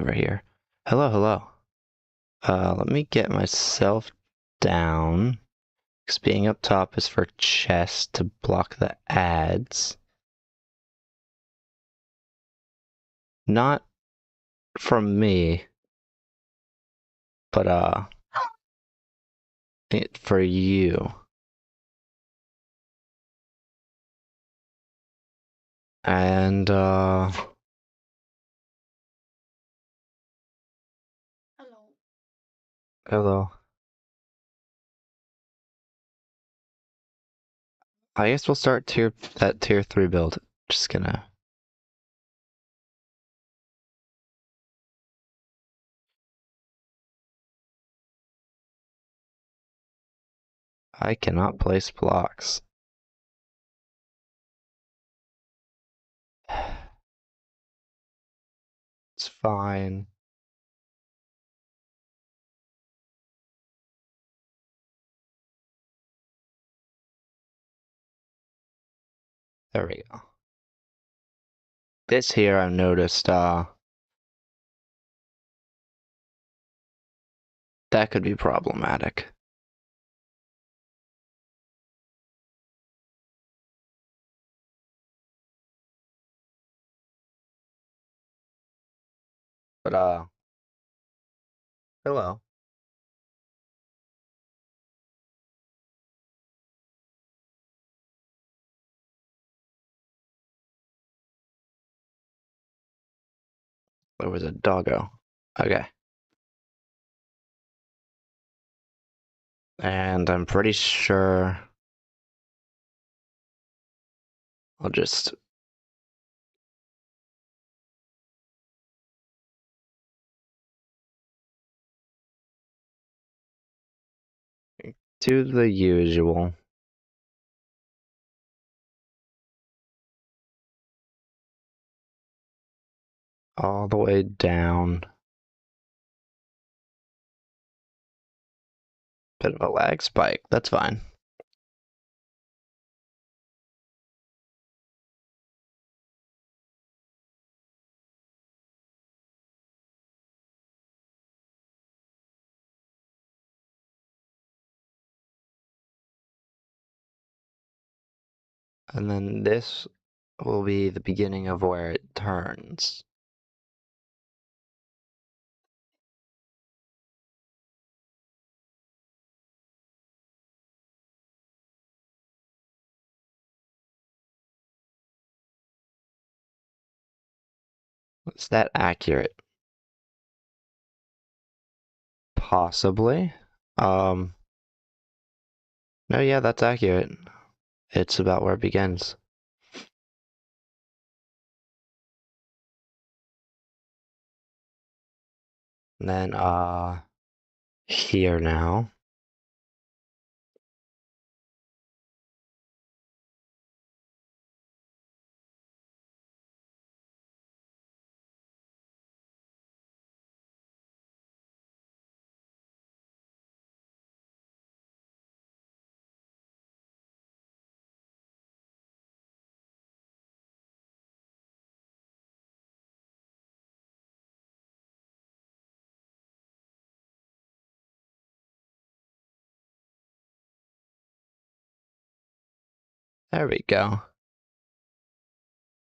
over here. Hello, hello. Let me get myself down. Because being up top is for chest to block the ads. Not from me, but for you. And Hello. hello. I guess we'll start that tier 3 build. Just gonna. I cannot place blocks. It's fine. There we go. This here I've noticed, that could be problematic. But, hello. There was a doggo. Okay. And I'm pretty sure I'll just do the usual. All the way down. Bit of a lag spike. That's fine. And then this will be the beginning of where it turns. Is that accurate? Possibly. No, yeah, that's accurate. It's about where it begins. And then, here now. There we go.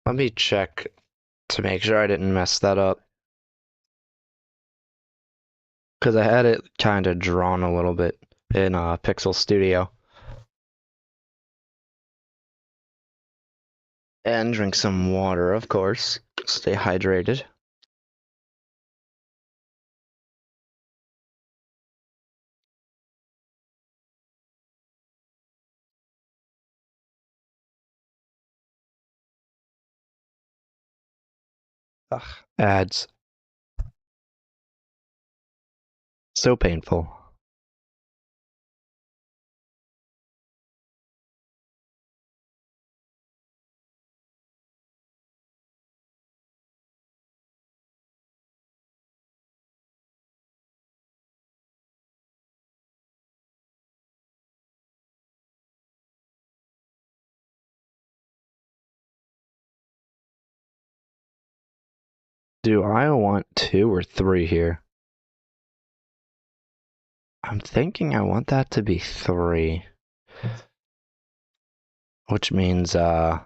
Let me check to make sure I didn't mess that up. Because I had it kind of drawn a little bit in Pixel Studio. And drink some water, of course. Stay hydrated. Ugh, ads. So painful. Do I want 2 or 3 here? I'm thinking I want that to be 3. Which means, a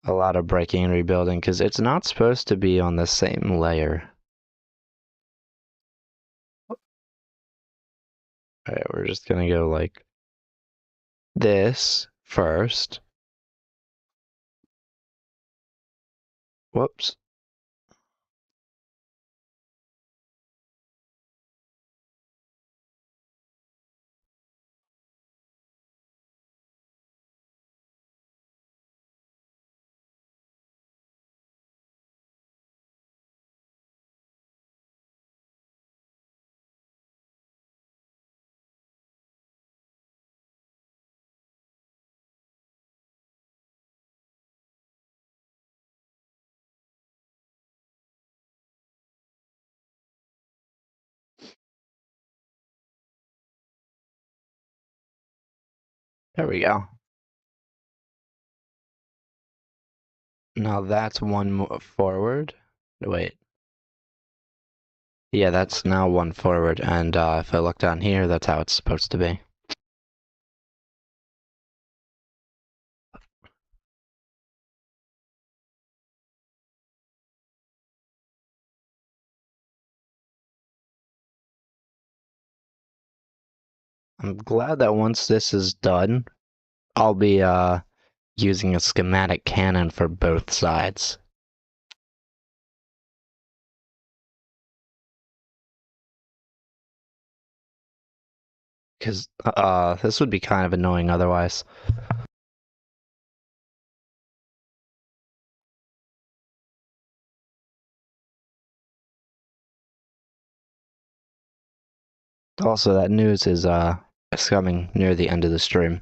lot of breaking and rebuilding, because it's not supposed to be on the same layer. Alright, we're just gonna go like this first. Whoops. There we go. Now that's one forward. Wait. Yeah, that's now one forward, and if I look down here, that's how it's supposed to be. I'm glad that once this is done, I'll be using a schematic cannon for both sides. Because this would be kind of annoying otherwise. Also, that news is coming near the end of the stream.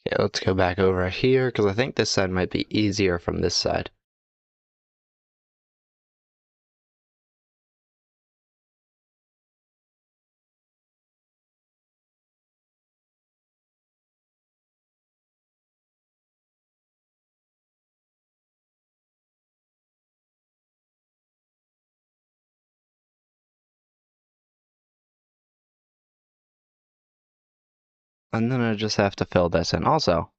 Okay, let's go back over here, because I think this side might be easier from this side. And then I just have to fill this in. Also,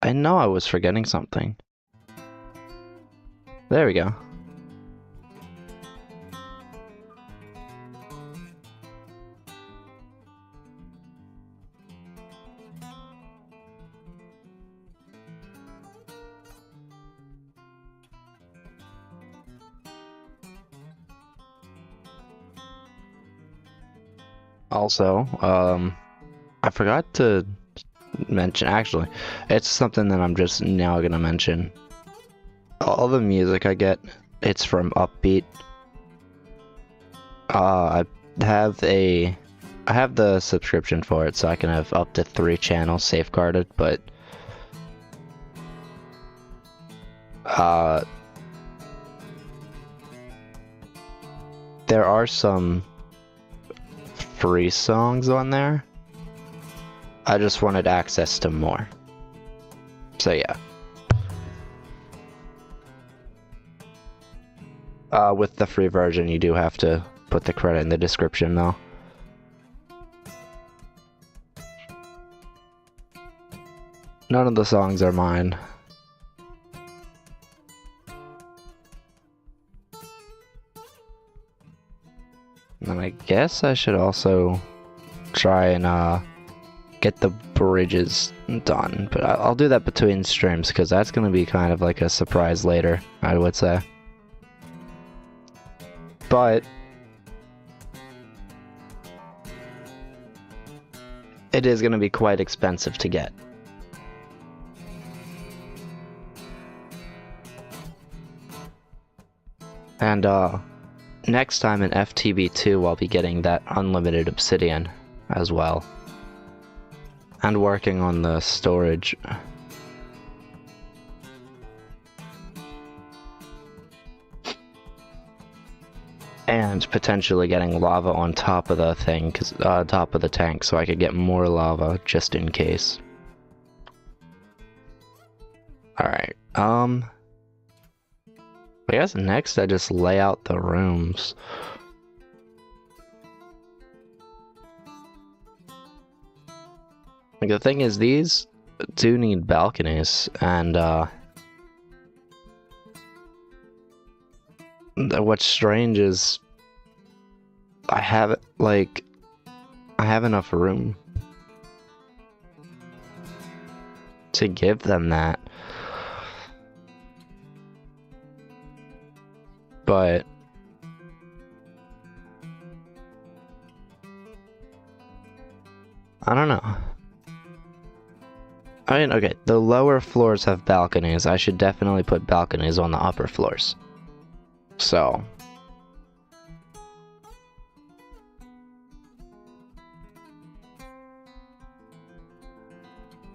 I know I was forgetting something. There we go. Also, I forgot to mention, actually, it's something that I'm just now gonna mention. All the music I get, it's from Upbeat. I have the subscription for it, so I can have up to 3 channels safeguarded, but there are some free songs on there. I just wanted access to more. So yeah. With the free version, you do have to put the credit in the description, though. None of the songs are mine. And I guess I should also try and get the bridges done, but I'll do that between streams because that's going to be kind of like a surprise later, I would say. But it is going to be quite expensive to get. And next time in FTB 2 I'll be getting that unlimited obsidian as well. And working on the storage. And potentially getting lava on top of the thing, top of the tank, so I could get more lava just in case. Alright, I guess next I just lay out the rooms. Like, the thing is, these do need balconies, and what's strange is I have enough room to give them that. But I don't know. I mean, okay, the lower floors have balconies. I should definitely put balconies on the upper floors. So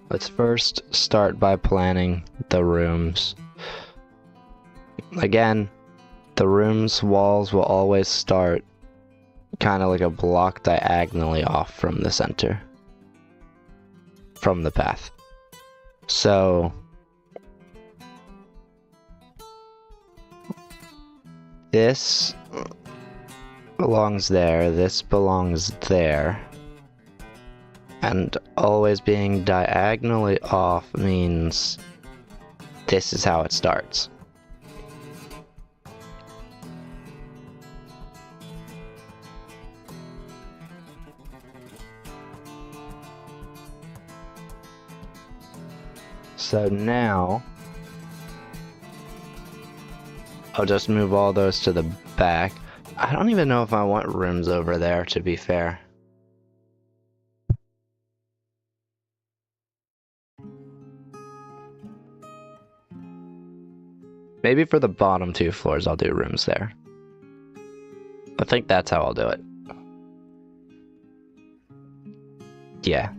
let's first start by planning the rooms. Again, the room's walls will always start kind of like a block diagonally off from the center, from the path. So this belongs there, this belongs there, and always being diagonally off means this is how it starts. So now I'll just move all those to the back. I don't even know if I want rooms over there, to be fair. Maybe for the bottom 2 floors I'll do rooms there. I think that's how I'll do it. Yeah.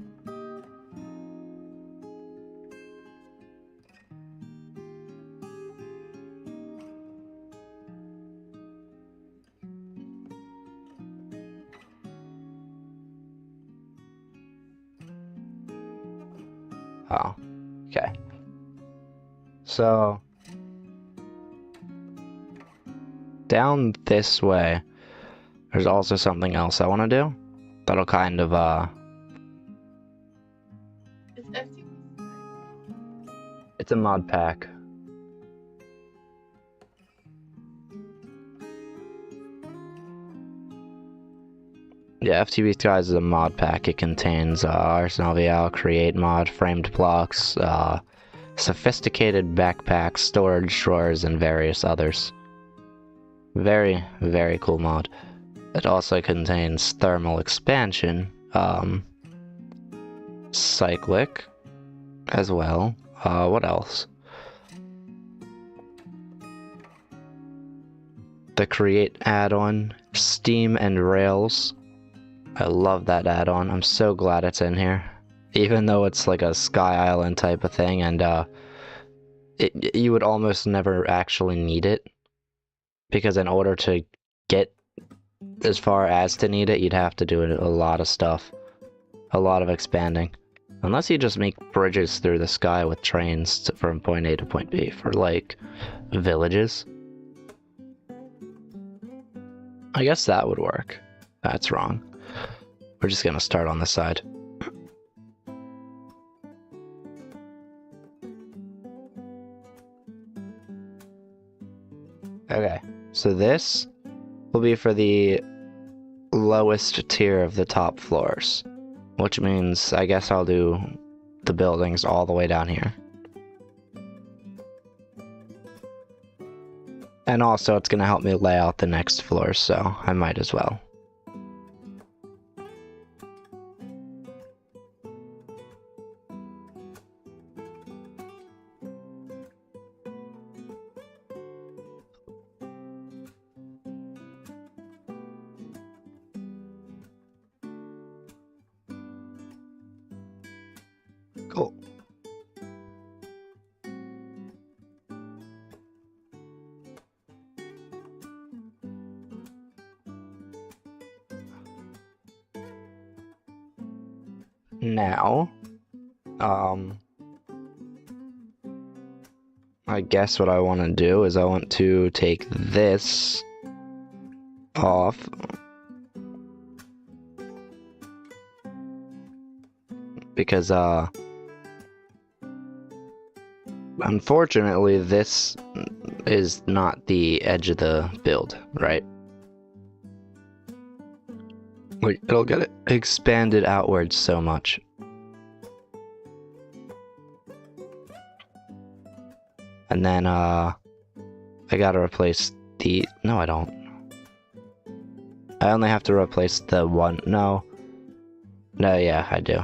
Oh, okay. So down this way, there's also something else I want to do. That'll kind of Is FTB? it's a mod pack. Yeah, FTB Skies is a mod pack. It contains Arsenal VL, Create mod, framed blocks, sophisticated backpacks, storage drawers, and various others. Very, very cool mod. It also contains thermal expansion, cyclic as well. What else? The Create add-on, Steam and Rails. I love that add-on. I'm so glad it's in here. Even though it's like a Sky Island type of thing, and you would almost never actually need it. Because in order to get as far as to need it, you'd have to do a lot of stuff. A lot of expanding. Unless you just make bridges through the sky with trains from point A to point B for, like, villages. I guess that would work. That's wrong. We're just gonna start on this side. Okay, so this will be for the lowest tier of the top floors, which means I guess I'll do the buildings all the way down here. And also it's gonna help me lay out the next floor, so I might as well. Now, I guess what I want to do is I want to take this off. Because, unfortunately, this is not the edge of the build, right? Like, it'll get expanded outwards so much. And then, I gotta replace the... No, I don't. I only have to replace the one... No. No, yeah, I do.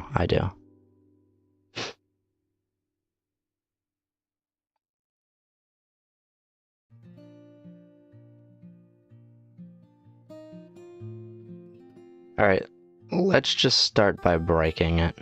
Alright, let's just start by breaking it.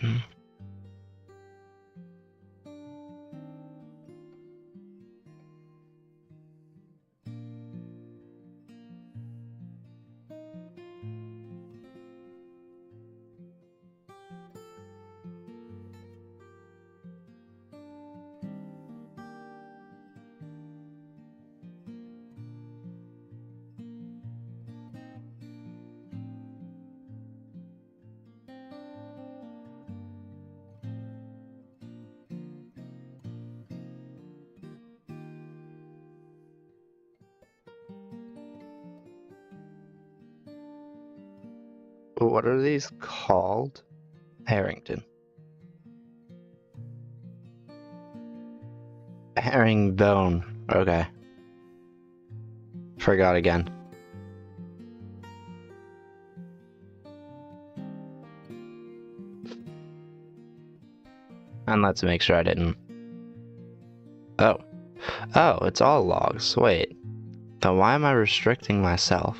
What are these called? Harrington. Herringbone. Okay. Forgot again. And let's make sure I didn't. Oh. Oh, it's all logs. Wait. Then why am I restricting myself?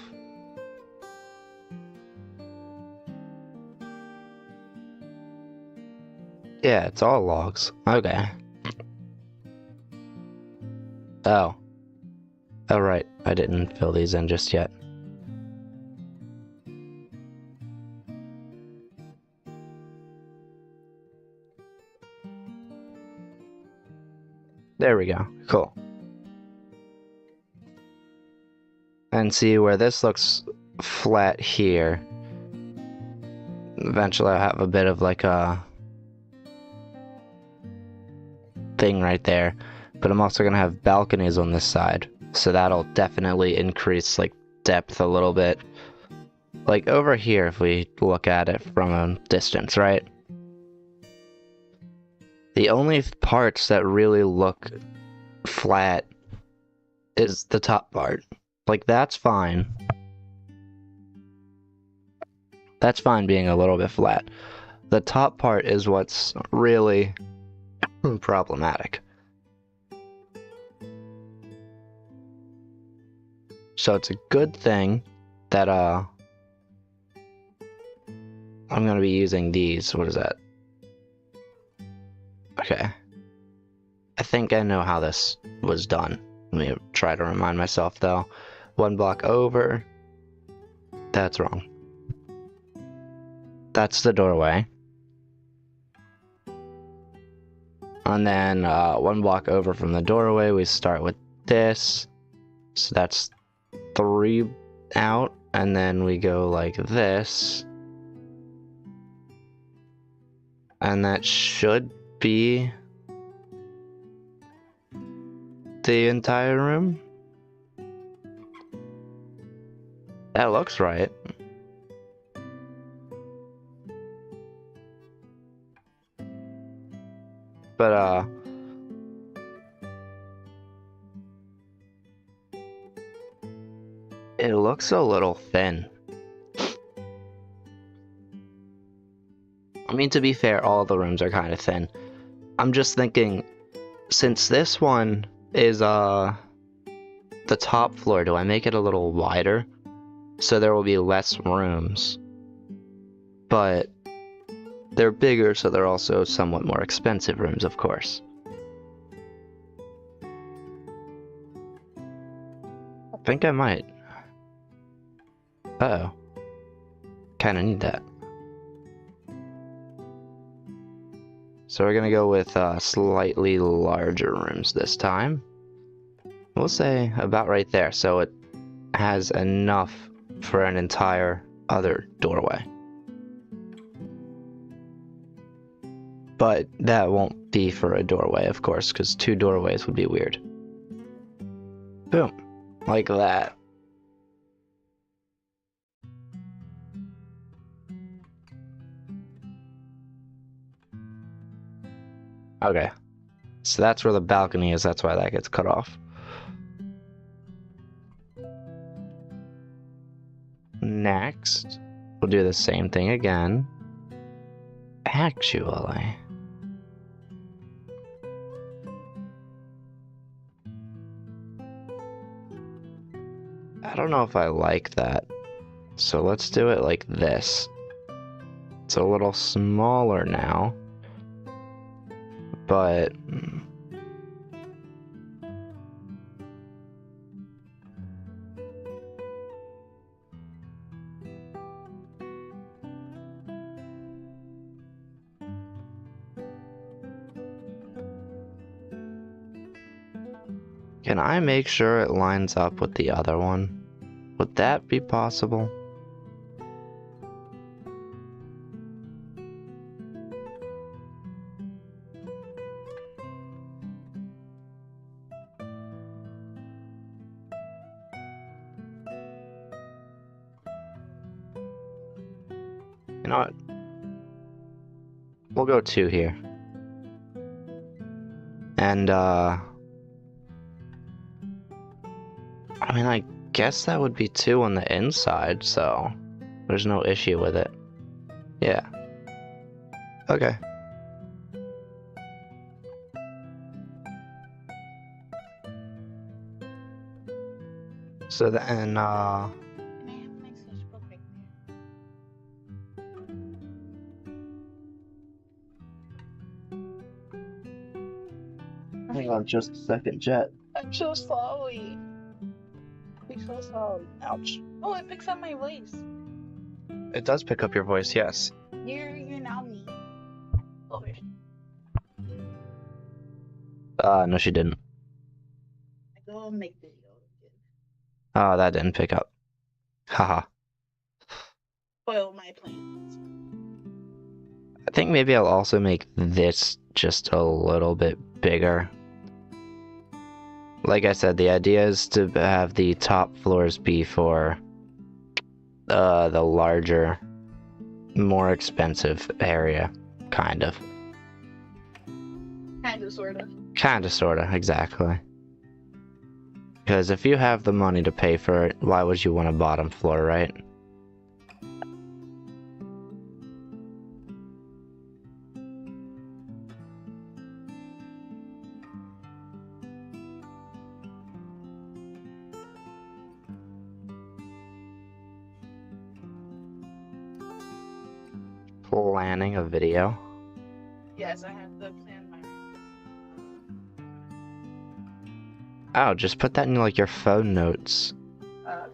Yeah, it's all logs. Okay. Oh. Oh, right. I didn't fill these in just yet. There we go. Cool. And see where this looks flat here. Eventually I'll have a bit of like a thing right there. But I'm also gonna have balconies on this side. So that'll definitely increase like depth a little bit. Like over here if we look at it from a distance, right? The only parts that really look flat is the top part. Like, that's fine. That's fine being a little bit flat. The top part is what's really problematic. So it's a good thing that, I'm gonna be using these. What is that? Okay. I think I know how this was done. Let me try to remind myself, though. One block over. That's wrong. That's the doorway. And then one block over from the doorway, we start with this. So that's 3 out. And then we go like this. And that should be the entire room. That looks right. But it looks a little thin. I mean, to be fair, all the rooms are kind of thin. I'm just thinking, since this one is the top floor, do I make it a little wider? So there will be less rooms. But they're bigger, so they're also somewhat more expensive rooms, of course. I think I might. Uh-oh. Kinda need that. So we're gonna go with slightly larger rooms this time. We'll say about right there, so it has enough for an entire other doorway. But that won't be for a doorway, of course, because 2 doorways would be weird. Boom. Like that. Okay. So that's where the balcony is, that's why that gets cut off. Next, we'll do the same thing again. Actually, I don't know if I like that. So let's do it like this. It's a little smaller now, but can I make sure it lines up with the other one? Would that be possible? You know what? We'll go 2 here. And, I mean, I guess that would be 2 on the inside, so there's no issue with it. Yeah. Okay. So then, Can I have my switchbook right there? hang on just a second, Jet. I'm so sorry. I'm so sorry. Ouch. Oh, it picks up my voice. It does pick up your voice, yes. You're now me. Oh, No, she didn't. I go make video. Oh, that didn't pick up. Haha. Spoil my plans. I think maybe I'll also make this just a little bit bigger. Like I said, the idea is to have the top floors be for the larger, more expensive area, kind of. Kinda, sorta. Kinda, sorta, exactly. Because if you have the money to pay for it, why would you want a bottom floor, right? Planning a video. Yes, I have to plan my. Oh, just put that in like your phone notes. Uh,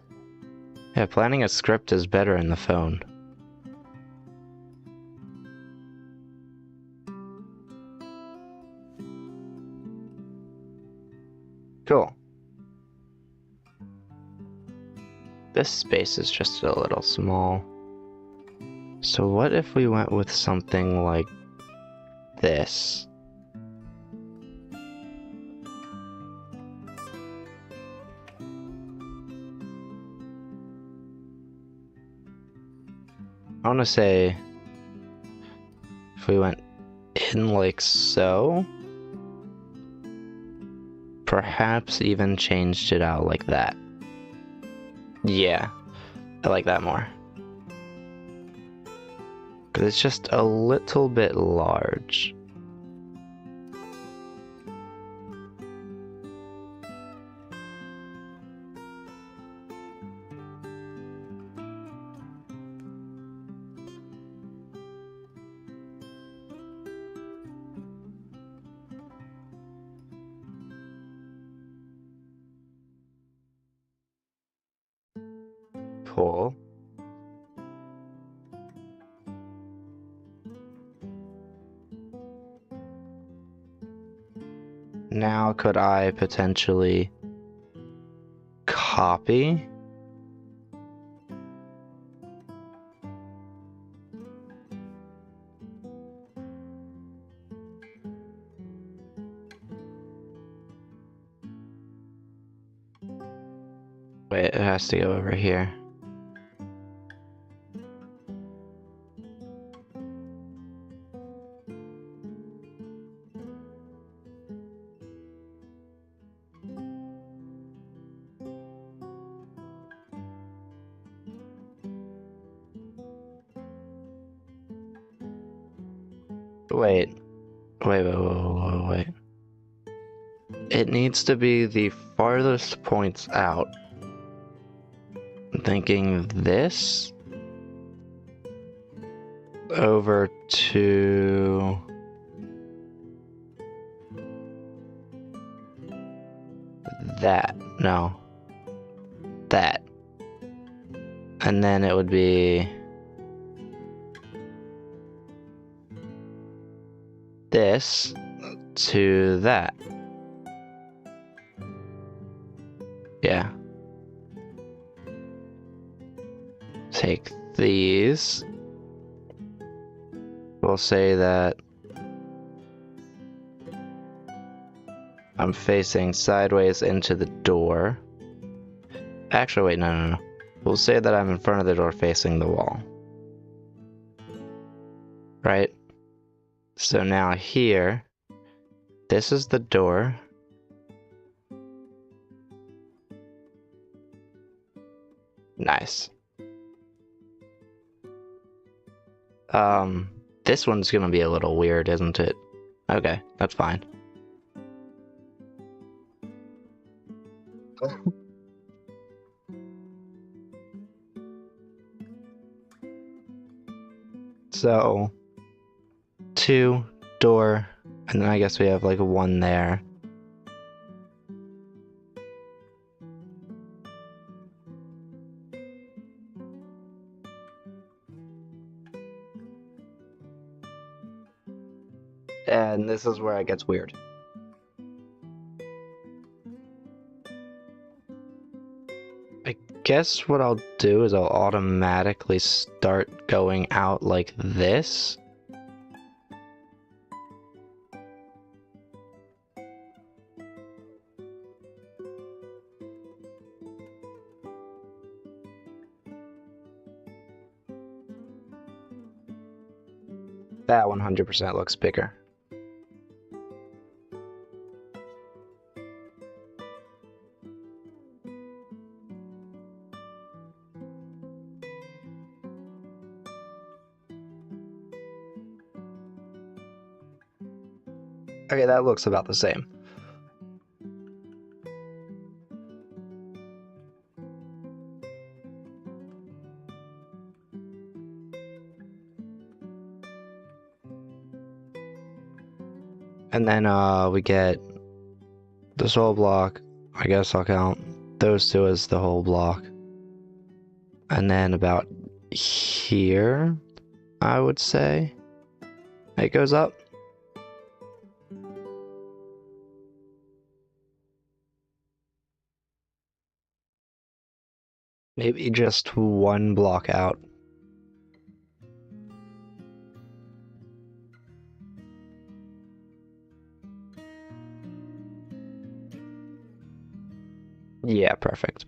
Yeah, planning a script is better in the phone. Cool. This space is just a little small. So what if we went with something like this? I want to say if we went in like so, perhaps even changed it out like that. Yeah, I like that more. Because it's just a little bit large. Cool. now could I potentially copy? Wait, it has to go over here. Wait. Wait. It needs to be the farthest points out. I'm thinking this over to that. No. That. And then it would be this to that. Yeah. Take these. We'll say that I'm facing sideways into the door. Actually, wait, no. We'll say that I'm in front of the door facing the wall. Right? So now here, this is the door. Nice. This one's gonna be a little weird, isn't it? Okay, that's fine. So, 2, door, and then I guess we have like 1 there. And this is where it gets weird. I guess what I'll do is I'll automatically start going out like this. That 100% looks bigger. Okay, that looks about the same. And then we get this whole block. I guess I'll count those 2 as the whole block. And then about here, I would say, it goes up. Maybe just 1 block out. Yeah, perfect.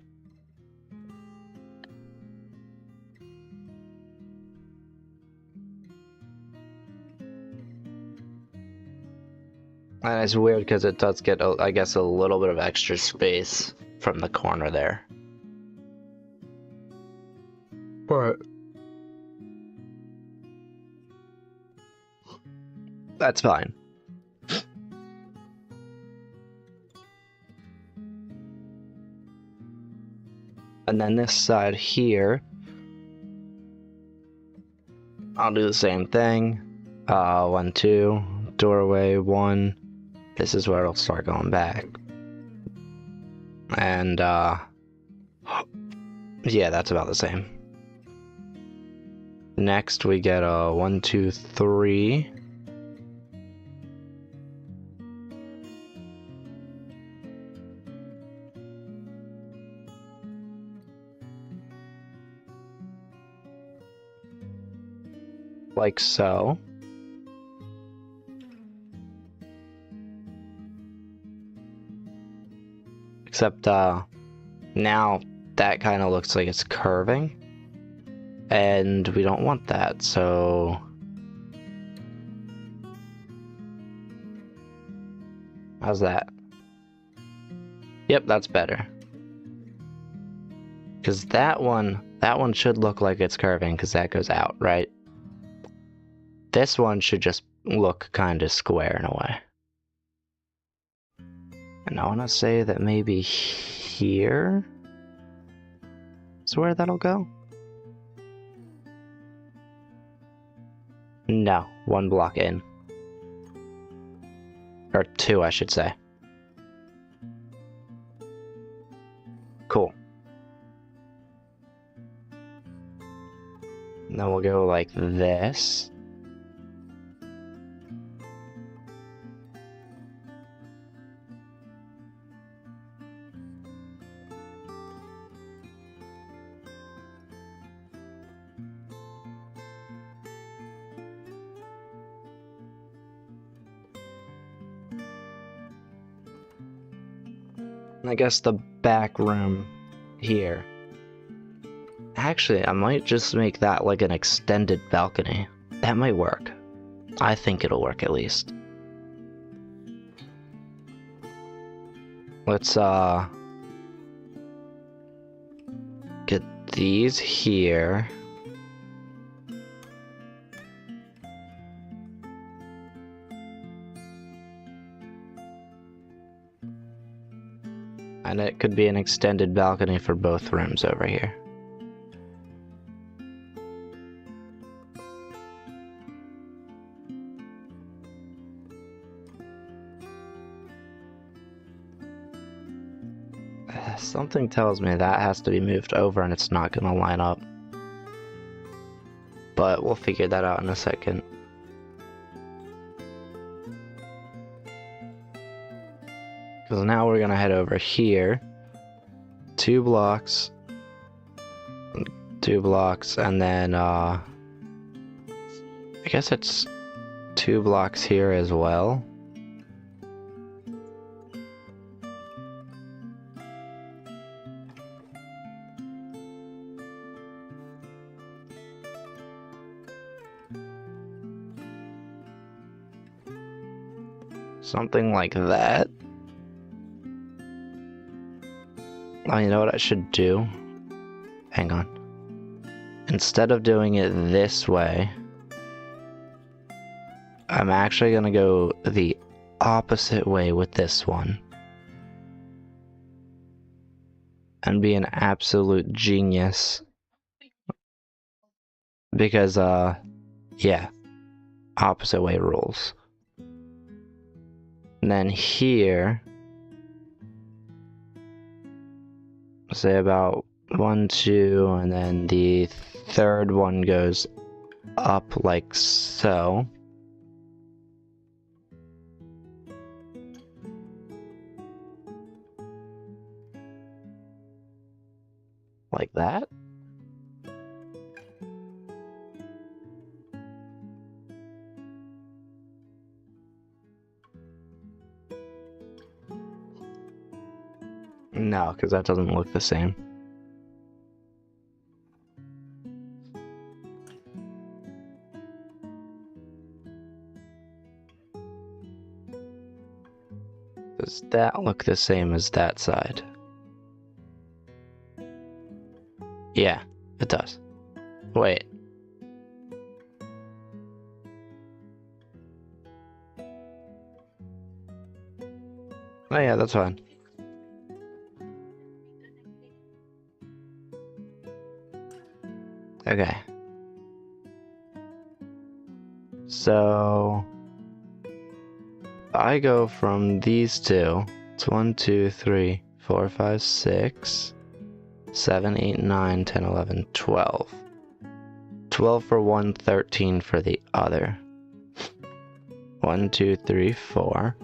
And it's weird because it does get, I guess, a little bit of extra space from the corner there. But that's fine. And then this side here, I'll do the same thing. 1, 2, doorway 1. This is where it'll start going back. And yeah, that's about the same. Next we get a 1, 2, 3. like so. Except, now that kind of looks like it's curving. And we don't want that, so... How's that? Yep, that's better. Because that one should look like it's curving because that goes out, right? This one should just look kind of square in a way. And I want to say that maybe here is where that'll go. No, 1 block in. Or 2, I should say. Cool. And then we'll go like this. I guess the back room here. Actually, I might just make that like an extended balcony. That might work. I think it'll work at least. Let's get these here. And it could be an extended balcony for both rooms over here. Something tells me that has to be moved over and it's not going to line up. But we'll figure that out in a second. Because now we're going to head over here. 2 blocks. 2 blocks, and then, I guess it's 2 blocks here as well. Something like that. Oh, you know what I should do? Hang on. Instead of doing it this way, I'm actually gonna go the opposite way with this one. And be an absolute genius. Because, yeah. Opposite way rules. And then here, say about 1, 2, and then the third one goes up like so. Like that. No, because that doesn't look the same. Does that look the same as that side? Yeah, it does. Wait. Oh yeah, that's fine. Okay. So I go from these two. It's 1, 2, 3, 4, 5, 6, 7, 8, 9, 10, 11, 12. 12 for one, 13 for the other. 1, 2, 3, 4,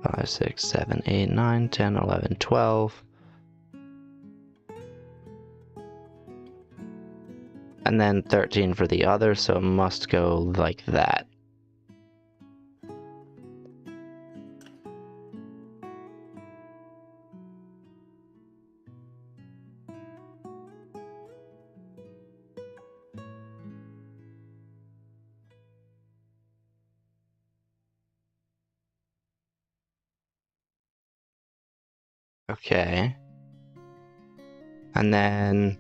5, 6, 7, 8, 9, 10, 11, 12. And then 13 for the other, so it must go like that. Okay. And then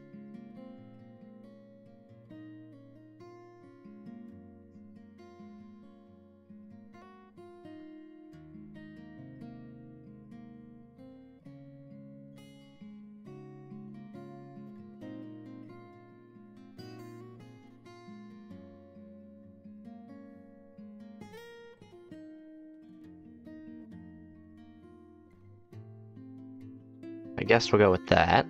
I guess we'll go with that.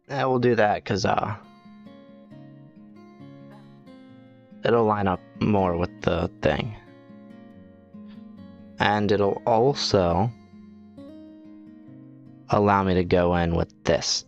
Yeah, we'll do that because it'll line up more with the thing. And it'll also allow me to go in with this.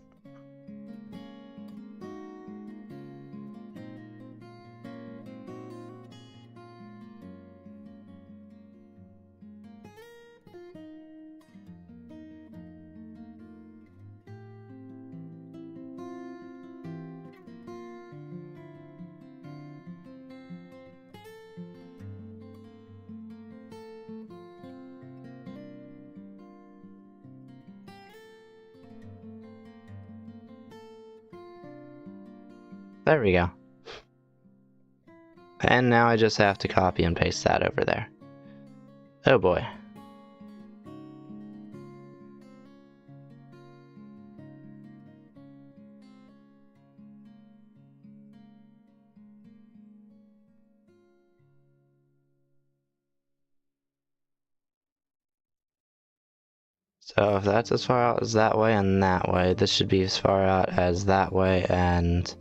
There we go. And now I just have to copy and paste that over there. Oh boy. So if that's as far out as that way and that way, this should be as far out as that way and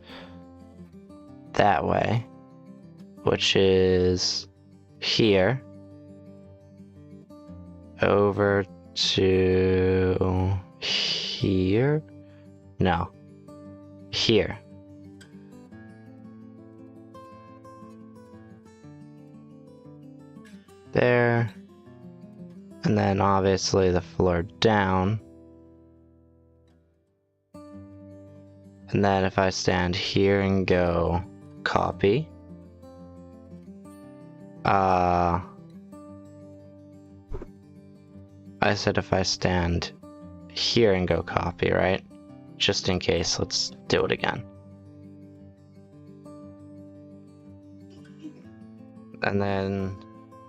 that way, which is here over to here. No, here. There. And then obviously the floor down. And then if I stand here and go copy. I said if I stand here and go copy, right? Just in case, let's do it again. And then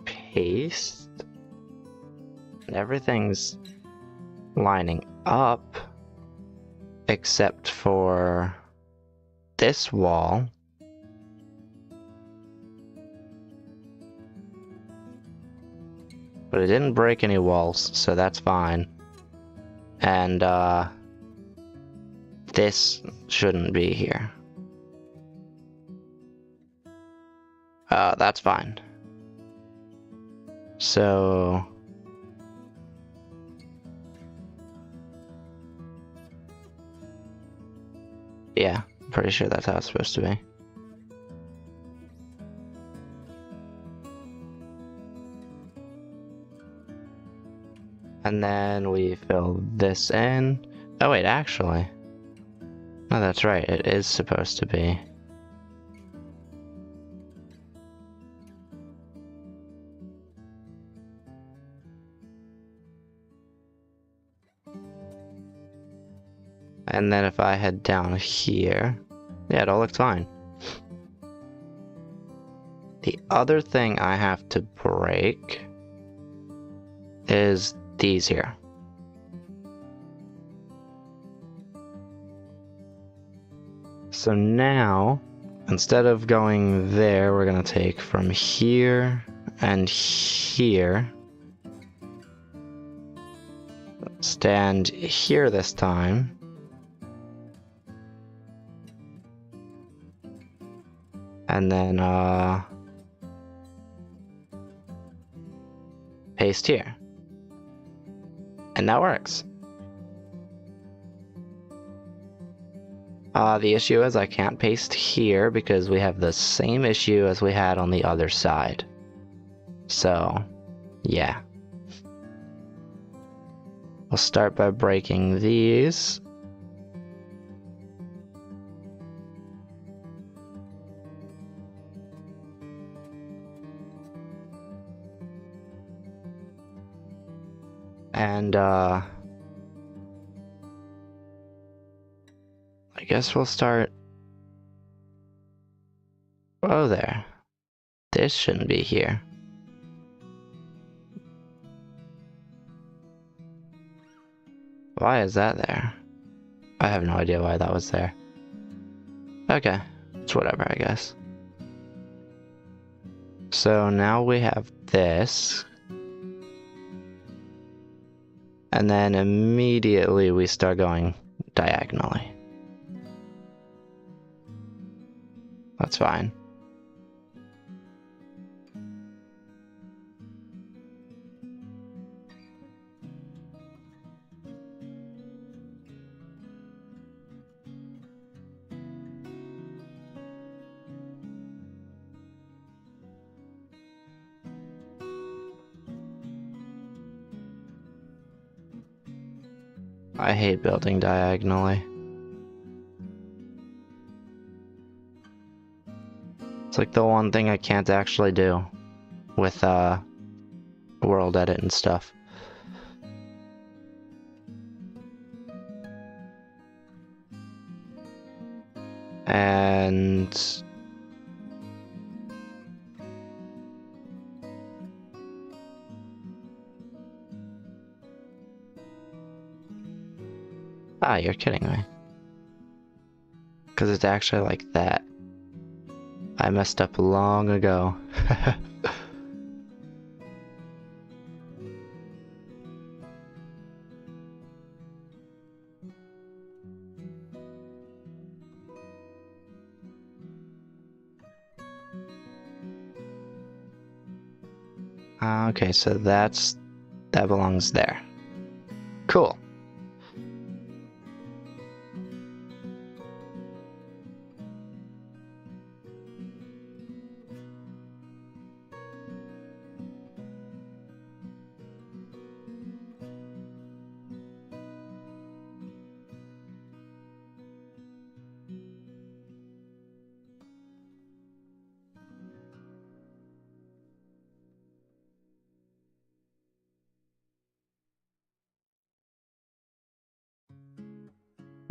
paste. And everything's lining up except for this wall. But it didn't break any walls, so that's fine. And this shouldn't be here. That's fine. So yeah, I'm pretty sure that's how it's supposed to be. And then we fill this in. Oh wait, actually. No, that's right, it is supposed to be. And then if I head down here, yeah, it all looks fine. The other thing I have to break is these here. So now, instead of going there, we're gonna take from here and here. Stand here this time. And then, paste here. And that works. The issue is I can't paste here because we have the same issue as we had on the other side. So, yeah. We'll start by breaking these. And, I guess we'll start... Oh, there. This shouldn't be here. Why is that there? I have no idea why that was there. Okay, it's whatever, I guess. So now we have this. And then immediately we start going diagonally. That's fine. I hate building diagonally. It's like the one thing I can't actually do with world edit and stuff. And you're kidding me. Because it's actually like that. I messed up long ago. Okay, so that belongs there. Cool.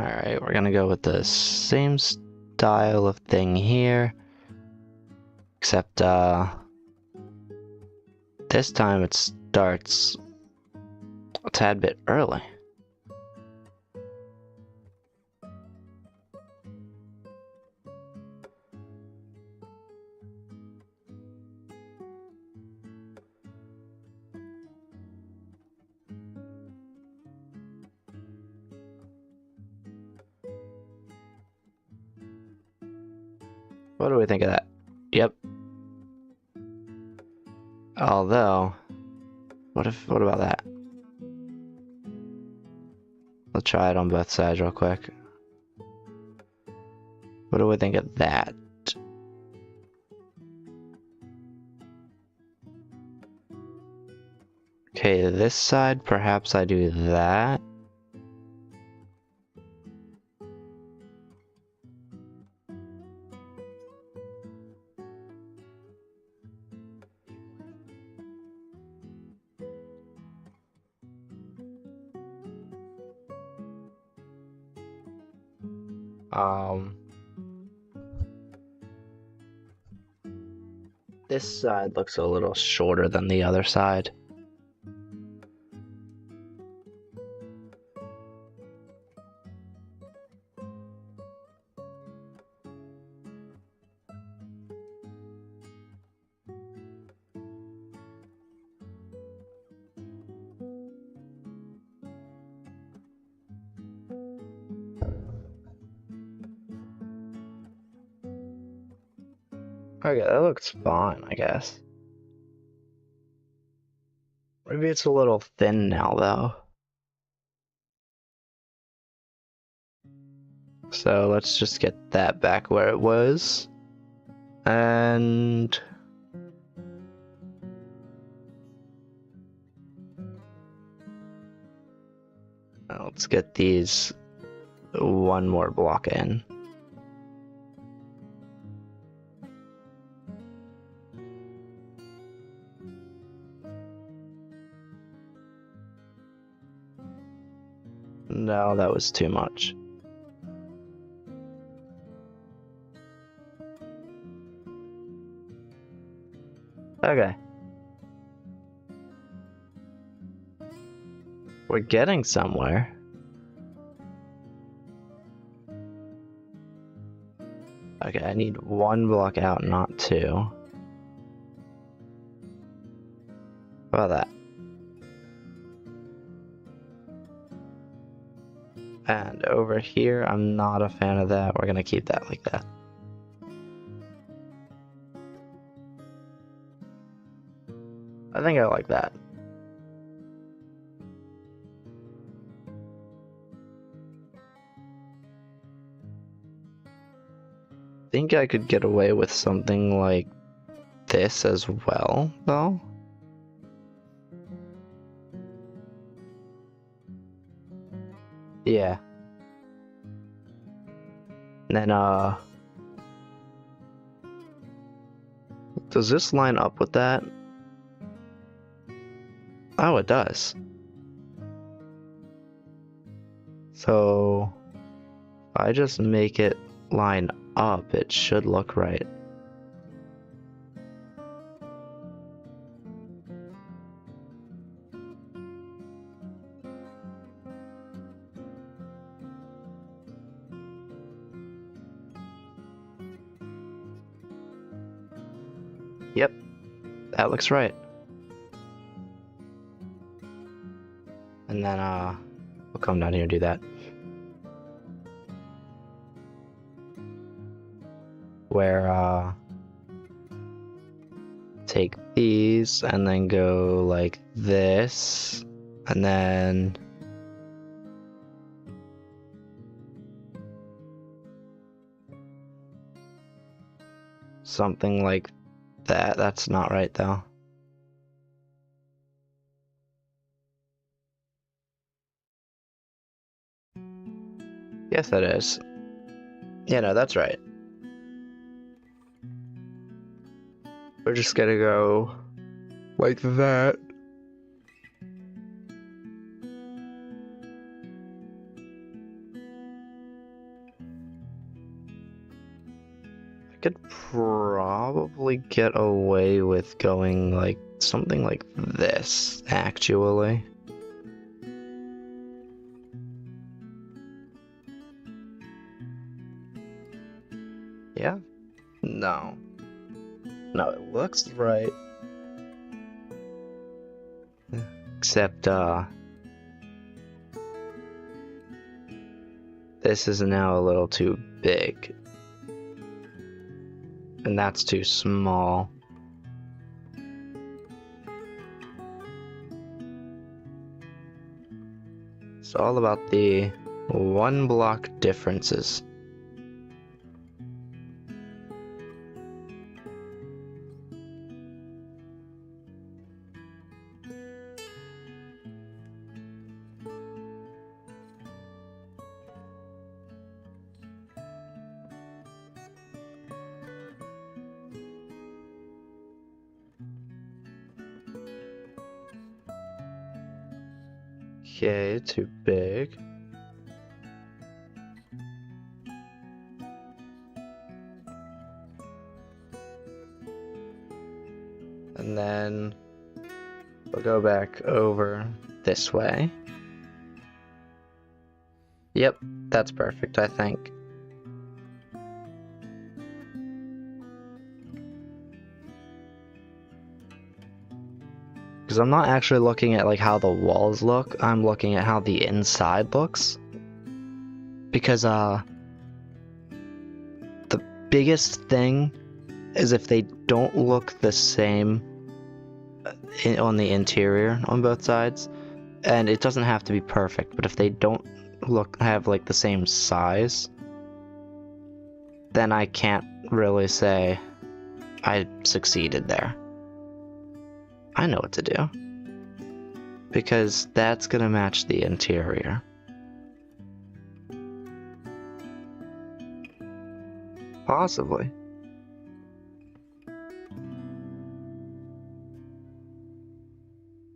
Alright, we're gonna go with the same style of thing here. Except, this time it starts a tad bit early. What do we think of that? Yep. Although, what about that? I'll try it on both sides real quick. What do we think of that? Okay, this side, perhaps I do that. This side looks a little shorter than the other side. Okay, that looks fine, I guess. Maybe it's a little thin now, though. So let's just get that back where it was. And let's get these one more block in. No, that was too much. Okay. We're getting somewhere. Okay, I need one block out, not two. How about that? And over here, I'm not a fan of that. We're gonna keep that like that. I think I like that. I think I could get away with something like this as well, though. Yeah. And then, does this line up with that? Oh, it does. So, if I just make it line up, it should look right. Yep, that looks right. And then, we'll come down here and do that. Where, take these and then go like this, and then something like that. That's not right though. Yes, that is. Yeah, no, that's right. We're just gonna go like that. I could probably get away with going like something like this, actually. Yeah? No. No, it looks right. Except, this is now a little too big. And that's too small. It's all about the one block differences. Okay, too big. And then we'll go back over this way. Yep, that's perfect, I think. Because I'm not actually looking at like how the walls look, I'm looking at how the inside looks. Because the biggest thing is if they don't look the same on the interior on both sides. And it doesn't have to be perfect, but if they don't have like the same size, then I can't really say I succeeded there. I know what to do. Because that's gonna match the interior. Possibly.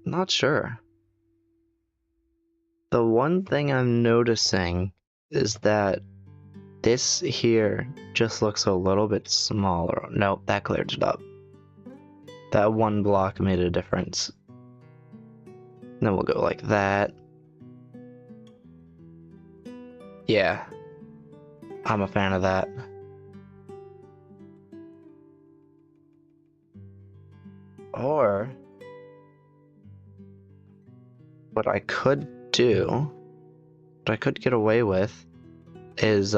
Not sure. The one thing I'm noticing is that this here just looks a little bit smaller. Nope, that cleared it up. That one block made a difference. Then we'll go like that. Yeah, I'm a fan of that. Or what I could do, what I could get away with, is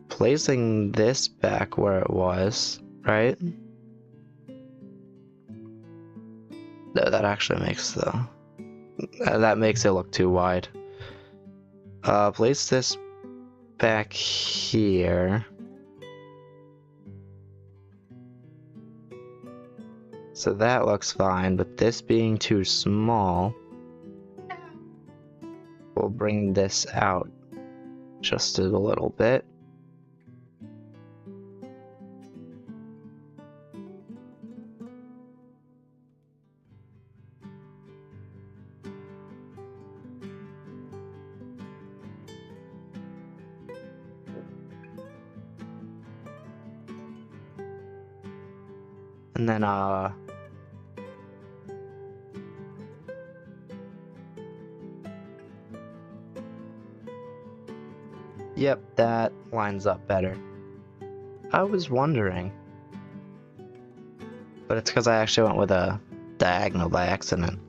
placing this back where it was, right? No, that actually makes that makes it look too wide. Place this back here. So that looks fine, but this being too small, we'll bring this out just a little bit. And then, yep, that lines up better. I was wondering, but it's because I actually went with a diagonal by accident.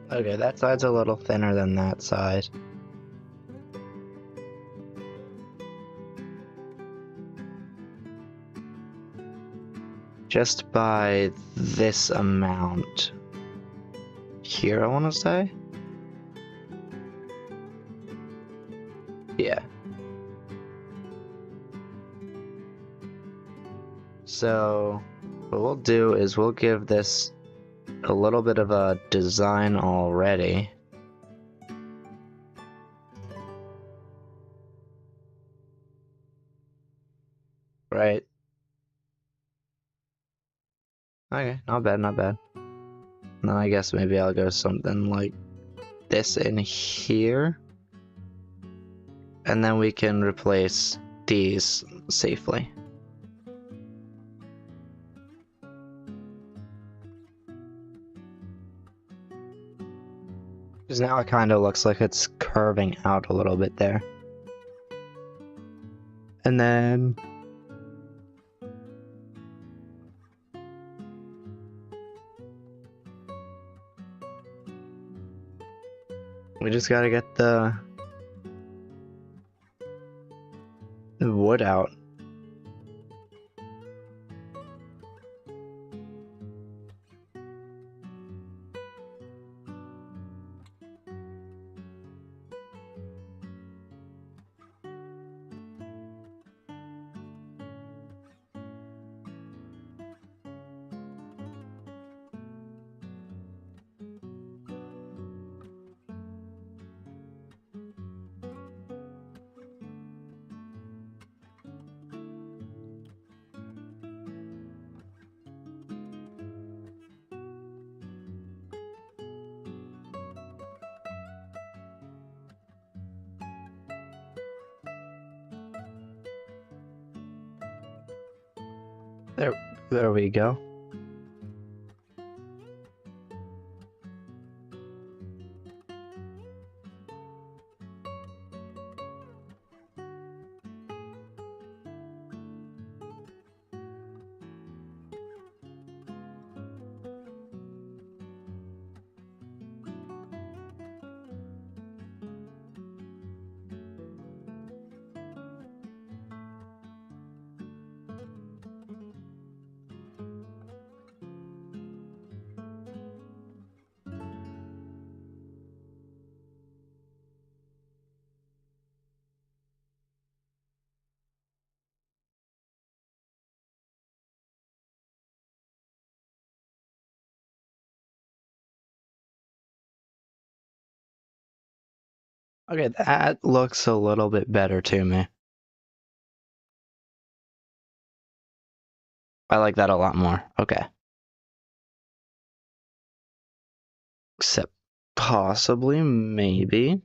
Okay, that side's a little thinner than that side. Just by this amount. Here, I want to say? Yeah. So, what we'll do is we'll give this a little bit of a design already. Right? Okay, not bad, not bad. And then I guess maybe I'll go something like this in here. And then we can replace these safely. Because now it kind of looks like it's curving out a little bit there. And then we just gotta get the wood out. There we go. Okay, that looks a little bit better to me. I like that a lot more. Okay. Except possibly, maybe,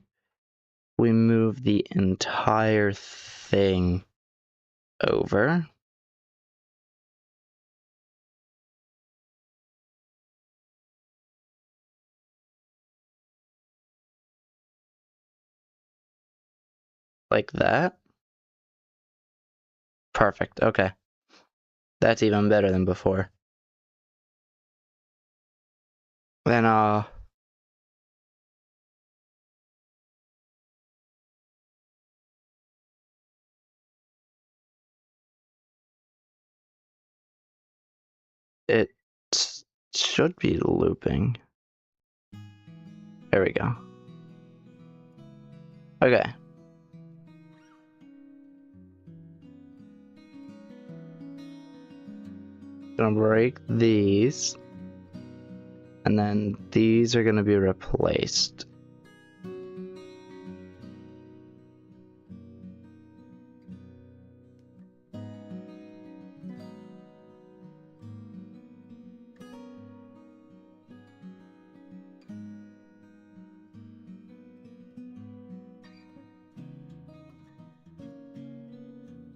we move the entire thing over. Like that. Perfect. Okay. That's even better than before. Then, it should be looping. There we go. Okay. Gonna break these. And then these are gonna be replaced.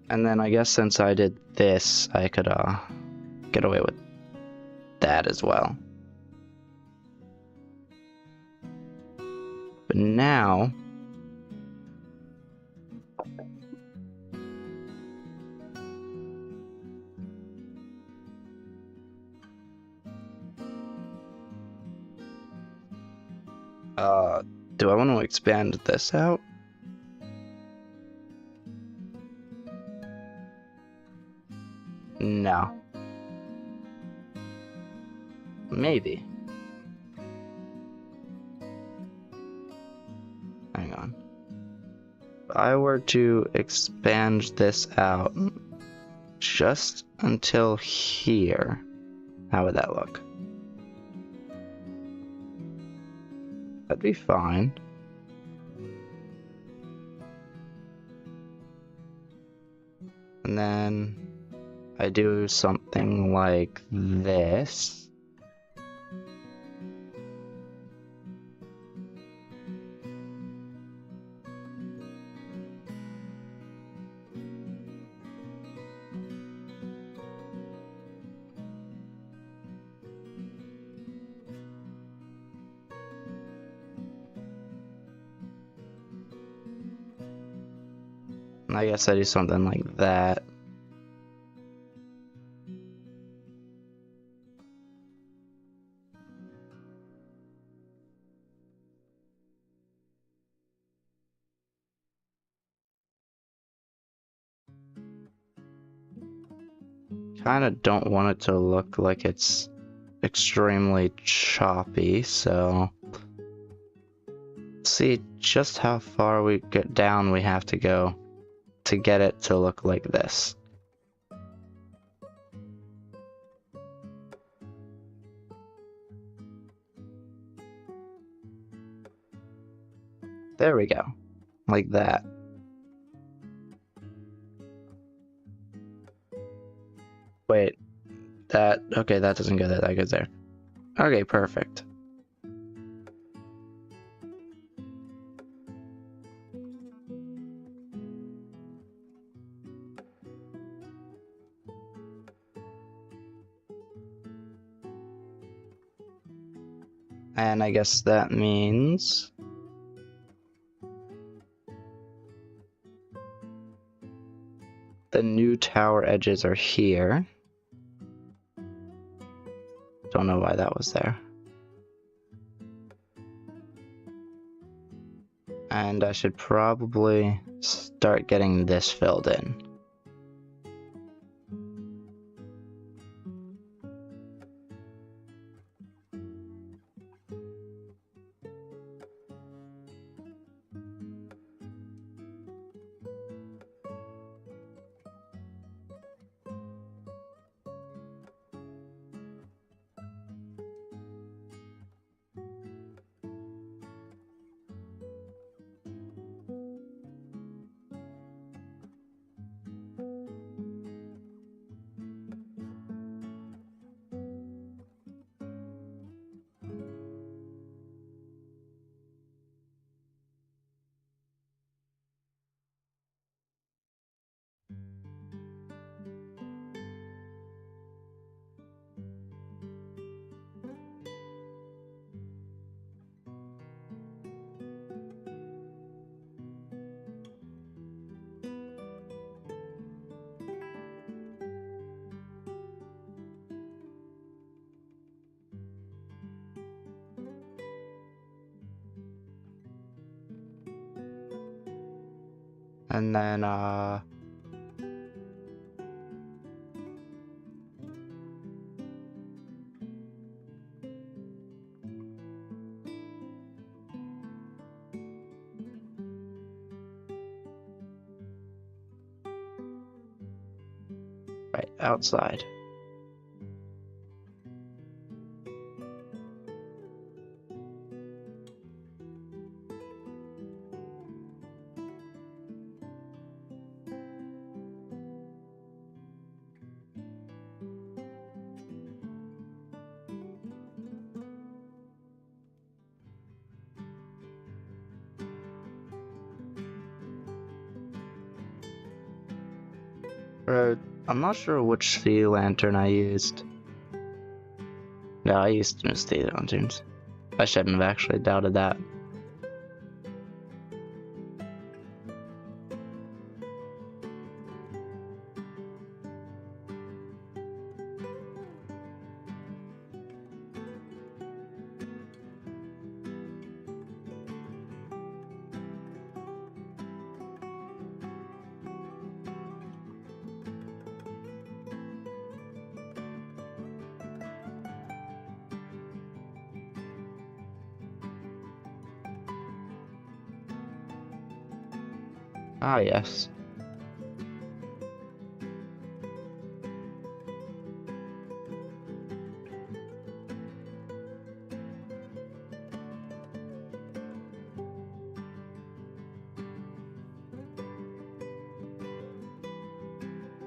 And then I guess since I did this, I could get away with that as well. But now do I want to expand this out? No. Maybe. Hang on. If I were to expand this out just until here, how would that look? That'd be fine. And then I do something like this. I guess I do something like that. Kind of don't want it to look like it's extremely choppy, so see just how far we get down we have to go to get it to look like this. There we go. Like that. Wait, okay, that doesn't go there, that goes there. Okay, perfect. And I guess that means the new tower edges are here. Don't know why that was there. And I should probably start getting this filled in. And then, right outside. I'm not sure which sea lantern I used. No, I used new sea lanterns. I shouldn't have actually doubted that. Ah, yes.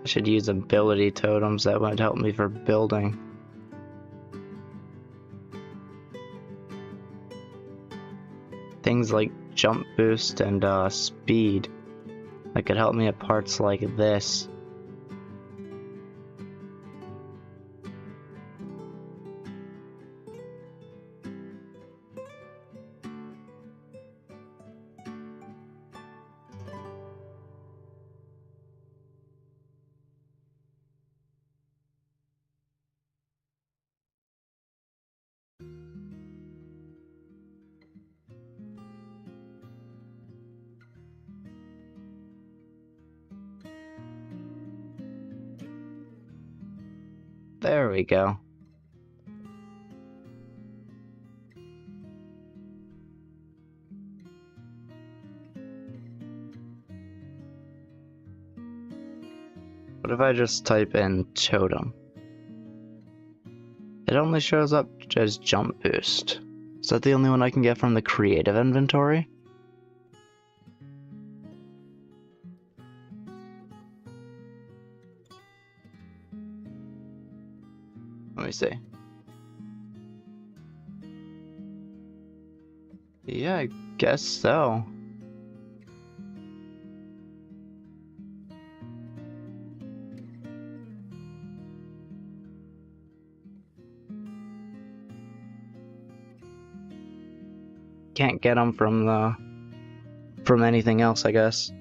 I should use ability totems that would help me for building. Things like jump boost and speed that could help me at parts like this. There we go. What if I just type in totem? It only shows up as jump boost. Is that the only one I can get from the creative inventory? Let me see. Yeah, I guess so. Can't get them from anything else, I guess.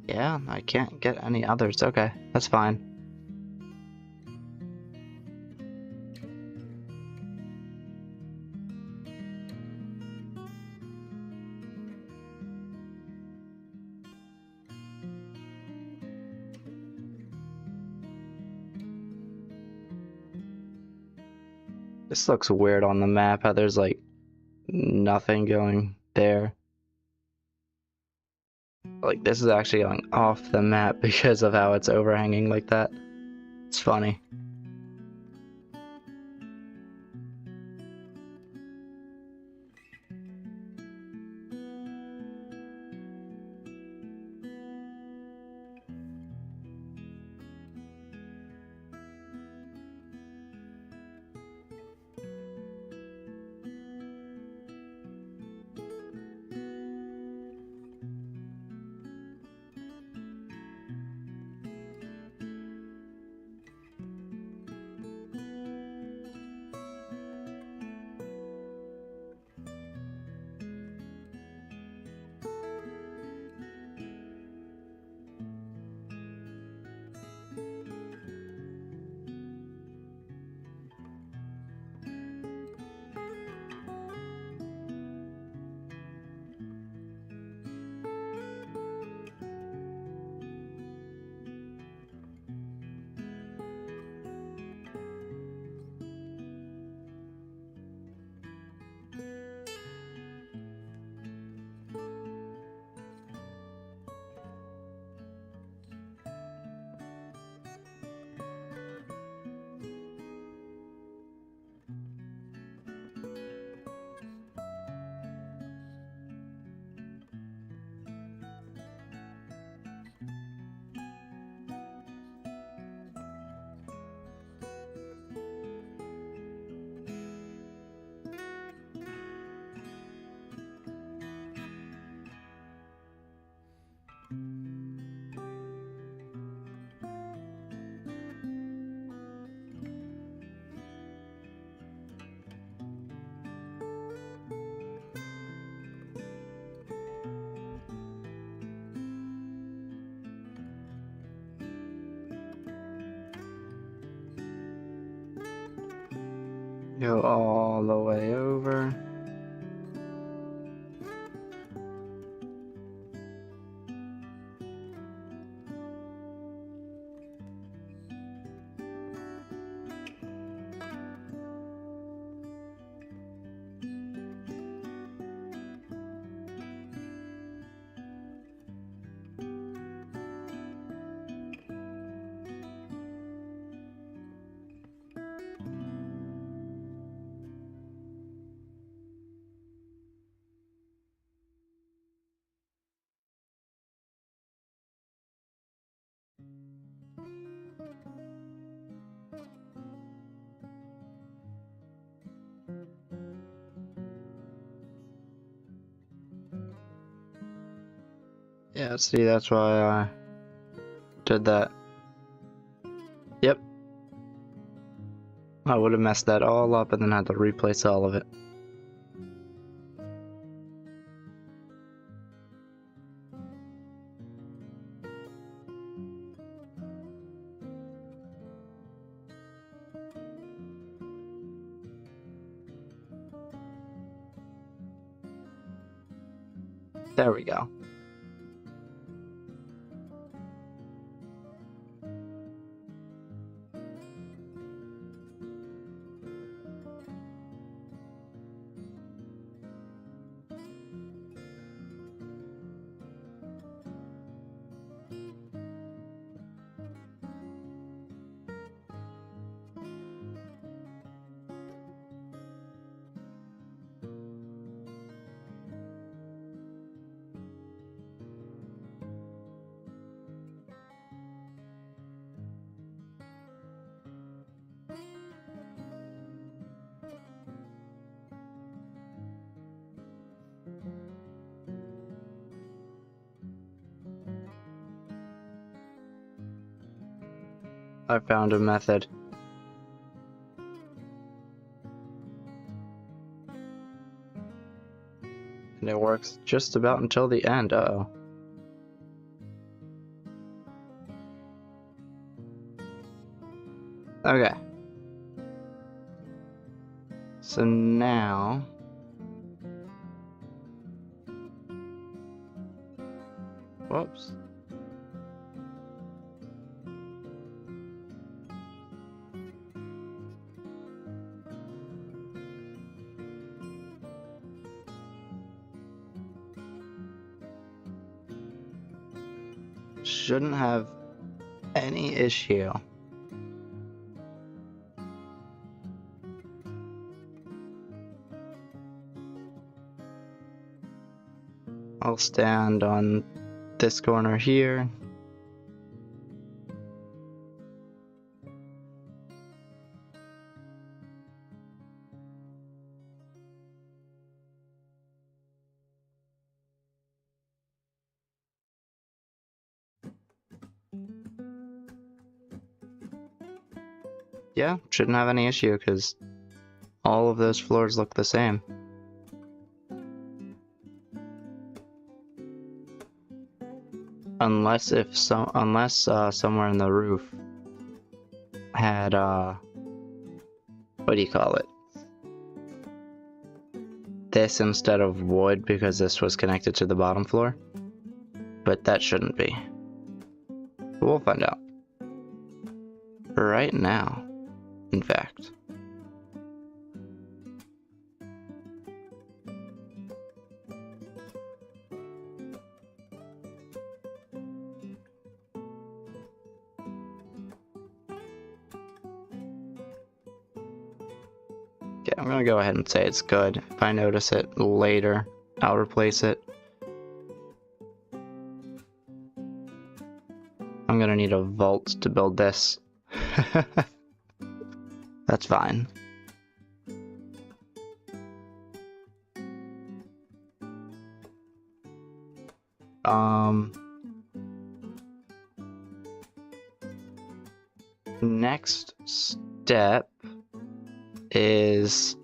Yeah, I can't get any others. Okay, that's fine. This looks weird on the map, how there's like nothing going there. Like this is actually going off the map because of how it's overhanging like that. It's funny. Go all the way over. Yeah, see, that's why I did that. Yep. I would have messed that all up and then had to replace all of it. There we go. I found a method. And it works just about until the end. Uh-oh. Okay. So now... Whoops. Shouldn't have any issue. I'll stand on this corner here. Yeah, shouldn't have any issue because all of those floors look the same. Unless somewhere in the roof had what do you call it? This instead of wood because this was connected to the bottom floor. But that shouldn't be. We'll find out. Right now, in fact. Okay, I'm gonna go ahead and say it's good. If I notice it later, I'll replace it. I'm gonna need a vault to build this. That's fine. Next step is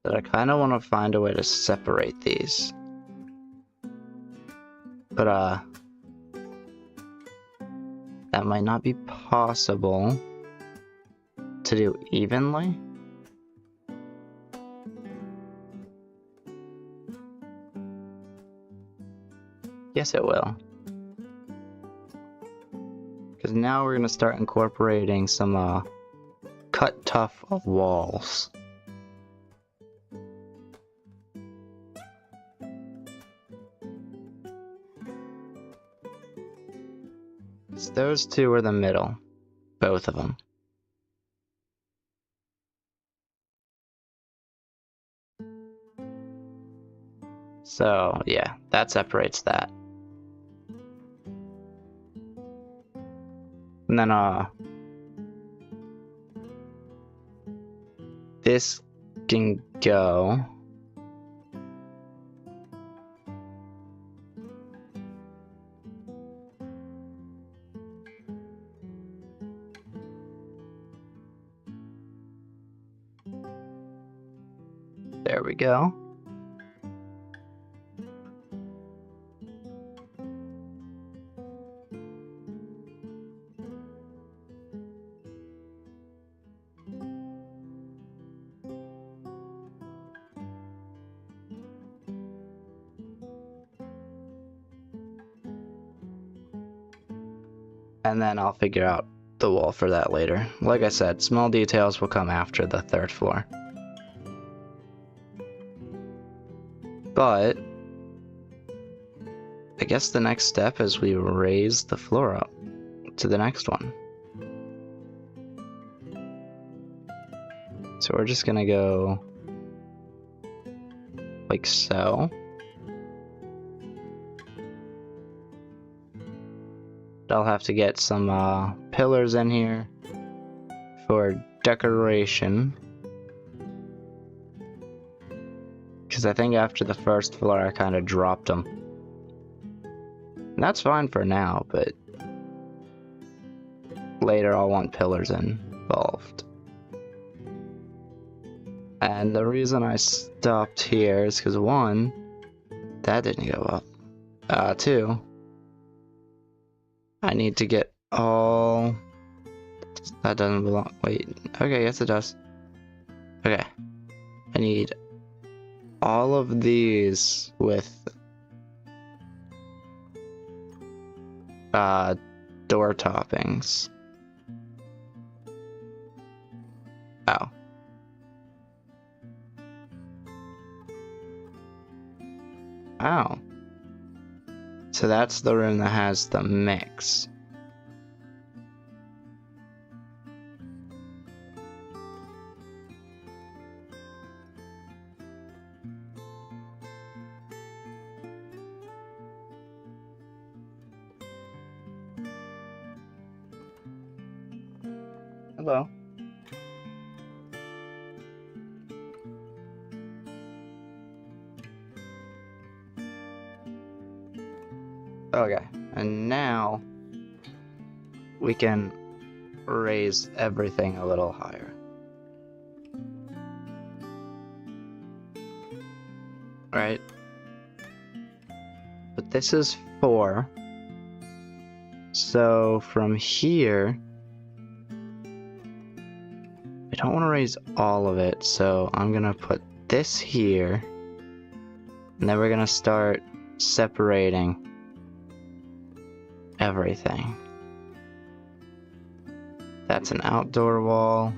that I kind of want to find a way to separate these. But that might not be possible. to do evenly? Yes, it will. Because now we're going to start incorporating some cut tough walls. So those two are the middle, both of them. So yeah, that separates that. And then this can go. There we go. And then I'll figure out the wall for that later. Like I said, small details will come after the third floor. But I guess the next step is we raise the floor up to the next one. So we're just gonna go like so. I'll have to get some pillars in here for decoration. Because I think after the first floor I kind of dropped them. And that's fine for now, but later I'll want pillars involved. And the reason I stopped here is because one, that didn't go up. Two, I need to get all... That doesn't belong... Wait. Okay, yes it does. Okay. I need all of these with... door toppings. Oh. Oh. So that's the room that has the mix. Hello. Okay, and now we can raise everything a little higher. Right? But this is 4. So from here, I don't want to raise all of it, so I'm gonna put this here, and then we're gonna start separating everything. That's an outdoor wall.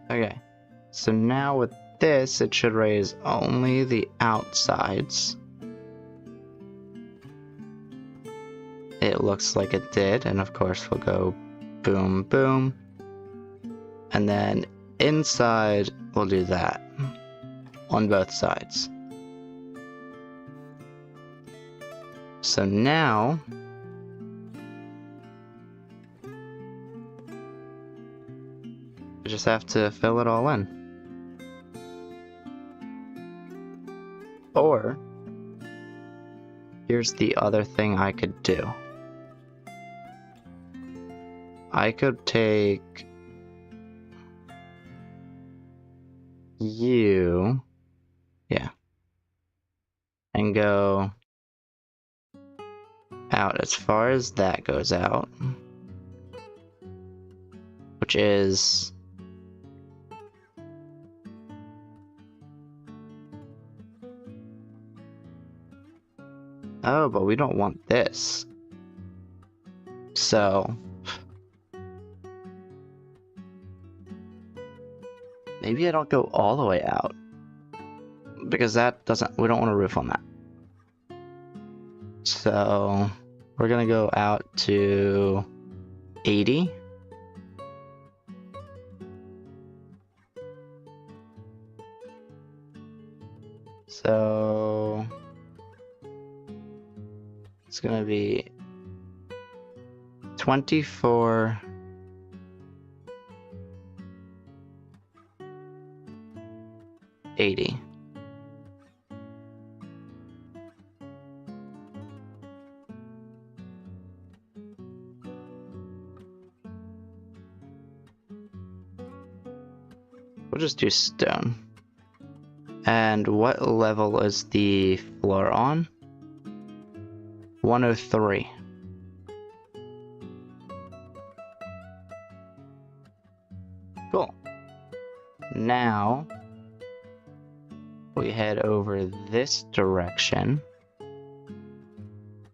Okay, so now with this, it should raise only the outsides. It looks like it did, and of course we'll go boom, boom. And then inside, we'll do that on both sides. So now, we just have to fill it all in. Or, here's the other thing I could do. I could take you, yeah, and go out as far as that goes out, which is oh, but we don't want this. So maybe I don't go all the way out because that doesn't, we don't want a roof on that. So we're gonna go out to 80. So it's gonna be 24. $80. We'll just do stone. And what level is the floor on? 103. Cool. Now we head over this direction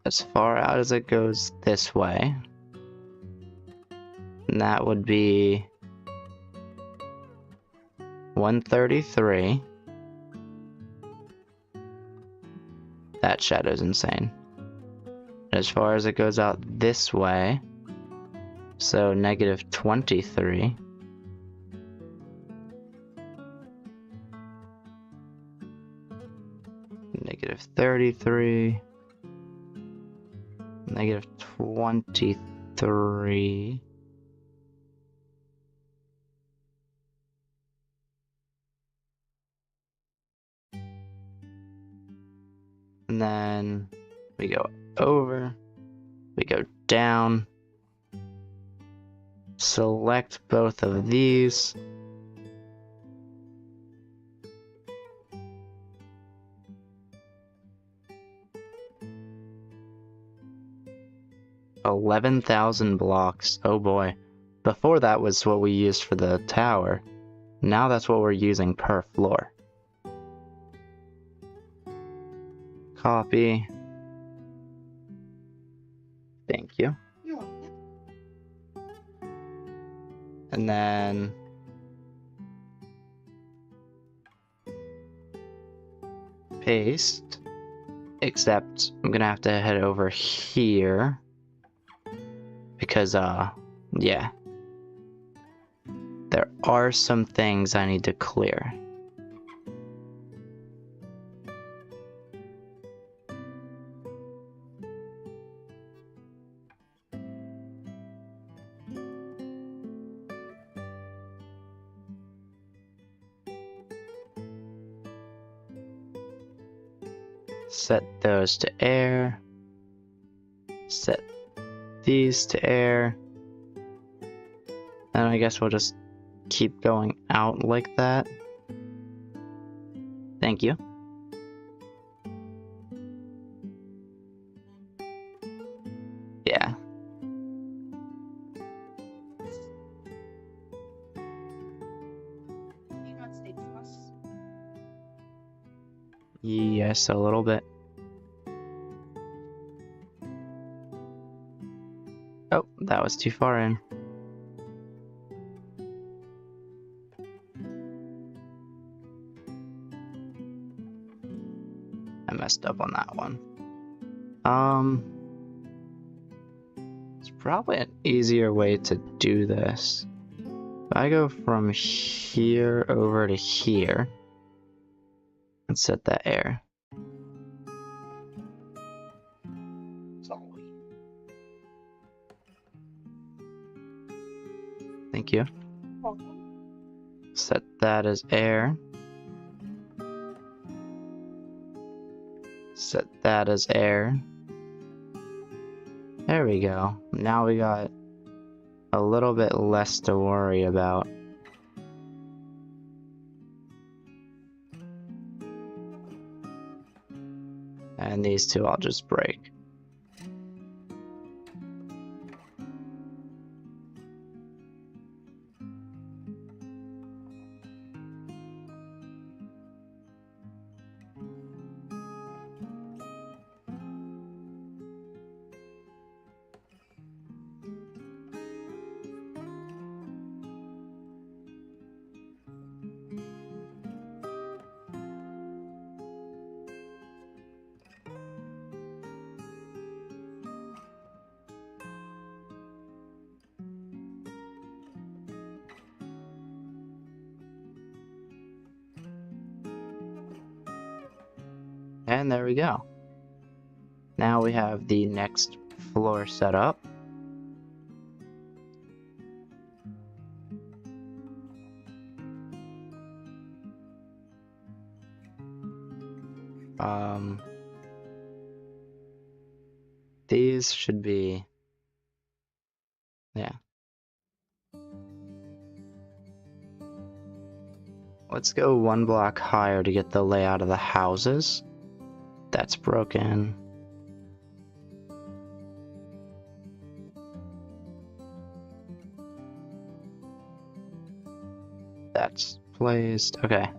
as far out as it goes this way. And that would be 133. That shadow's insane. As far as it goes out this way, so negative 23. Negative 33. Negative 23. And then we go over, we go down, select both of these, $11,000 blocks. Oh boy. Before that was what we used for the tower. Now that's what we're using per floor. Copy. Thank you. You're welcome. And then paste. Except I'm gonna have to head over here because yeah, there are some things I need to clear. Set those to air. Set these to air. And I guess we'll just keep going out like that. Thank you. Yeah. Do you not stay plus? Yes, a little bit. Oh, that was too far in. I messed up on that one. It's probably an easier way to do this. If I go from here over to here and set that air. Sorry. Thank you. Welcome. Set that as air. Set that as air. There we go. Now we got a little bit less to worry about. then these two I'll just break. And there we go. Now we have the next floor set up. These should be, yeah. Let's go one block higher to get the layout of the houses. That's broken. That's placed. Okay.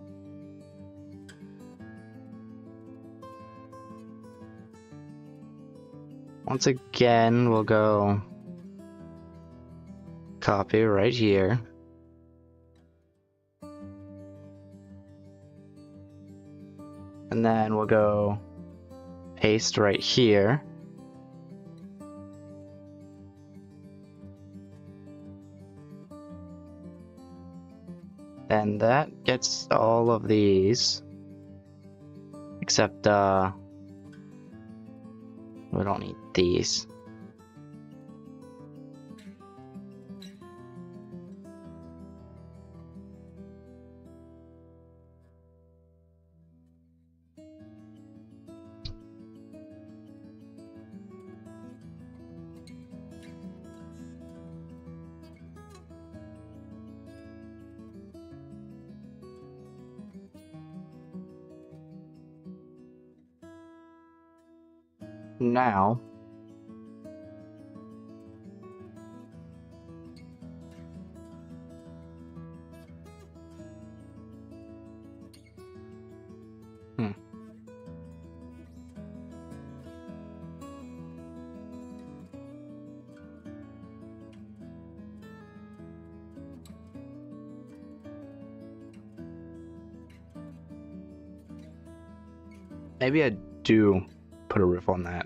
Once again, we'll go copy right here. And then we'll go paste right here. And that gets all of these. Except, we don't need these. Now, maybe I do put a roof on that.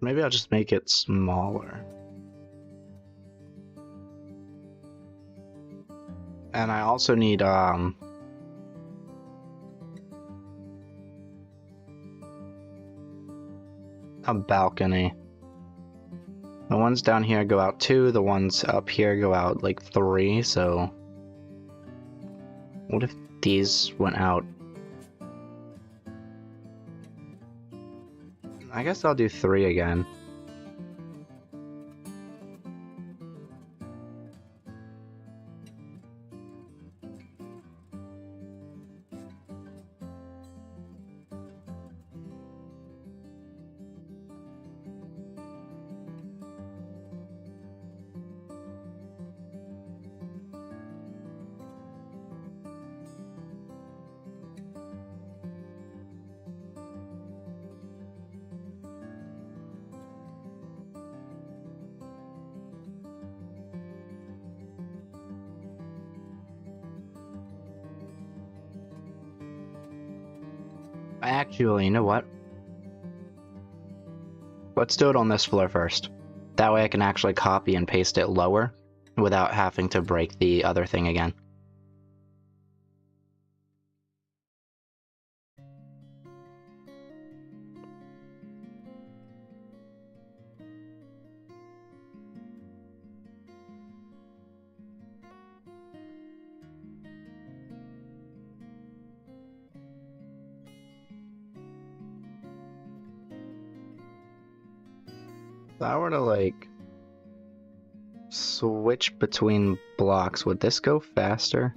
Maybe I'll just make it smaller. And I also need, a balcony. The ones down here go out 2, the ones up here go out like 3, so what if these went out? I guess I'll do 3 again. Actually, you know what? Let's do it on this floor first. That way I can actually copy and paste it lower without having to break the other thing again. If I were to, like, switch between blocks, would this go faster?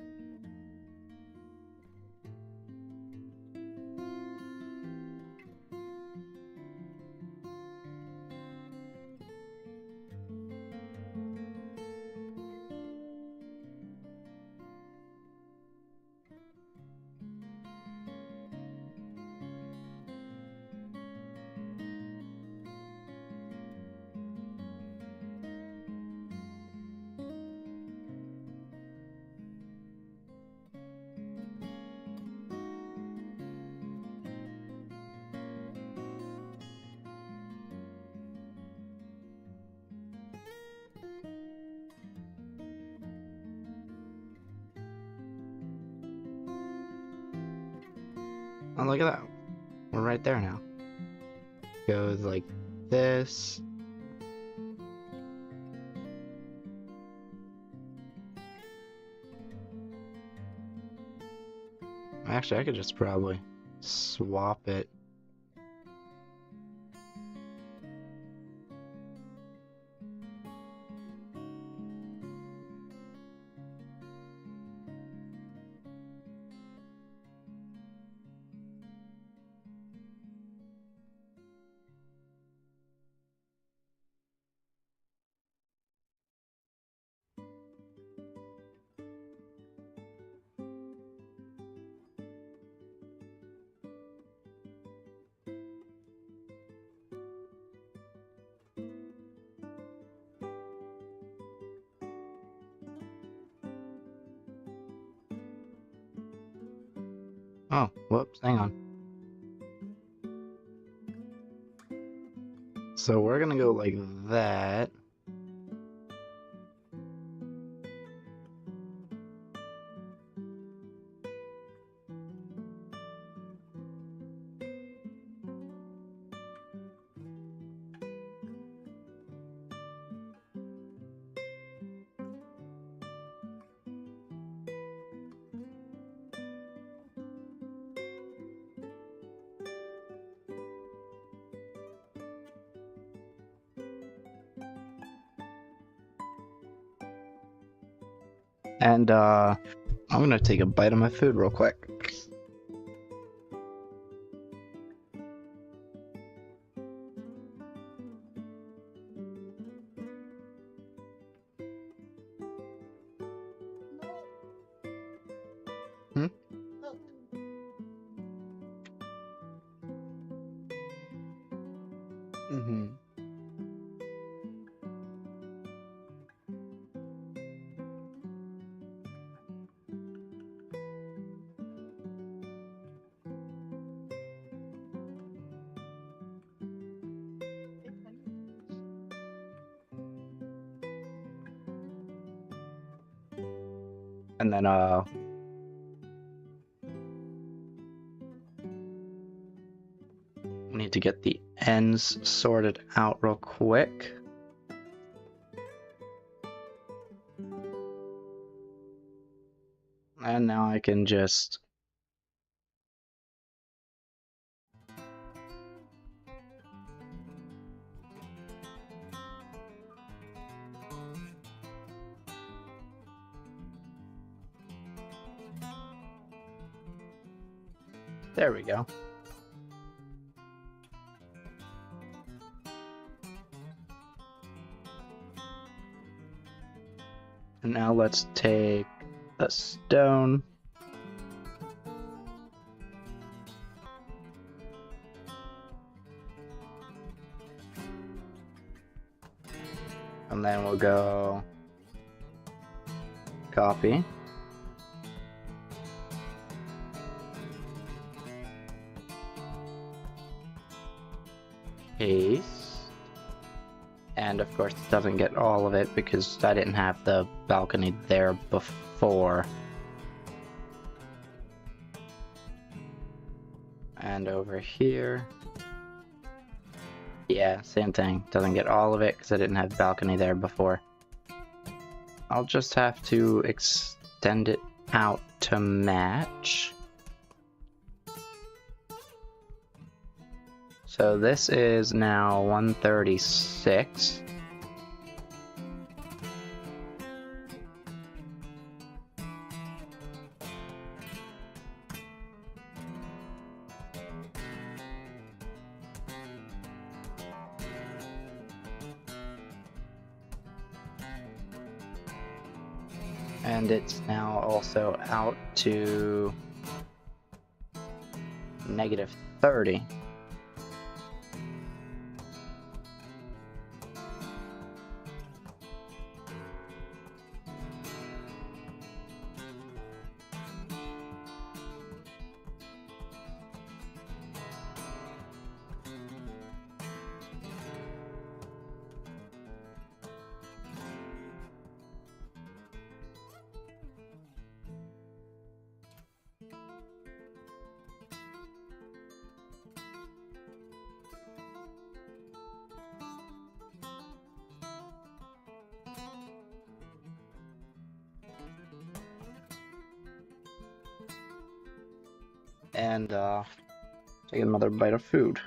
look at that. We're right there now. Goes like this. Actually, I could just probably swap it. Oh, whoops, hang on. So we're gonna go like that. And I'm gonna take a bite of my food real quick. Hmm? Look. Mm-hmm. And then we need to get the ends sorted out real quick. And now I can just there we go. And now let's take a stone. And then we'll go copy. Paste. And of course it doesn't get all of it because I didn't have the balcony there before. And over here. Yeah, same thing. Doesn't get all of it because I didn't have balcony there before. I'll just have to extend it out to match. So this is now 136. And it's now also out to -30. and take another bite of food.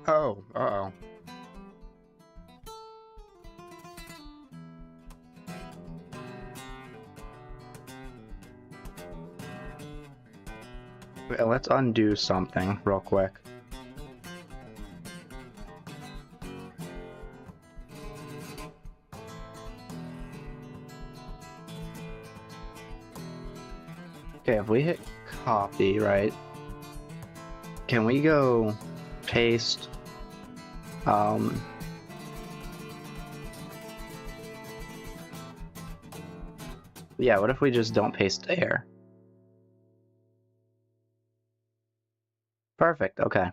Oh, uh-oh. Wait, let's undo something real quick. Okay, if we hit copy, right? Can we go paste, yeah, what if we just don't paste air? Perfect, okay.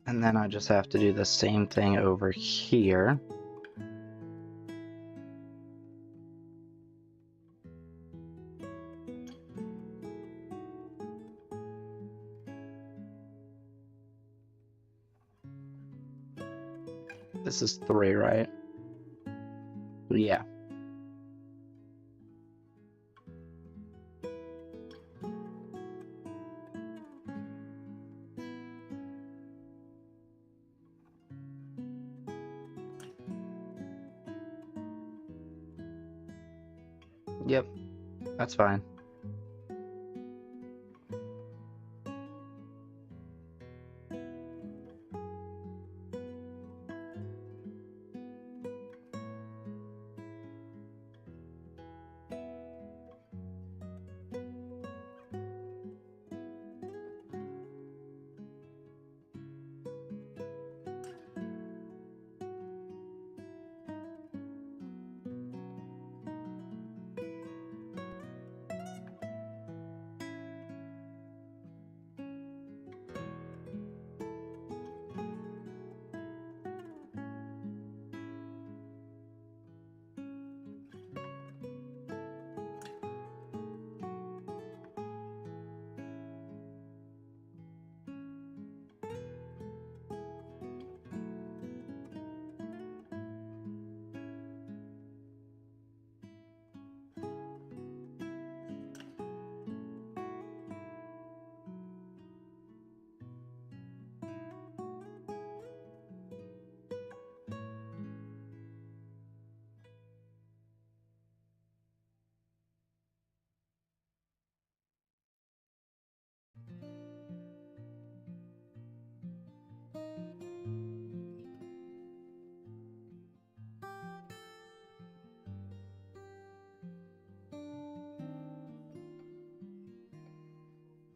And then I just have to do the same thing over here. This is 3, right? Yeah. Yep, that's fine.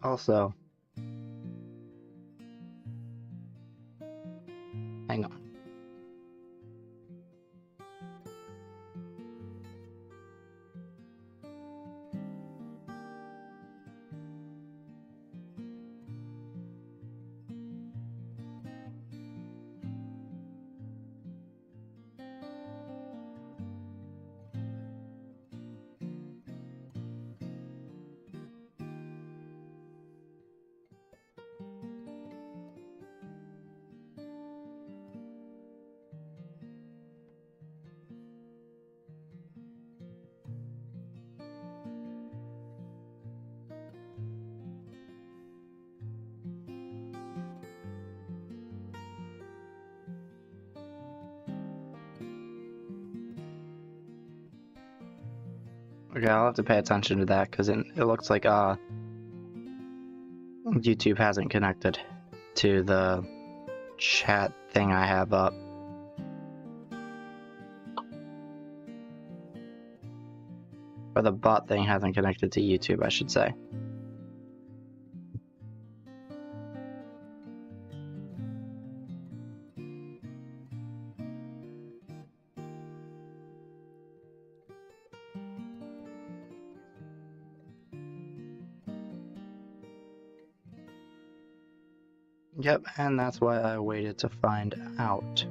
Also, hang on. Okay, I'll have to pay attention to that because it looks like YouTube hasn't connected to the chat thing I have up. Or the bot thing hasn't connected to YouTube, I should say. Yep, and that's why I waited to find out.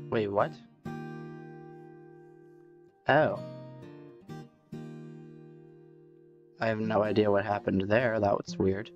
Wait, what? Oh. I have no idea what happened there. That was weird.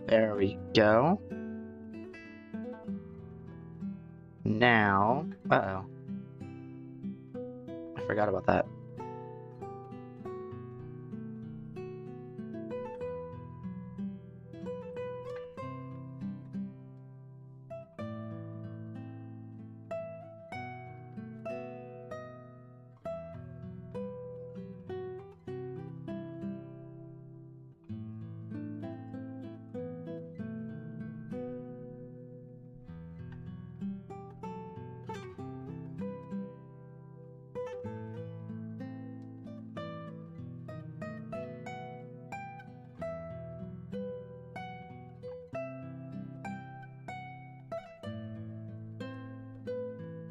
There we go. Now, uh-oh. I forgot about that.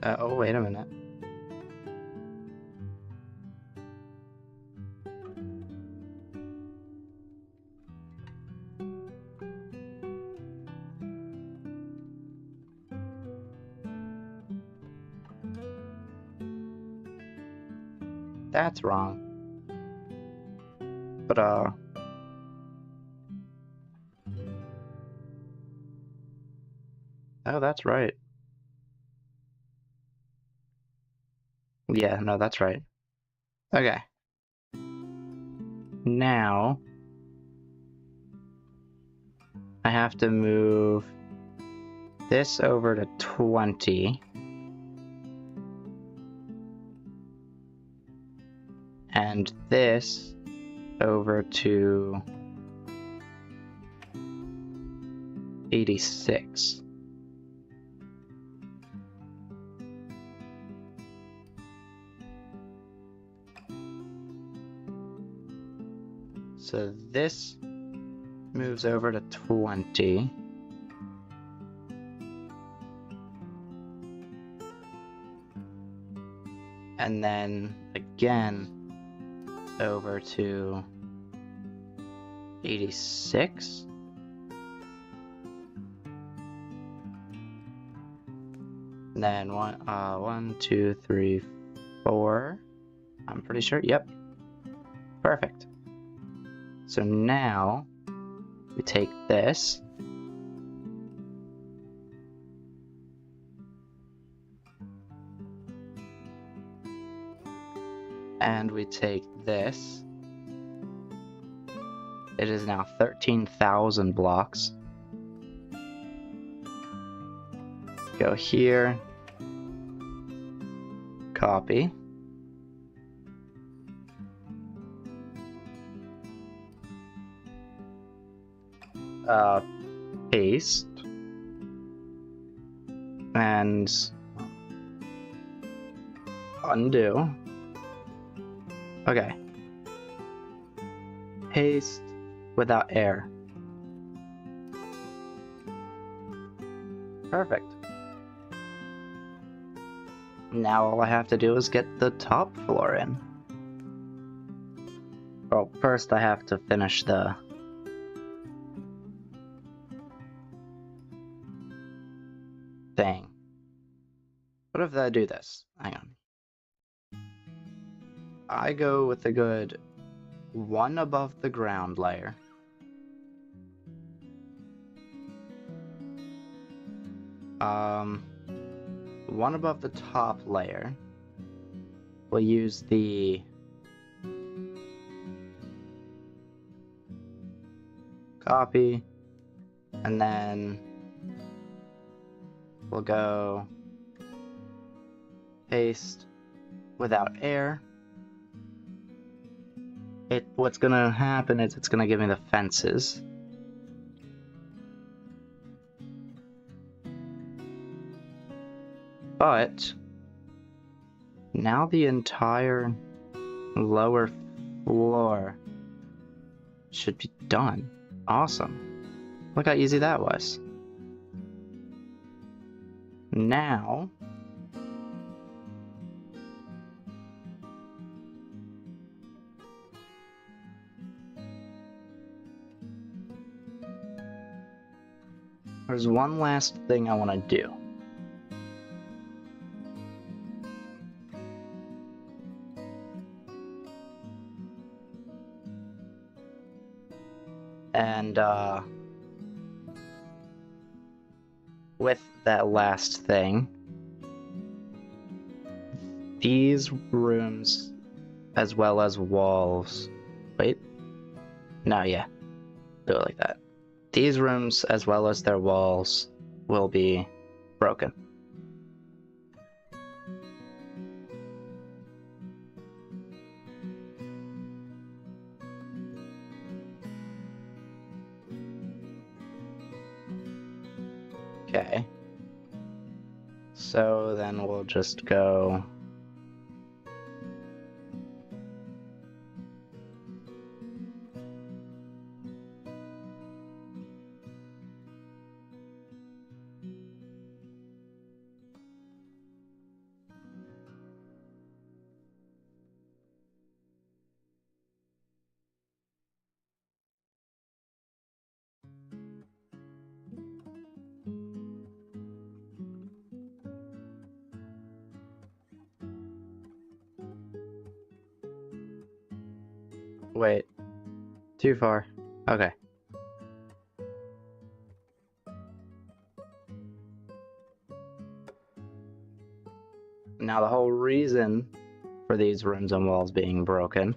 Oh, wait a minute. That's wrong. But, oh, that's right. Yeah, no, that's right. Okay. Now, I have to move this over to 20. And this over to 86. So this moves over to 20. And then again over to 86. And then 1, 2, 3, 4. I'm pretty sure. Yep. Perfect. So now we take this and we take this. It is now 13,000 blocks. Go here, copy. Paste. And undo. Okay. Paste without air. Perfect. Now all I have to do is get the top floor in. Oh, first I have to finish the thing. What if I do this? Hang on. I go with a good one above the ground layer. One above the top layer. We'll use the copy, and then we'll go paste without air. What's gonna happen is it's gonna give me the fences. But now the entire lower floor should be done. Awesome. Look how easy that was. Now there's one last thing I want to do. And with that last thing, these rooms as well as walls. Wait. No, yeah. Do it like that. These rooms as well as their walls will be broken. Okay. So then we'll just go wait. Too far. Okay. Now the whole reason for these rooms and walls being broken,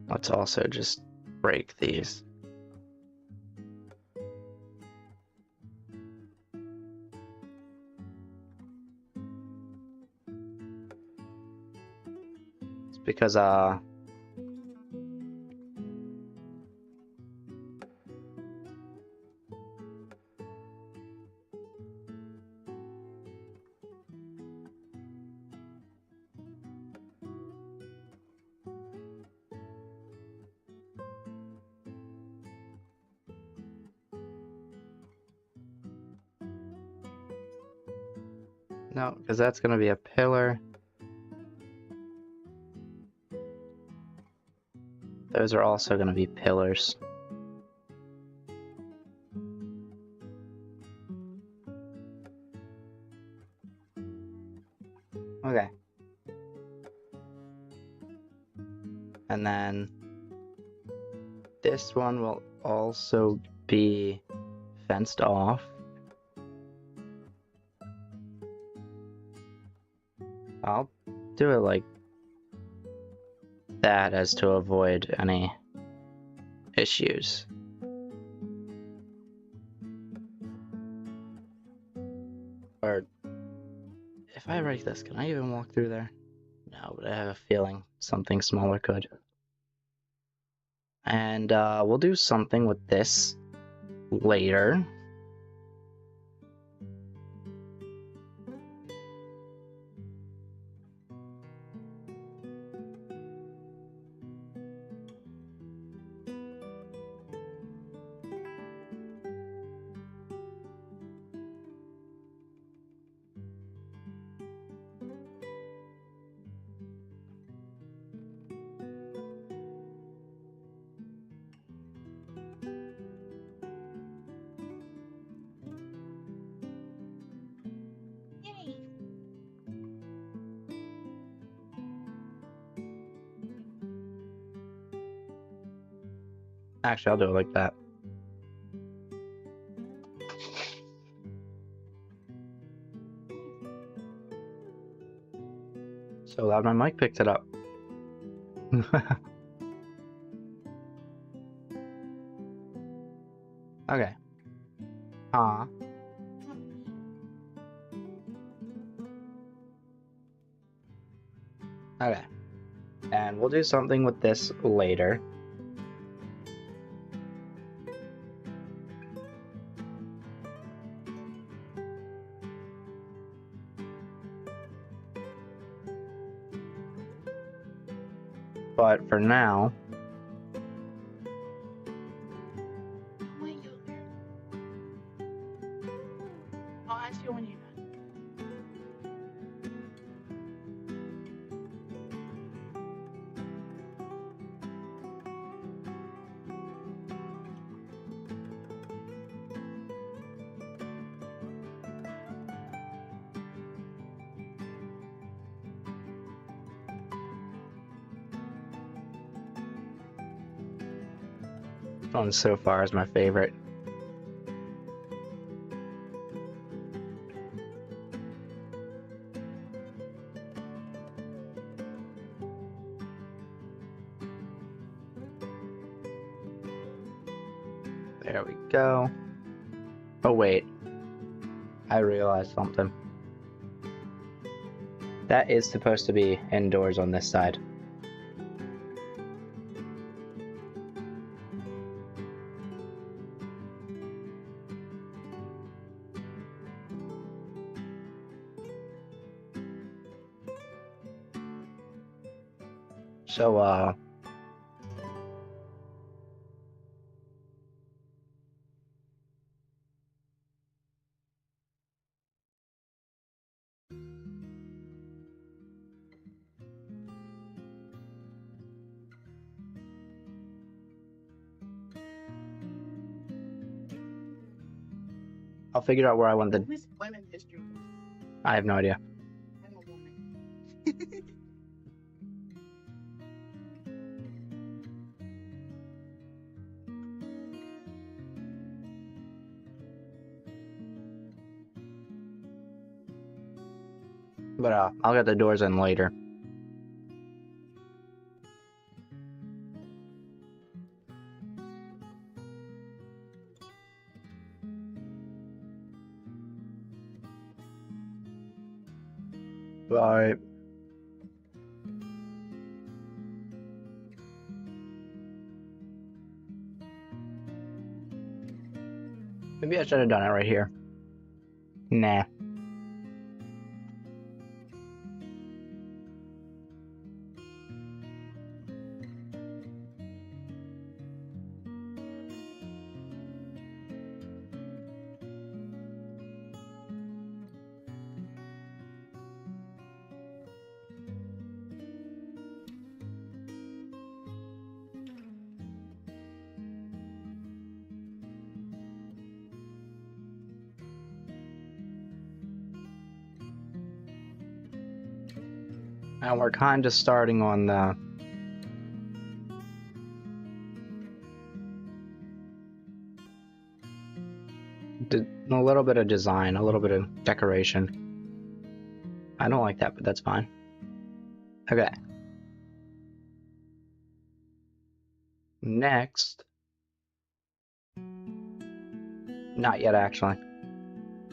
let's also just break these. It's because no, because that's gonna be a pillar. Those are also gonna be pillars. Okay. And then this one will also be fenced off. I'll do it like that as to avoid any issues. Or if I break this, can I even walk through there? No, but I have a feeling something smaller could. And we'll do something with this later. Actually, I'll do it like that. So loud my mic picked it up. Okay. Okay. And we'll do something with this later. But for now, Wait, you there? I'll ask you when you're done. this one so far is my favorite. There we go. Oh wait, I realized something. That is supposed to be indoors on this side. So, I'll figure out where I want the. Who's women history? I have no idea. I'm a woman. But I'll get the doors in later. Right. Maybe I should have done it right here. Nah. And we're kind of starting on the. A little bit of design, a little bit of decoration. I don't like that, but that's fine. Okay. Next. Not yet, actually.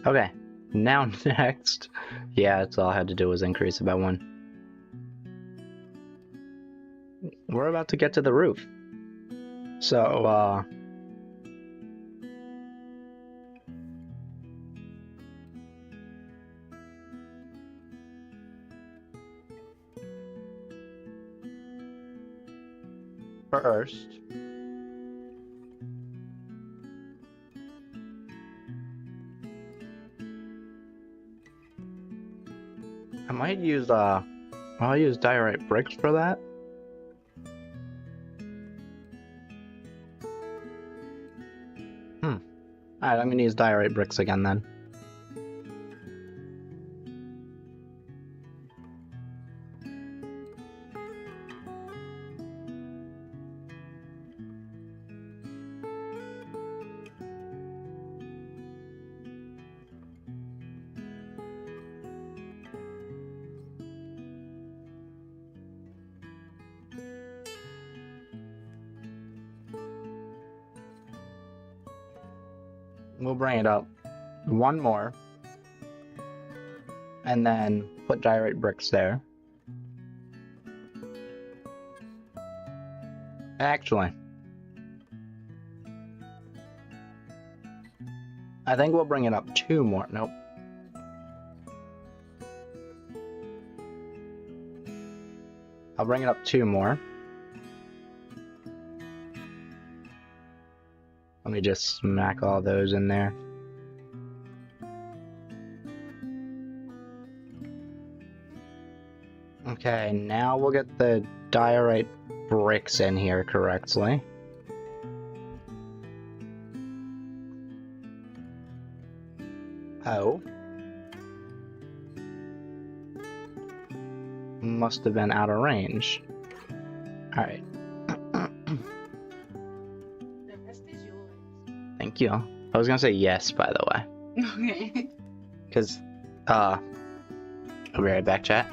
Okay. Now next. Yeah, that's all I had to do was increase it by 1. We're about to get to the roof. So, first, I might use, I'll use diorite bricks for that. Alright, I'm gonna use diorite bricks again then. we'll bring it up one more. And then put diorite bricks there. Actually, I think we'll bring it up two more. Nope. I'll bring it up two more. Let me just smack all those in there. Okay, now we'll get the diorite bricks in here correctly. Oh. Must have been out of range. Alright. The rest is yours. Thank you. I was gonna say yes, by the way. Okay. Because, I'll be right back, chat.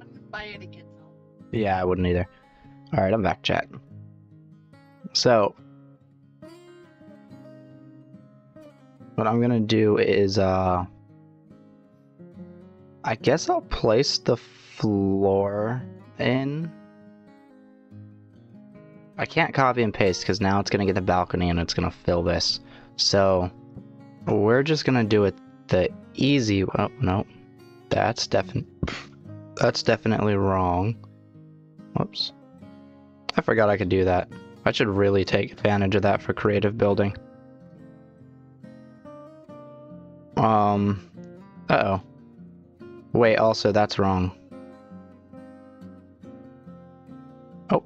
I wouldn't buy it again though. Yeah, I wouldn't either. Alright, I'm back, chat. So, what I'm gonna do is, I guess I'll place the floor in. I can't copy and paste because now it's gonna get the balcony and it's gonna fill this. So, we're just gonna do it the easy. Oh, no. That's definitely wrong. Whoops. I forgot I could do that. I should really take advantage of that for creative building. Uh-oh. Wait, also, that's wrong. Oh.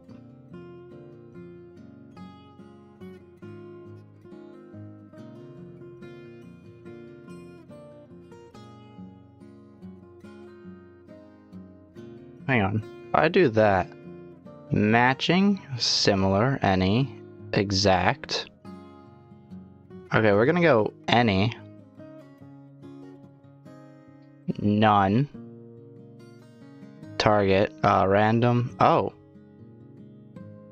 Hang on. If I do that. Matching, similar, any, exact. Okay, we're gonna go any. None. Target, random. Oh.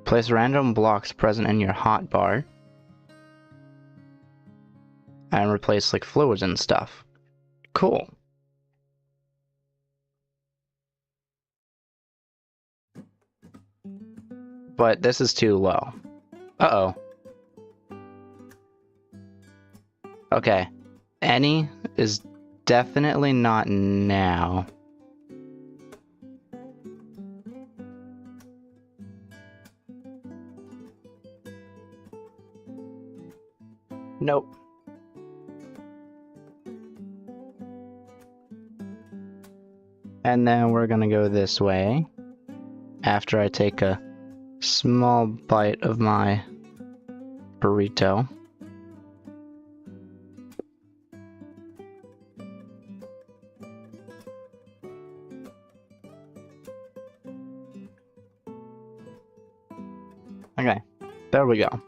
Place random blocks present in your hotbar. And replace like fluids and stuff. Cool. But this is too low. Uh-oh. Okay. Any is definitely not now. Nope. And then we're gonna go this way after I take a small bite of my burrito. There we go.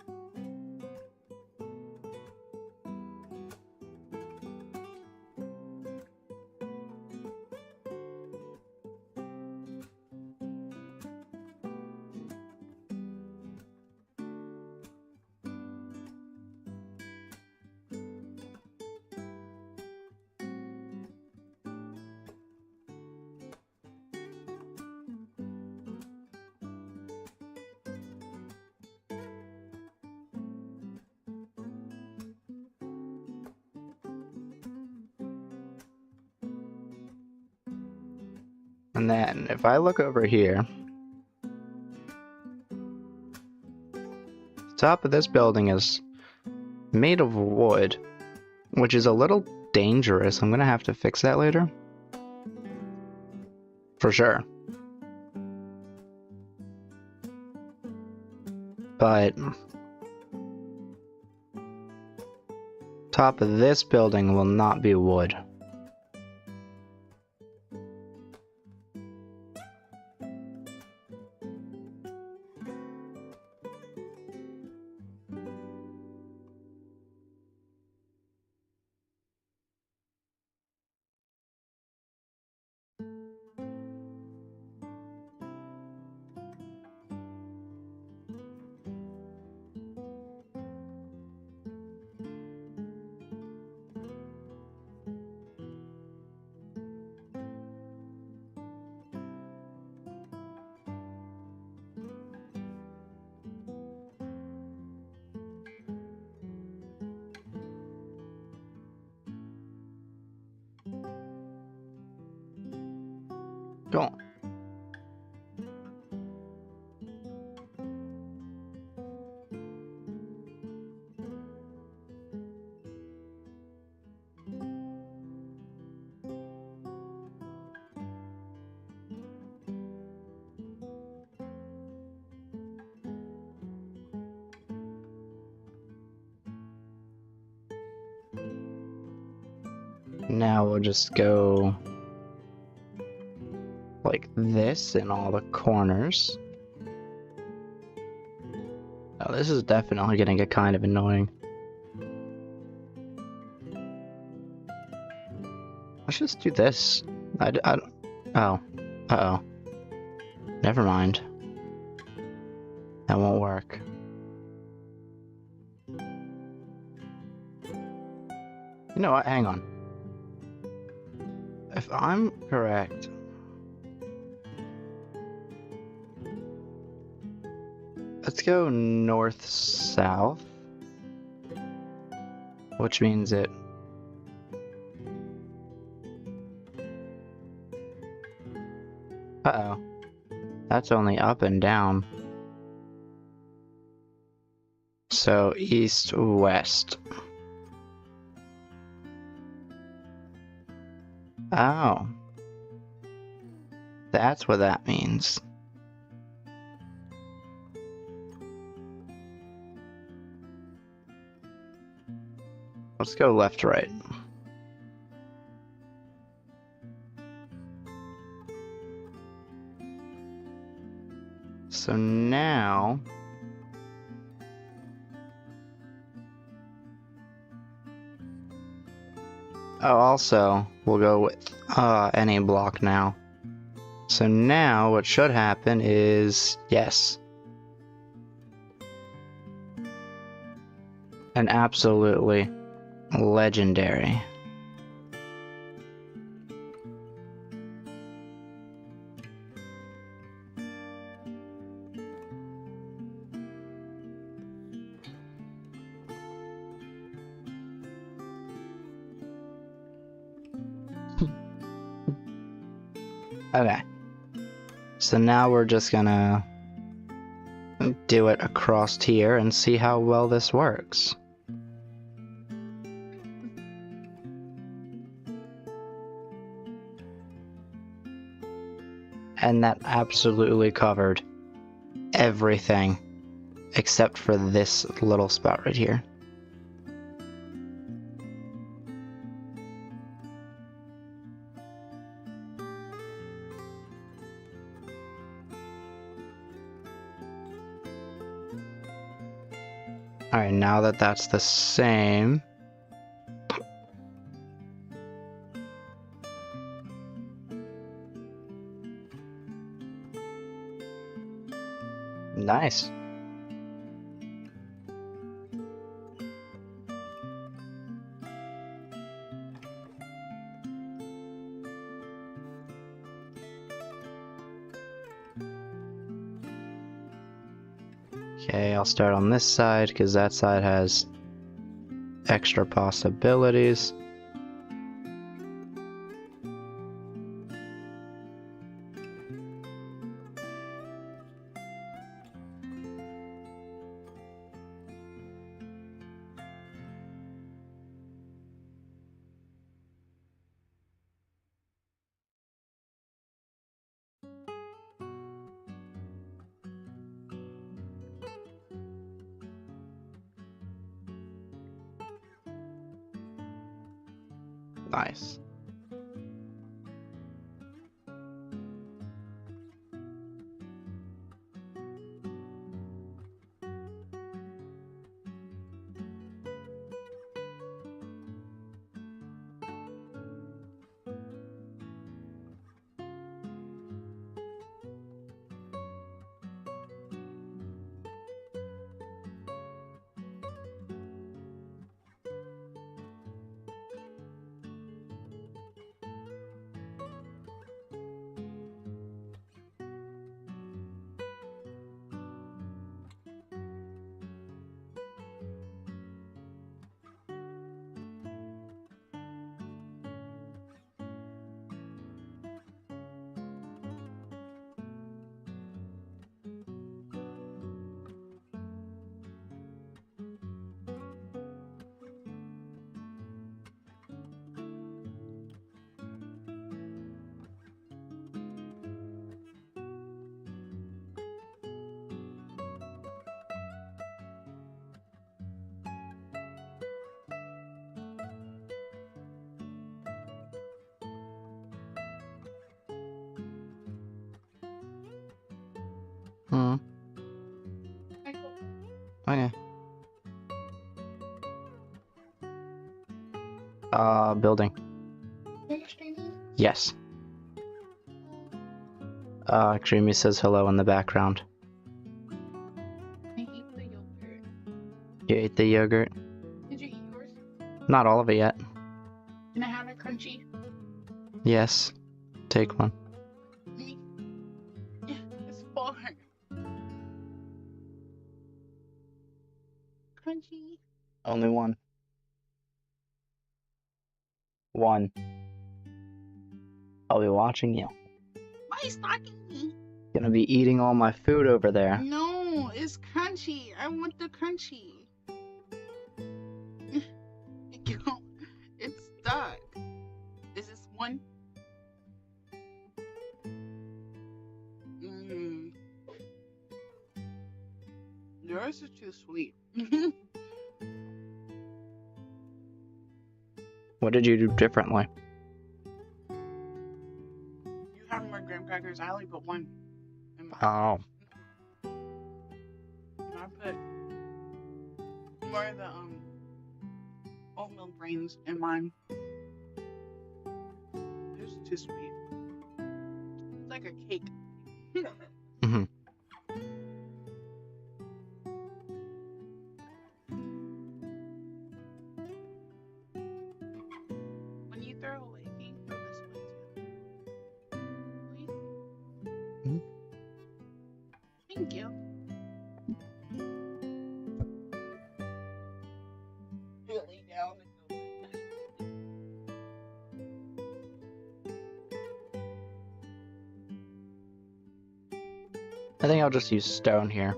And then if I look over here, the top of this building is made of wood, which is a little dangerous. I'm gonna have to fix that later. For sure. But top of this building will not be wood. Cool. Now we'll just go like this in all the corners. Oh, this is definitely gonna get kind of annoying. Let's just do this. Oh. Uh-oh. Never mind. That won't work. You know what? Hang on. If I'm correct, let's go north-south, which means it... Uh-oh. That's only up and down. So, east-west. Oh. That's what that means. Let's go left-right. So now... Oh, also, we'll go with any block now. So now what should happen is... Yes. An absolutely legendary. Okay. So now we're just gonna do it across here and see how well this works. And that absolutely covered everything except for this little spot right here. now that that's the same. Nice. Okay, I'll start on this side because that side has extra possibilities. Nice. Hmm. Okay. Building. Yes. Kreamy says hello in the background. I eat the yogurt. You ate the yogurt? Did you eat yours? Not all of it yet. Can I have it crunchy? Yes. Take one. It's far. Crunchy. Only one. One. I'll be watching you. Why are you stalking me? Gonna be eating all my food over there. No, it's crunchy. I want the crunchy. It's stuck. Is this one? Yours is too sweet. What did you do differently? You have more graham crackers. I only put one in mine. Oh. I put more of the oatmeal grains in mine. Yours is too sweet. It's like a cake. Mm-hmm. When you throw away, can you throw this away too? Please? Mhm. Thank you. Lay down and go. I think I'll just use stone here.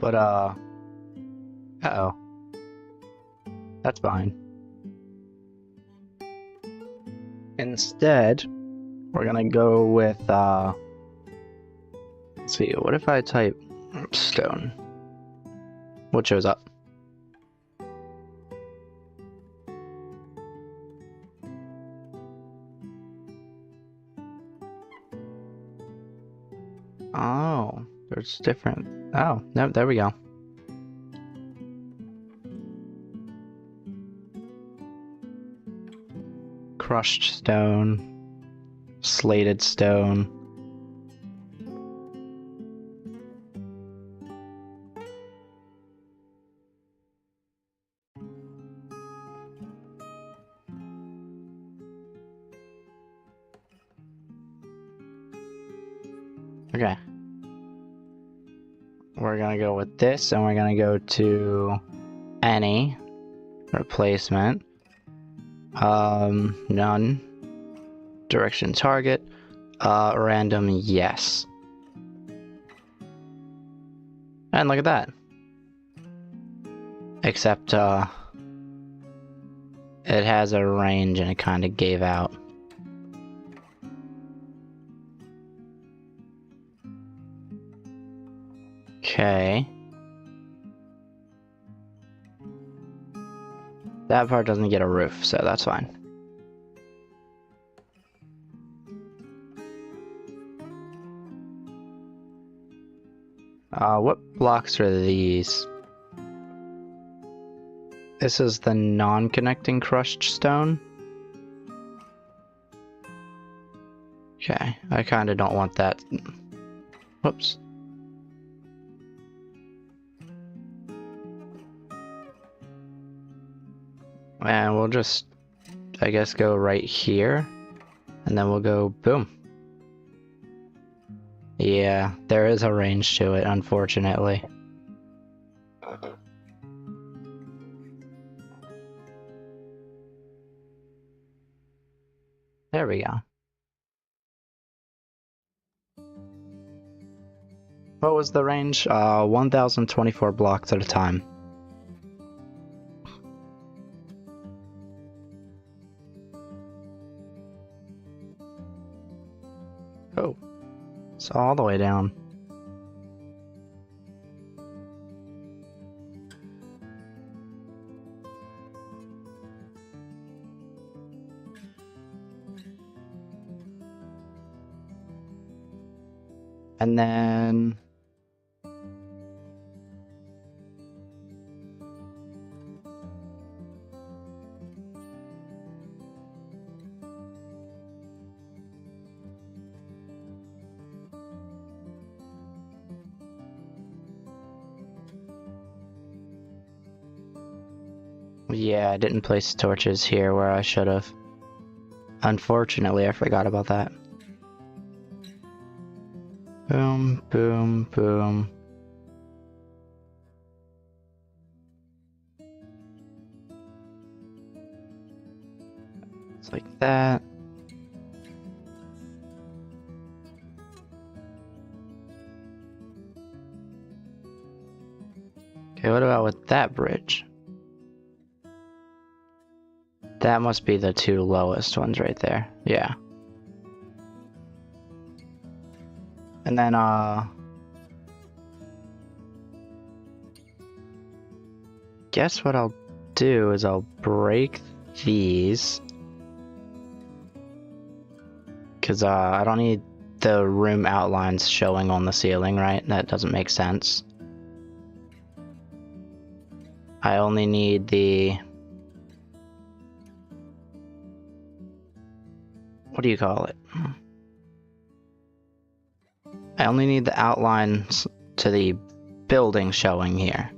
But, uh-oh. That's fine. Instead, we're gonna go with, let's see, what if I type stone? What shows up? Oh, there's different. Oh, no, there we go. Crushed stone, slated stone. Okay. We're gonna go with this, and we're gonna go to any replacement. None. Direction target. Random, yes. And look at that. Except, it has a range and it kind of gave out. Okay. That part doesn't get a roof, so that's fine. What blocks are these? This is the non-connecting crushed stone. Okay, I kind of don't want that. Whoops. And we'll just, I guess, go right here. And then we'll go boom. Yeah, there is a range to it, unfortunately. There we go. What was the range? 1,024 blocks at a time. Oh, it's all the way down. And then yeah, I didn't place torches here where I should have. Unfortunately, I forgot about that. Boom, boom, boom. It's like that. Okay, what about with that bridge? That must be the two lowest ones right there. Yeah. And then, guess what I'll do is I'll break these. Because, I don't need the room outlines showing on the ceiling, right? That doesn't make sense. I only need the... what do you call it? I only need the outlines to the building showing here.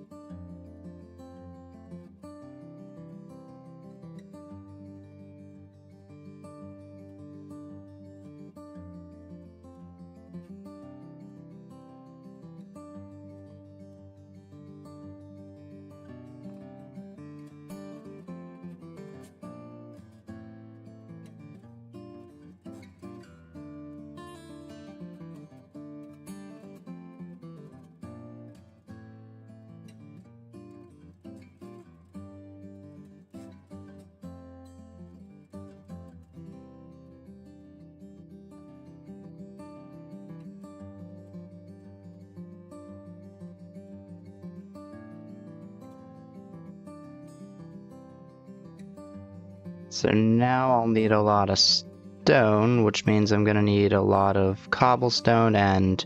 So now I'll need a lot of stone, which means I'm gonna need a lot of cobblestone and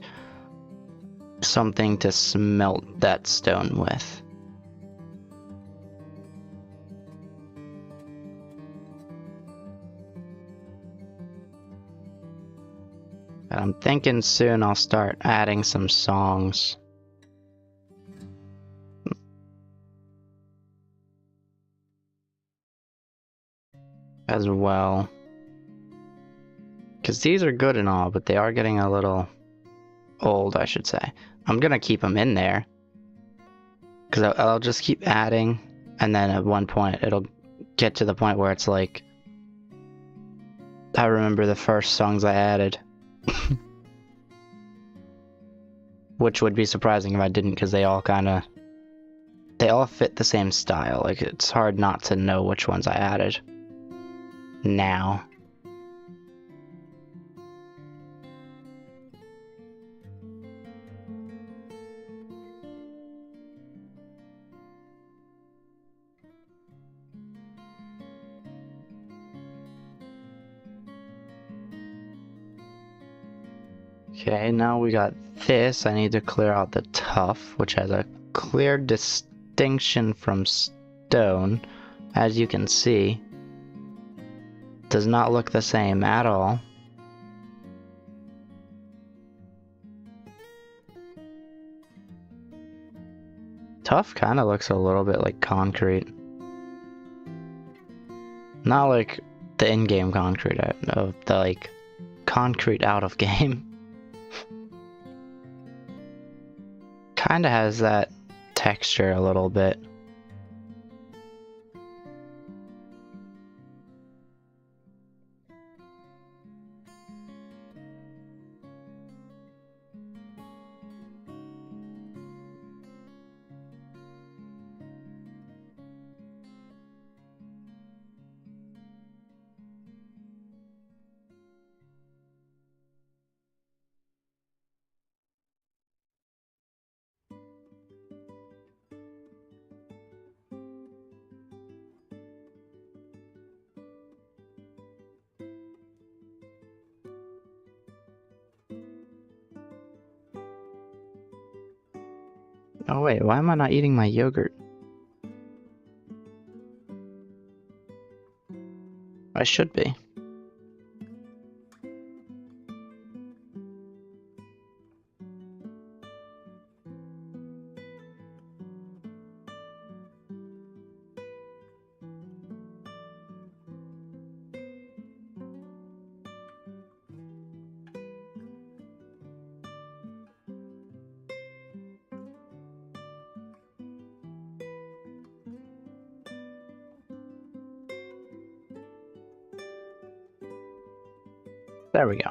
something to smelt that stone with. I'm thinking soon I'll start adding some songs. As well. Because these are good and all, but they are getting a little old, I should say. I'm gonna keep them in there. Because I'll just keep adding, and then at one point it'll get to the point where it's like, I remember the first songs I added. Which would be surprising if I didn't, because they all fit the same style. Like, it's hard not to know which ones I added now. Okay, now we got this. I need to clear out the tuff, which has a clear distinction from stone. As you can see, does not look the same at all. Tuff kind of looks a little bit like concrete. Not like the in-game concrete, of the like concrete out of game. Kind of has that texture a little bit. Oh wait, why am I not eating my yogurt? I should be. There we go.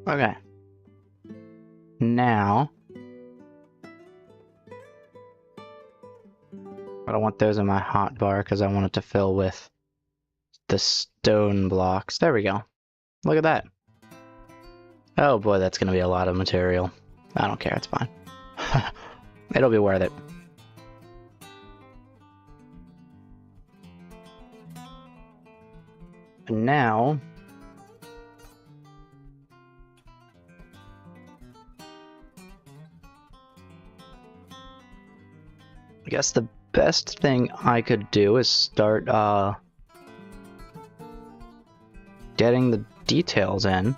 Okay. Now, I don't want those in my hot bar because I want it to fill with the stone blocks. There we go. Look at that. Oh boy, that's gonna be a lot of material. I don't care, it's fine. It'll be worth it. And now, I guess the best thing I could do is start getting the details in.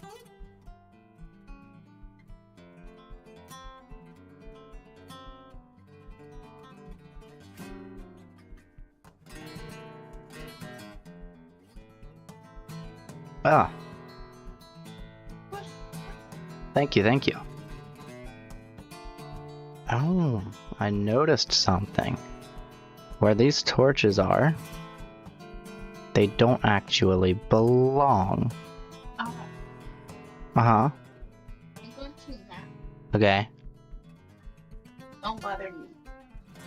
Ah. Thank you, thank you. Oh, I noticed something. Where these torches are, they don't actually belong. Alright, Uh-huh. I'm going to map. Okay. Don't bother me.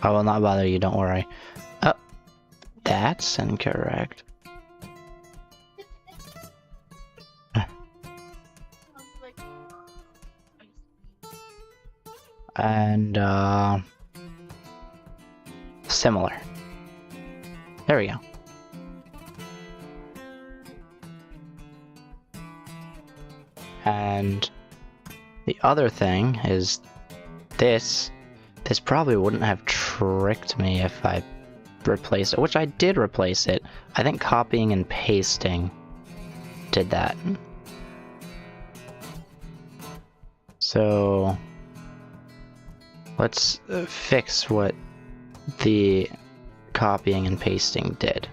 I will not bother you, don't worry. Oh, that's incorrect. Like, And, similar. There we go. And the other thing is this probably wouldn't have tricked me if I replaced it, which I did replace it. I think copying and pasting did that. So let's fix what the copying and pasting did.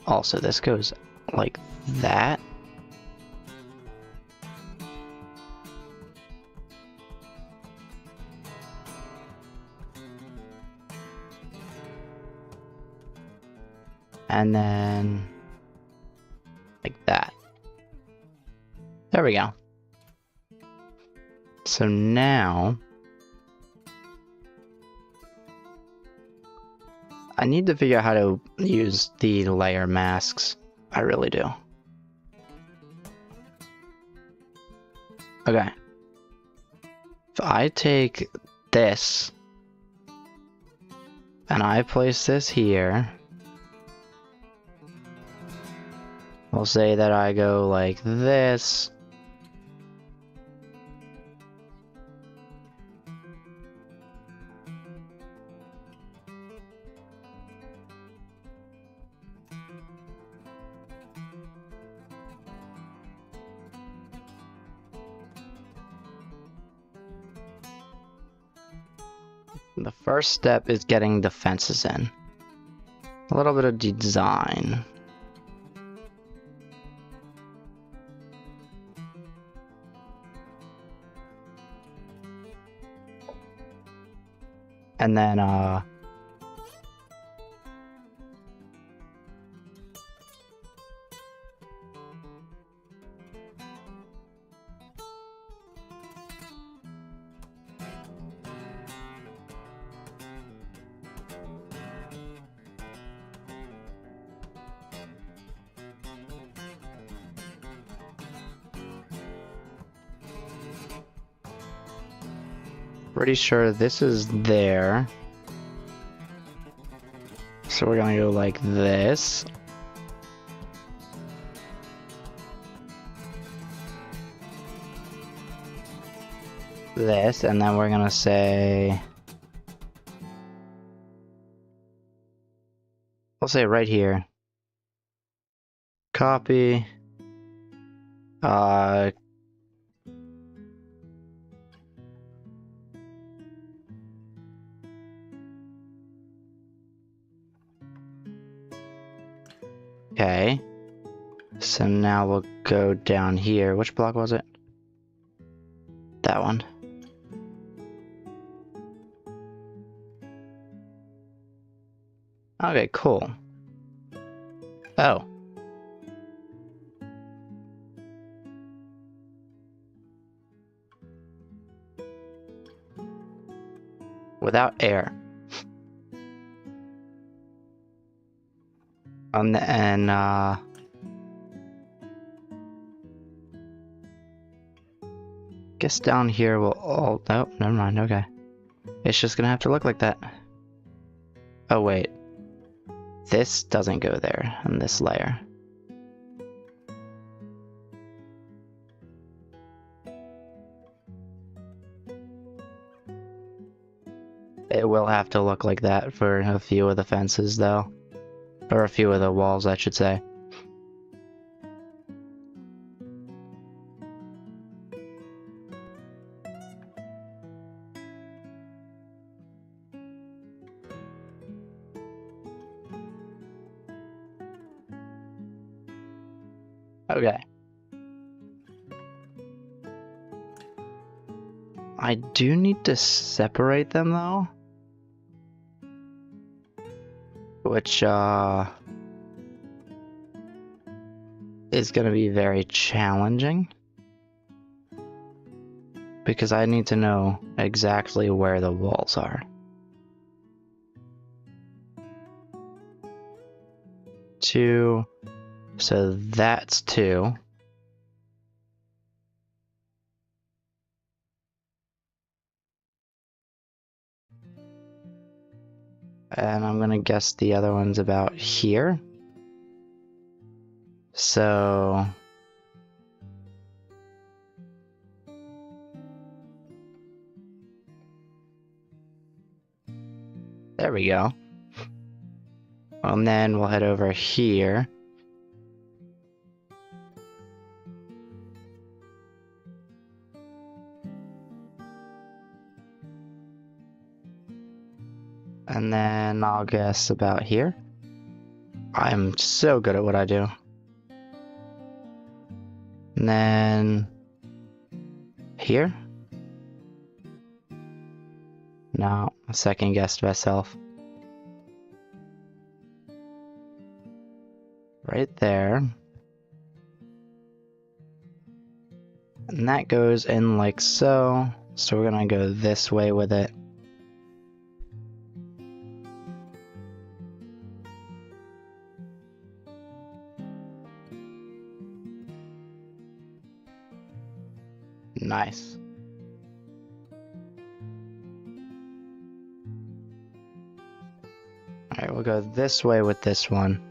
Also, this goes like that. And then like that. There we go. So now I need to figure out how to use the layer masks. I really do. Okay. If I take this and I place this here, we'll say that I go like this. The first step is getting the fences in. A little bit of design. And then, pretty sure this is there. So we're gonna go like this. This, and then we're gonna say, we'll say right here. Copy. Okay. So now we'll go down here. Which block was it? That one. Okay, cool. Oh. Without air. And guess down here we'll all, oh, never mind, okay. It's just gonna have to look like that. Oh wait. This doesn't go there on this layer. It will have to look like that for a few of the fences though. Or a few of the walls, I should say. Okay. I do need to separate them though. Which is going to be very challenging. Because I need to know exactly where the walls are. 2. So that's 2. And I'm gonna guess the other one's about here. So there we go. And then we'll head over here. And then I'll guess about here. I'm so good at what I do. And then here. No, I second guessed myself. Right there. And that goes in like so. So we're gonna go this way with it. Nice. Alright, we'll go this way with this one.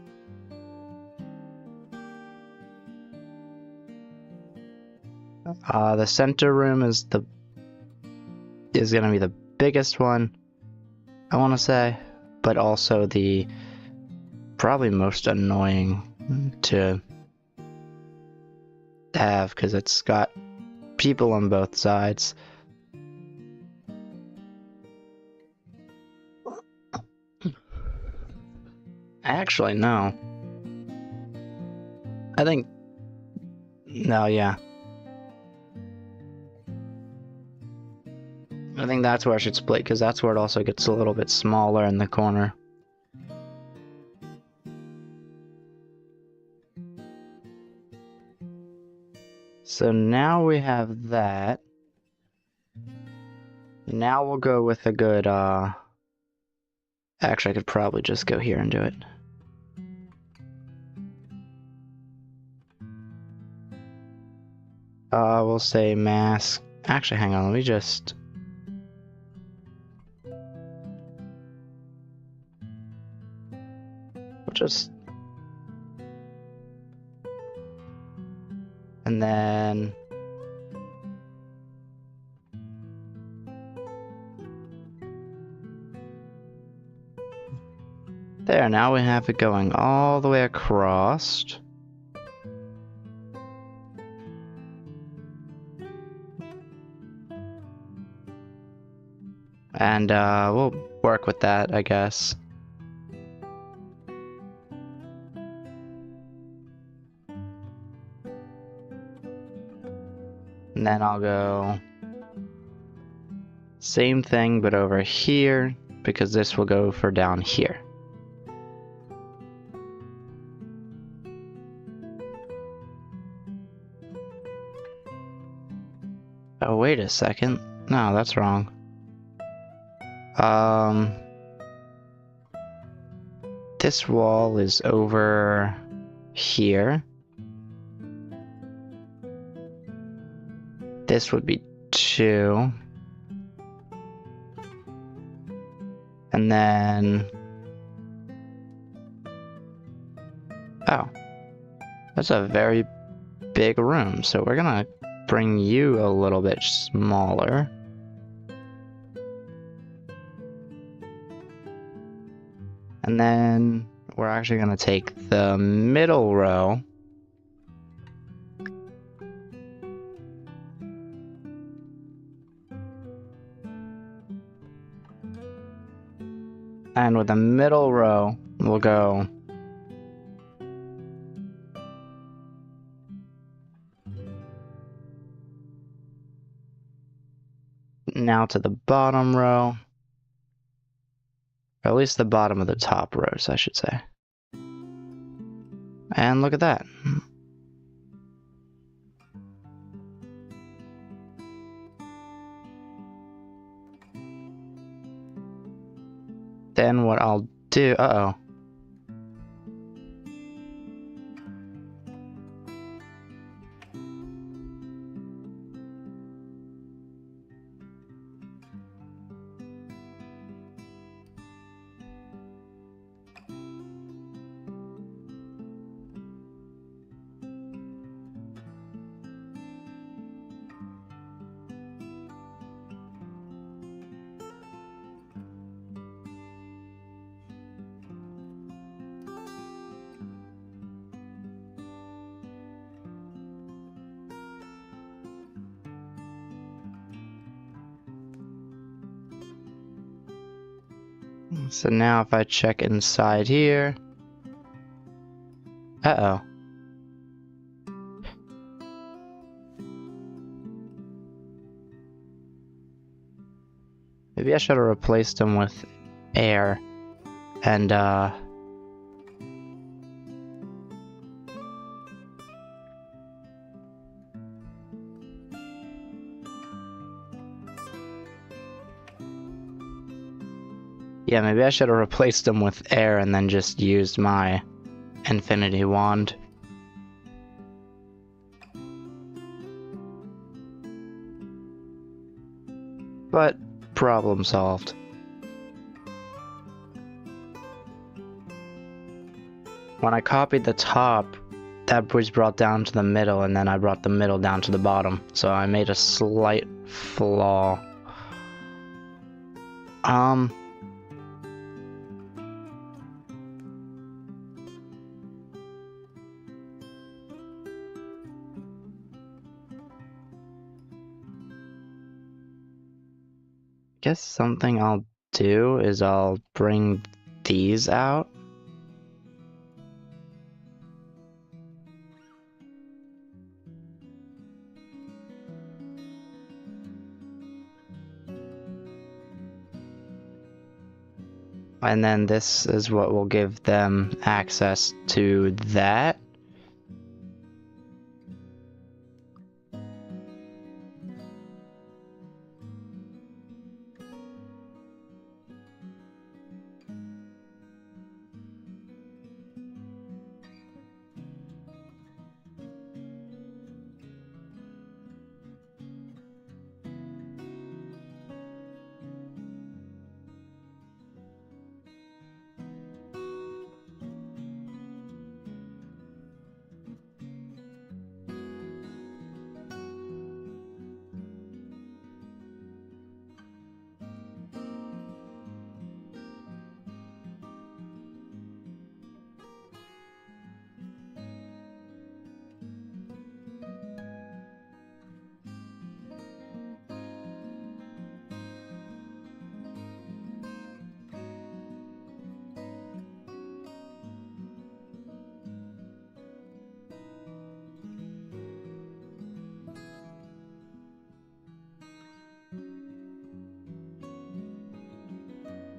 The center room is gonna be the biggest one, I wanna say, but also the probably most annoying to have because it's got people on both sides. Actually, no. I think... No, yeah. I think that's where I should split, because that's where it also gets a little bit smaller in the corner. So now we have that. Now we'll go with a good, Actually, I could probably just go here and do it. We'll say mask. Actually, hang on, let me just... We'll just... And then... There, now we have it going all the way across. And we'll work with that, I guess. And then I'll go same thing, but over here, because this will go for down here. Oh, wait a second. No, that's wrong. This wall is over here. This would be 2. And then... Oh. That's a very big room, so we're gonna bring you a little bit smaller. And then we're actually going to take the middle row and with the middle row we'll go now to the bottom row. Or at least the bottom of the top rows, I should say. And look at that. Then what I'll do, uh-oh. So now if I check inside here, uh-oh. Maybe I should have replaced them with air and yeah, maybe I should have replaced them with air and then just used my infinity wand. But problem solved. When I copied the top, that was brought down to the middle, and then I brought the middle down to the bottom. So I made a slight flaw. Guess something I'll do is I'll bring these out. And then this is what will give them access to that.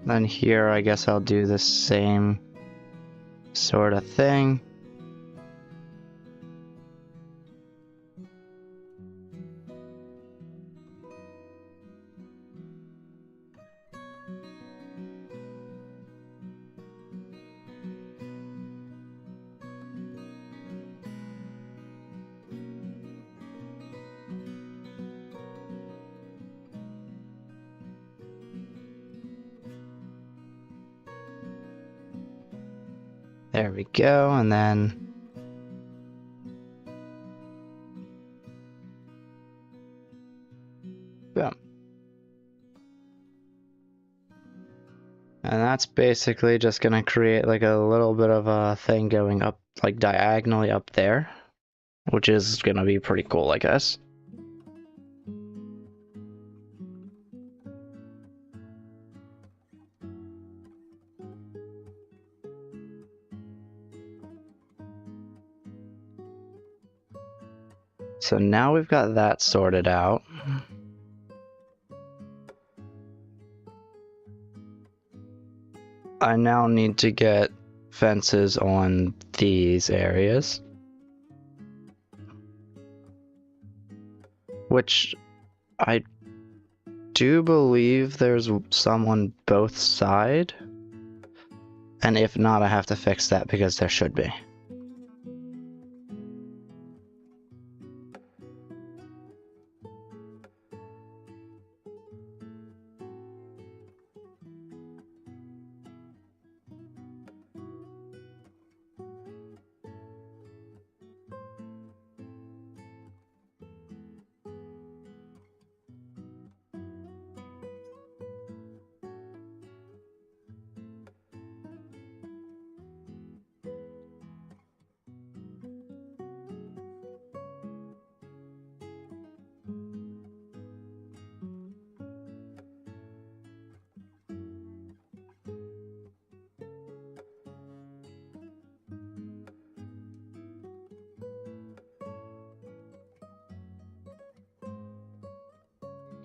Then here, I guess I'll do the same sort of thing. There we go, and then boom. And that's basically just gonna create like a little bit of a thing going up, like diagonally up there, which is gonna be pretty cool, I guess. So now we've got that sorted out. I now need to get fences on these areas. Which I do believe there's some on both sides. And if not, I have to fix that because there should be.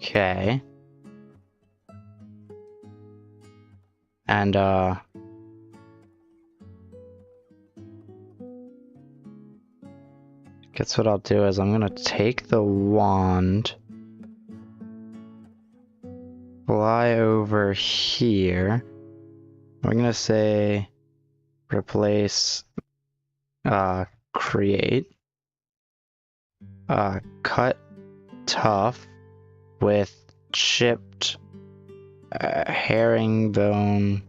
Okay. And, guess what I'll do is I'm gonna take the wand, fly over here. We're gonna say replace, create, cut tough with chipped herringbone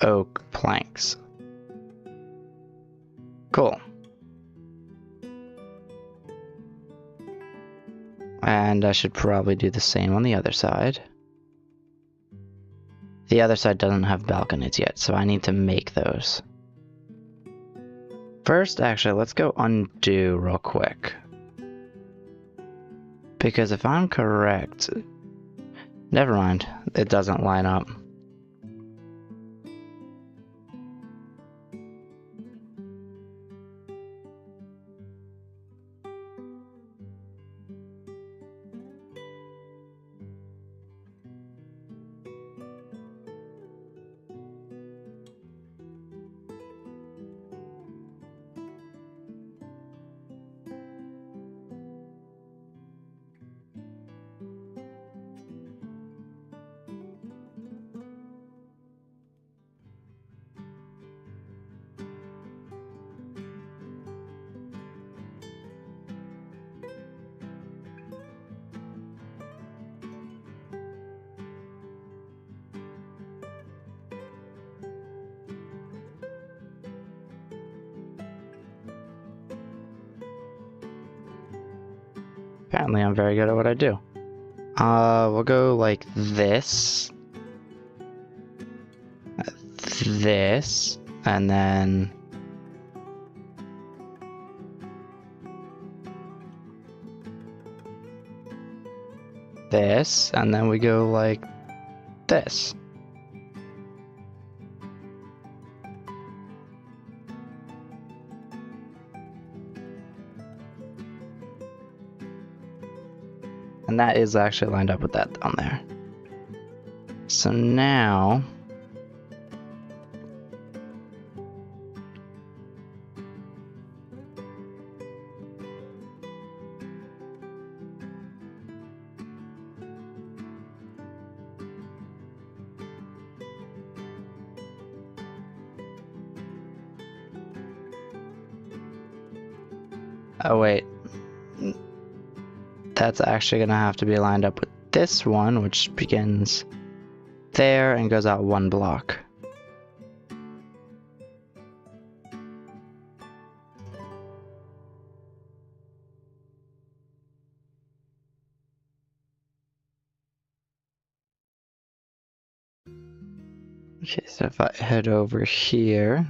oak planks. Cool. And I should probably do the same on the other side. The other side doesn't have balconies yet, so I need to make those. First, actually, let's go undo real quick. Because if I'm correct... Never mind, it doesn't line up. Apparently I'm very good at what I do. We'll go like this. This. And then... this. And then we go like this. And that is actually lined up with that down there. So now... oh wait. That's actually going to have to be lined up with this one, which begins there and goes out one block. Okay, so if I head over here,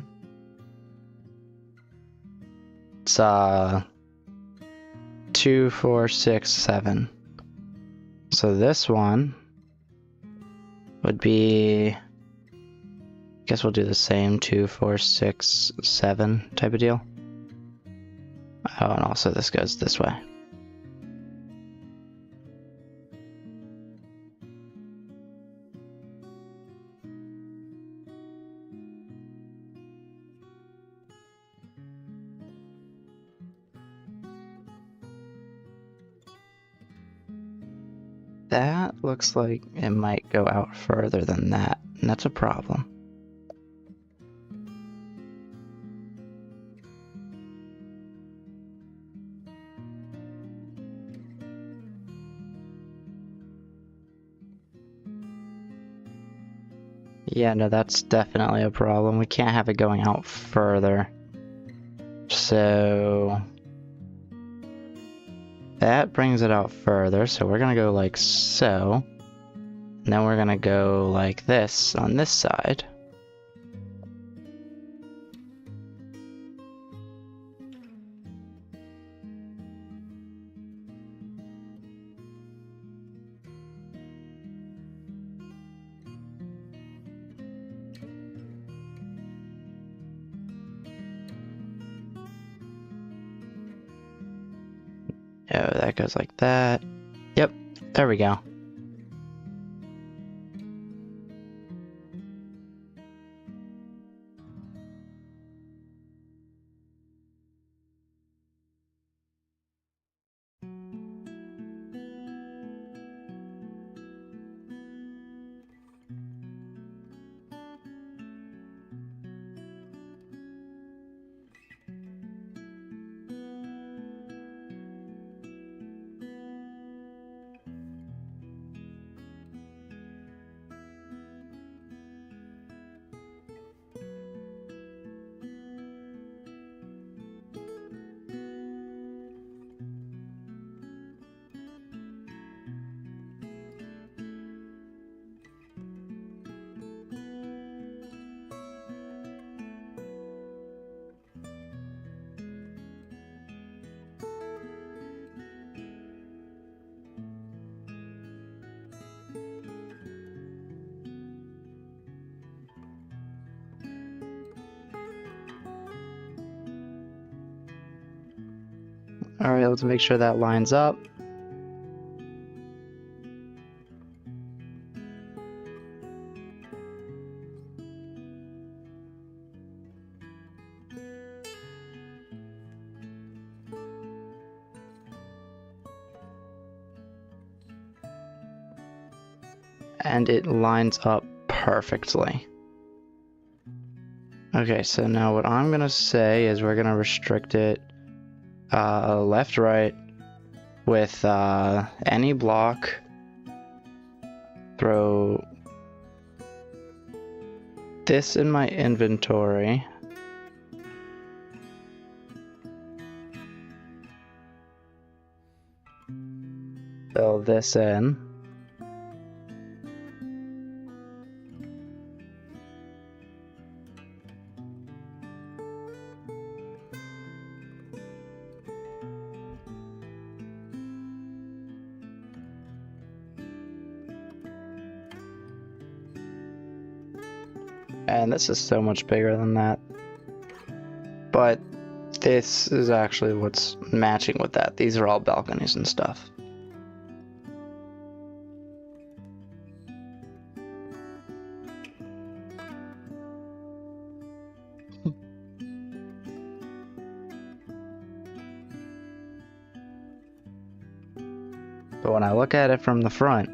it's 2, 4, 6, 7. So this one would be, I guess we'll do the same 2, 4, 6, 7 type of deal. Oh, and also this goes this way. that looks like it might go out further than that, and that's a problem. Yeah, no, that's definitely a problem. We can't have it going out further. So that brings it out further, so we're gonna go like so. And then we're gonna go like this on this side. Oh, that goes like that. Yep, there we go. Alright, let's make sure that lines up. And it lines up perfectly. Okay, so now what I'm gonna say is we're gonna restrict it left, right with any block. Throw this in my inventory. Fill this in. And this is so much bigger than that. But this is actually what's matching with that. These are all balconies and stuff. But when I look at it from the front,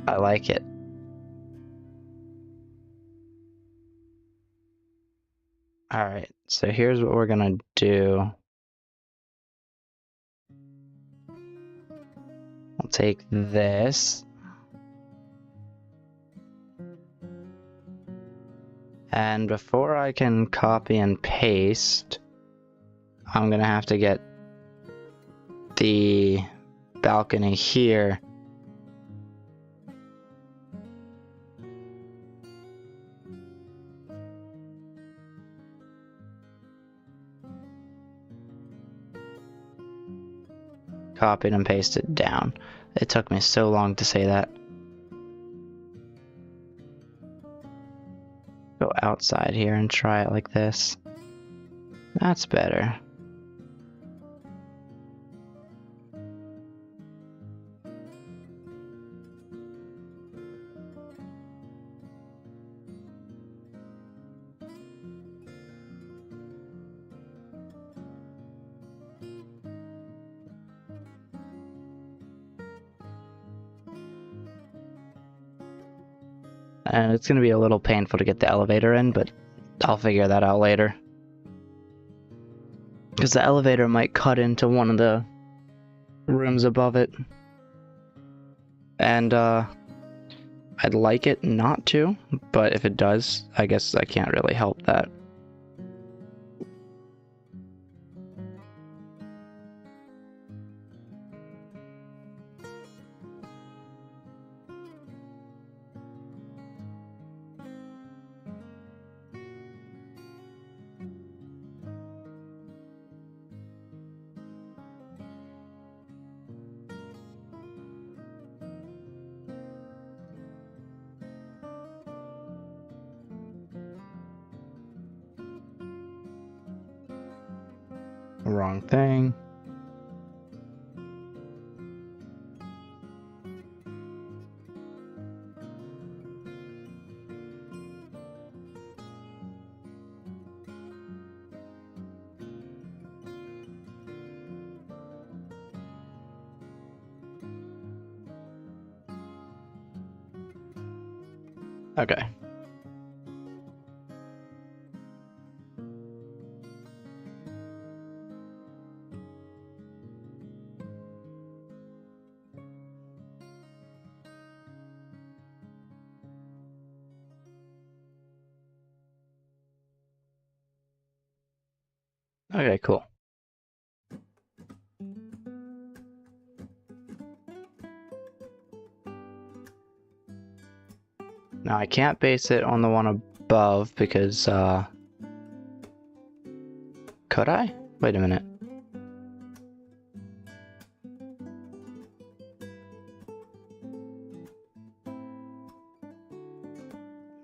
I like it. Alright, so here's what we're gonna do. I'll take this. And before I can copy and paste, I'm gonna have to get the balcony here. Copied and pasted down. It took me so long to say that. Go outside here and try it like this. That's better. And it's gonna be a little painful to get the elevator in, but I'll figure that out later. Because the elevator might cut into one of the rooms above it. And I'd like it not to, but if it does, I guess I can't really help that. Wrong thing. Okay. Okay, cool. Now I can't base it on the one above because, could I? Wait a minute.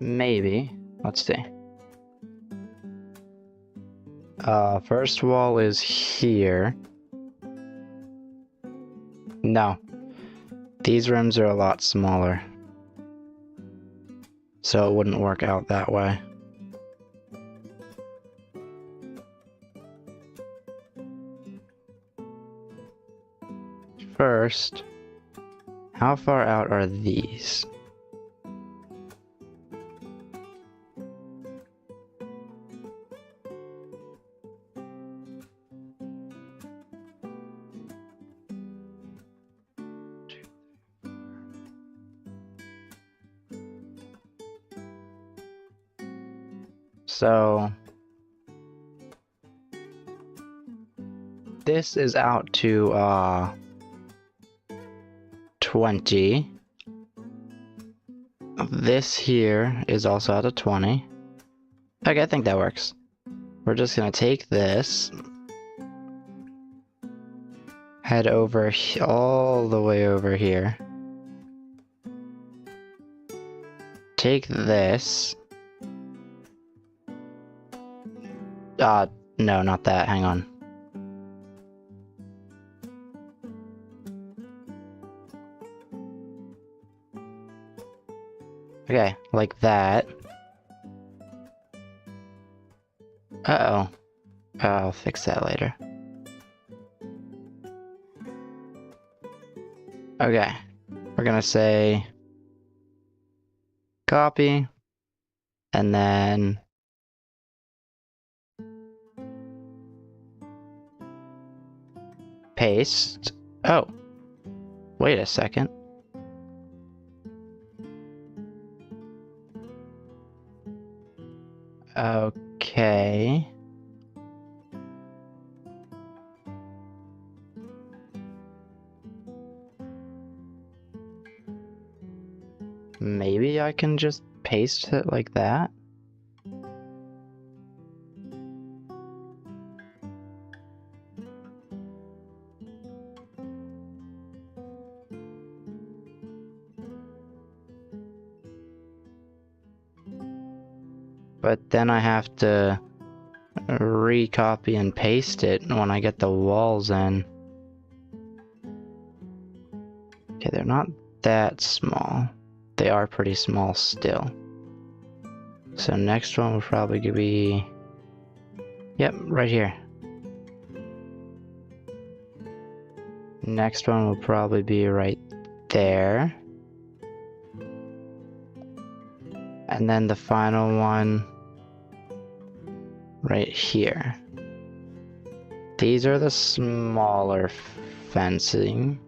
Maybe. Let's see. First wall is here. No. These rooms are a lot smaller. So it wouldn't work out that way. First, how far out are these? So this is out to 20. This here is also out to 20. Okay, I think that works. We're just gonna take this, head over all the way over here. Take this. No, not that. Hang on. Okay, like that. Uh-oh. I'll fix that later. Okay. We're gonna say copy, and then paste. Oh, wait a second. Okay. Maybe I can just paste it like that? But then I have to recopy and paste it when I get the walls in. Okay, they're not that small. They are pretty small still. So next one will probably be... Yep, right here. Next one will probably be right there. And then the final one right here. These are the smaller fencing.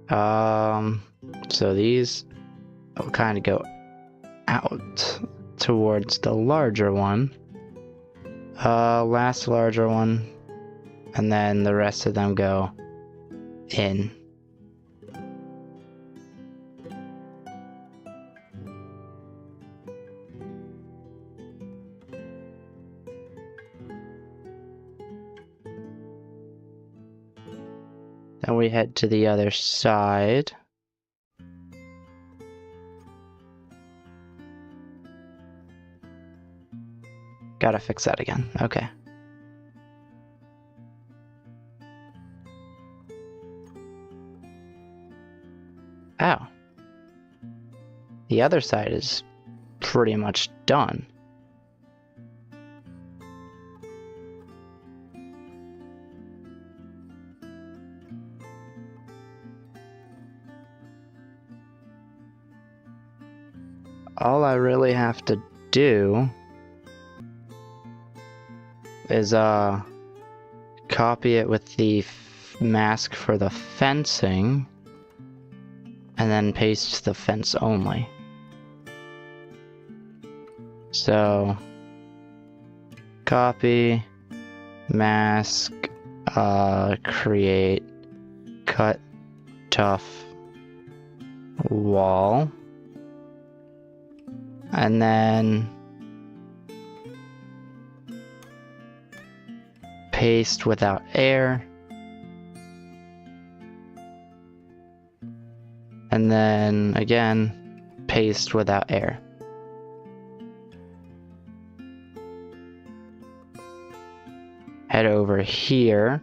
So these will kind of go out towards the larger one. Last larger one. And then the rest of them go in. Then we head to the other side. Gotta fix that again. Okay. Oh. The other side is pretty much done. All I really have to do is copy it with the mask for the fencing and then paste the fence only. So copy, mask, create, cut, tough, wall, and then paste without air, and then again paste without air. Head over here.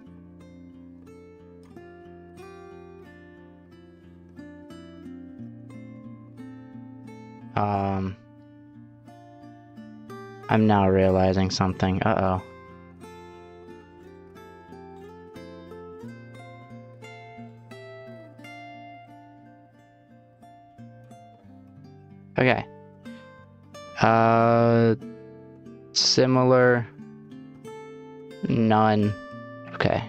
I'm now realizing something. Uh-oh. Okay. Similar. None. Okay.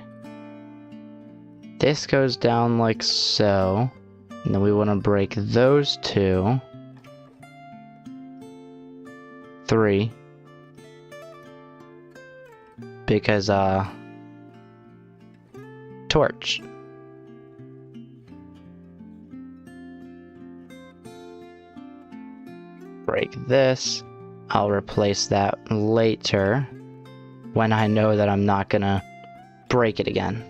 This goes down like so. And then we want to break those two. 3. Because, torch. Break this. I'll replace that later when I know that I'm not gonna break it again.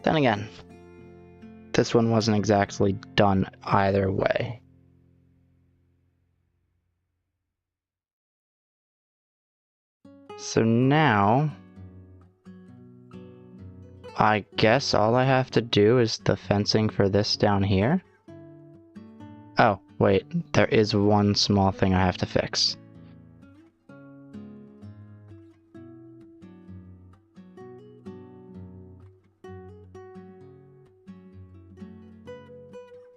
Then again, this one wasn't exactly done either way. So now, I guess all I have to do is the fencing for this down here. Oh, wait, there is one small thing I have to fix.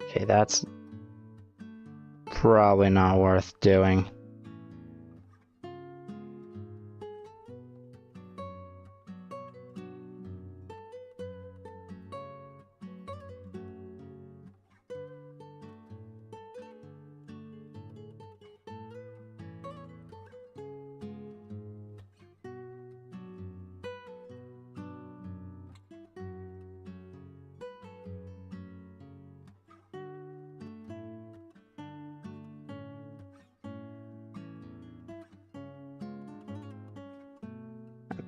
Okay, that's probably not worth doing.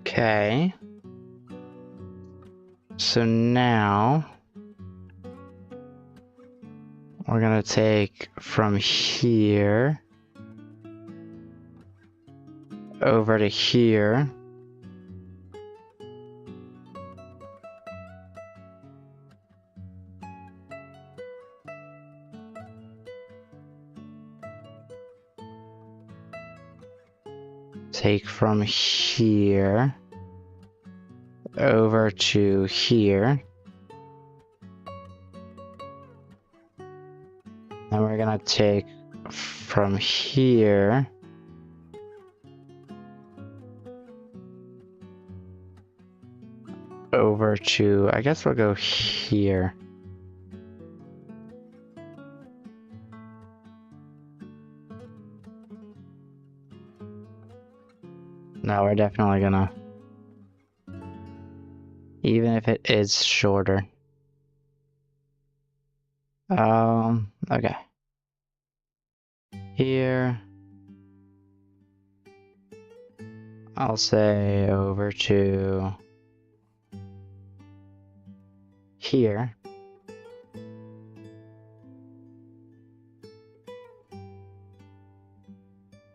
Okay. So now we're gonna take from here over to here. Take from here over to here. Then we're gonna take from here over to, I guess we'll go here. No, we're definitely gonna, even if it is shorter. Okay. Here, I'll say over to here.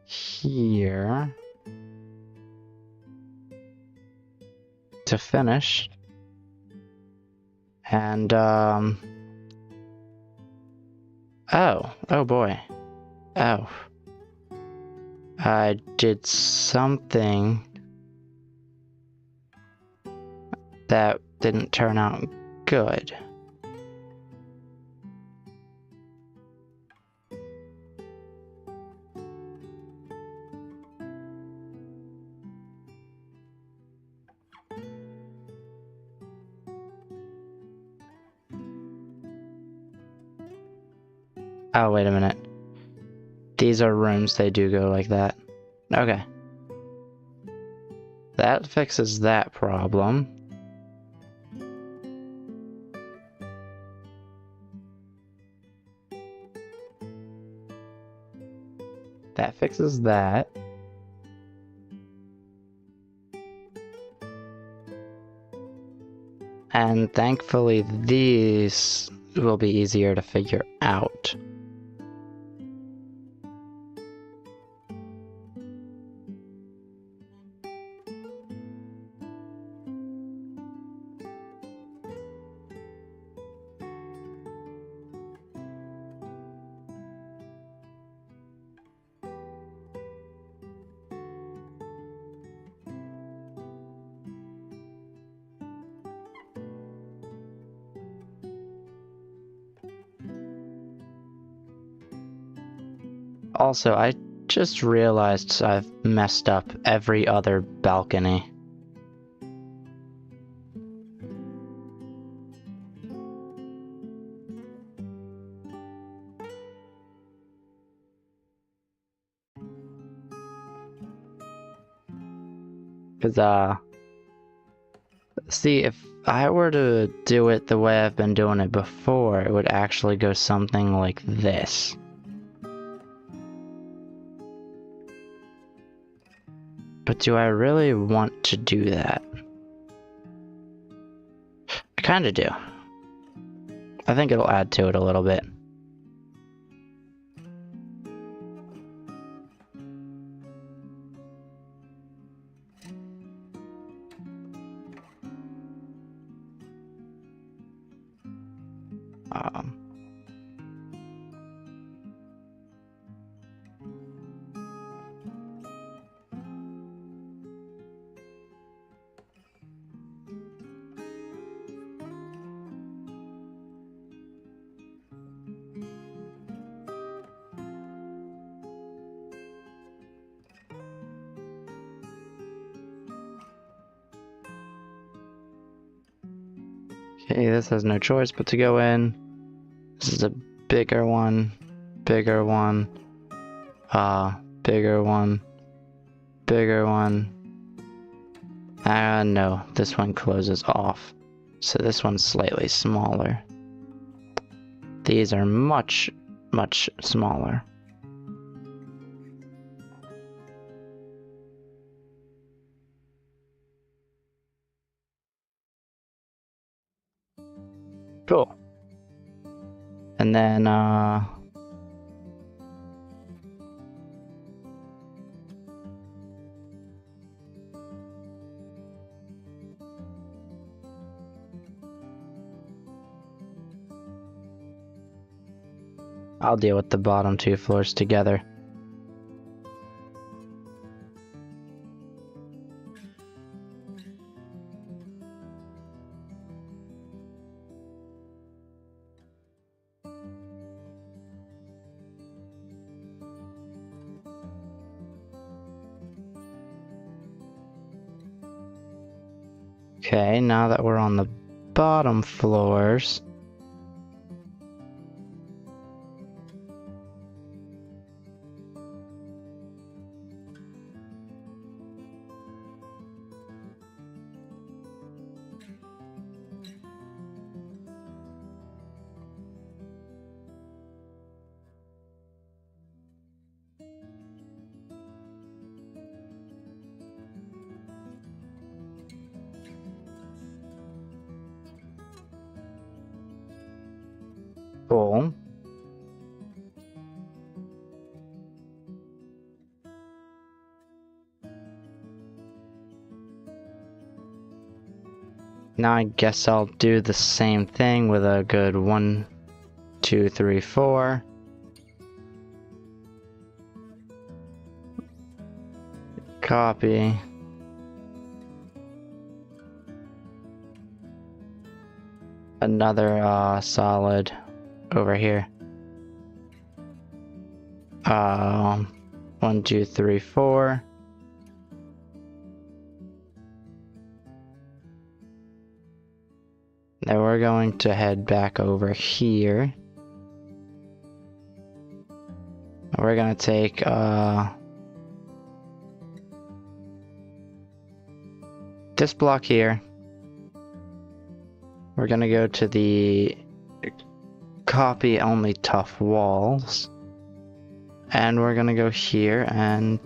Here. To finish. And, oh boy. Oh. I did something that didn't turn out good. Oh, wait a minute. These are rooms, they do go like that. Okay. That fixes that problem. That fixes that. And thankfully these will be easier to figure out. Also, I just realized I've messed up every other balcony. Cause, see, if I were to do it the way I've been doing it before, it would actually go something like this. But do I really want to do that? I kinda do. I think it'll add to it a little bit. Okay, this has no choice but to go in. This is a bigger one, bigger one, bigger one, bigger one. No, this one closes off. So this one's slightly smaller. These are much, much smaller. Cool. And then, I'll deal with the bottom two floors together. Okay, now that we're on the bottom floors. Cool. Now I guess I'll do the same thing with a good 1, 2, 3, 4. Copy. Another solid over here. 1, 2, 3, 4. Now we're going to head back over here. We're gonna take this block here. We're gonna go to the copy only tough walls. And we're gonna go here and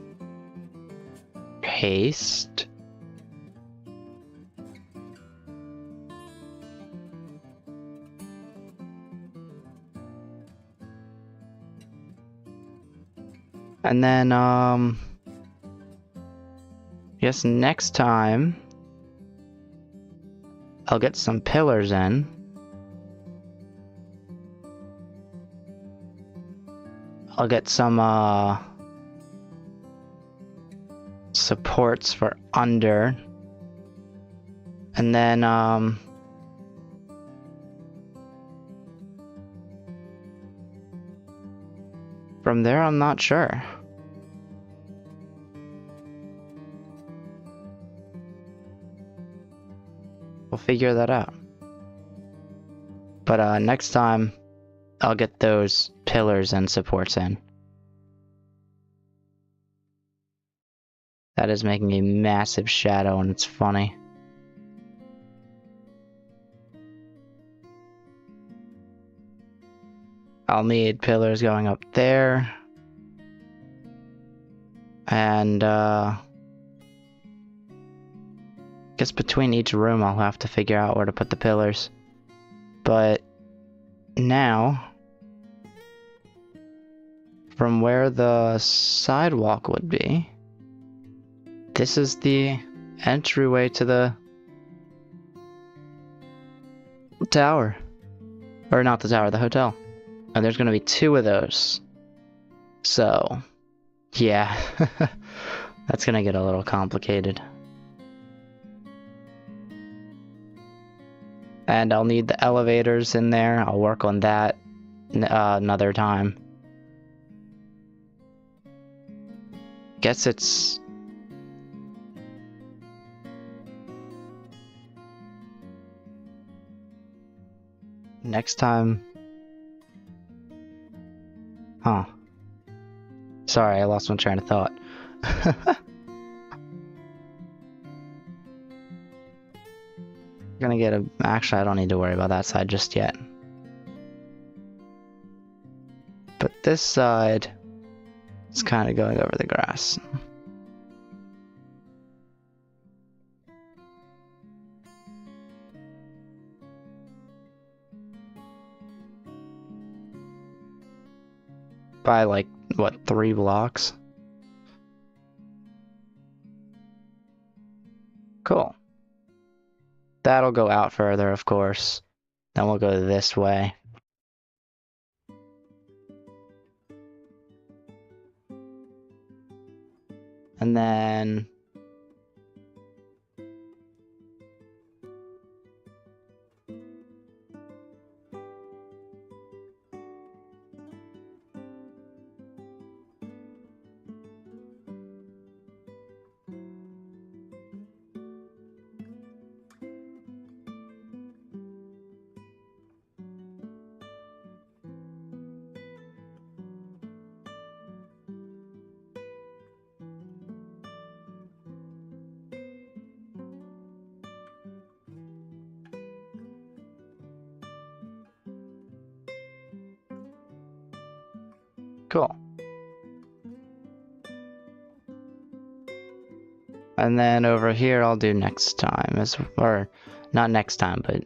paste. And then, yes, next time, I'll get some pillars in. I'll get some, supports for under. And then, from there, I'm not sure. We'll figure that out. But next time, I'll get those pillars and supports in. That is making a massive shadow and it's funny. I'll need pillars going up there. And guess between each room I'll have to figure out where to put the pillars. But now, from where the sidewalk would be, this is the entryway to the tower. Or not the tower, the hotel. And there's gonna be 2 of those. So, yeah. That's gonna get a little complicated. And I'll need the elevators in there. I'll work on that another time. Guess it's... next time... Huh. Sorry, I lost my train of thought. Gonna get a... Actually, I don't need to worry about that side just yet. But this side is kind of going over the grass. By like, what, 3 blocks? Cool. That'll go out further, of course. Then we'll go this way. And then... Cool. And then over here I'll do next time, or not next time, but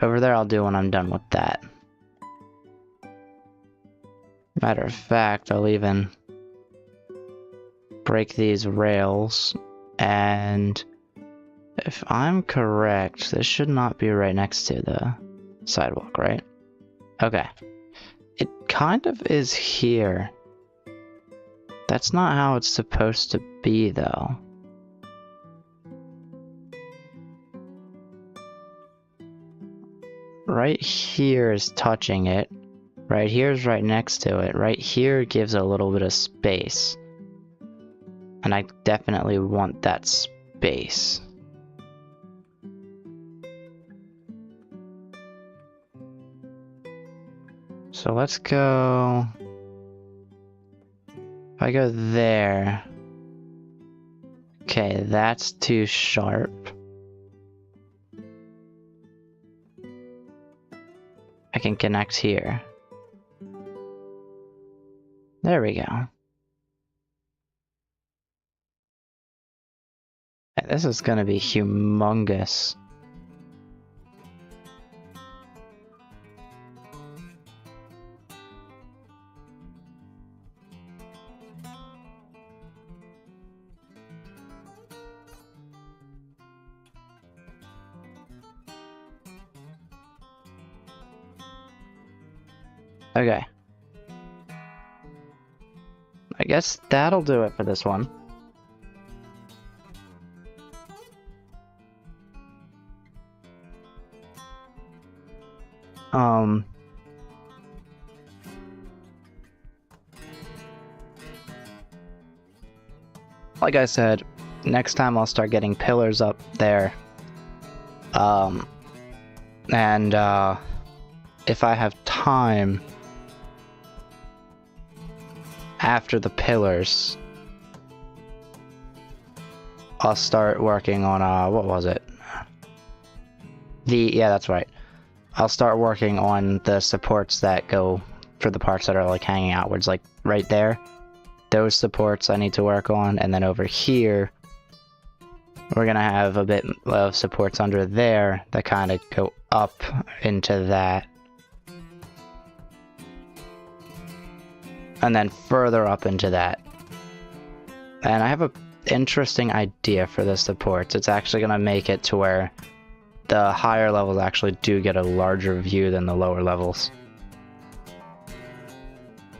over there I'll do when I'm done with that. Matter of fact, I'll even break these rails, and if I'm correct, this should not be right next to the sidewalk, right? Okay. It kind of is here. That's not how it's supposed to be, though. Right here is touching it. Right here is right next to it. Right here gives a little bit of space. And I definitely want that space. So let's go... If I go there... Okay, that's too sharp. I can connect here. There we go. This is gonna be humongous. Okay. I guess that'll do it for this one. Like I said, next time I'll start getting pillars up there. If I have time after the pillars, I'll start working on, what was it? Yeah, that's right. I'll start working on the supports that go for the parts that are like hanging outwards, like right there. Those supports I need to work on, and then over here, we're gonna have a bit of supports under there that kind of go up into that. And then further up into that. And I have an interesting idea for the supports. It's actually gonna make it to where the higher levels actually do get a larger view than the lower levels.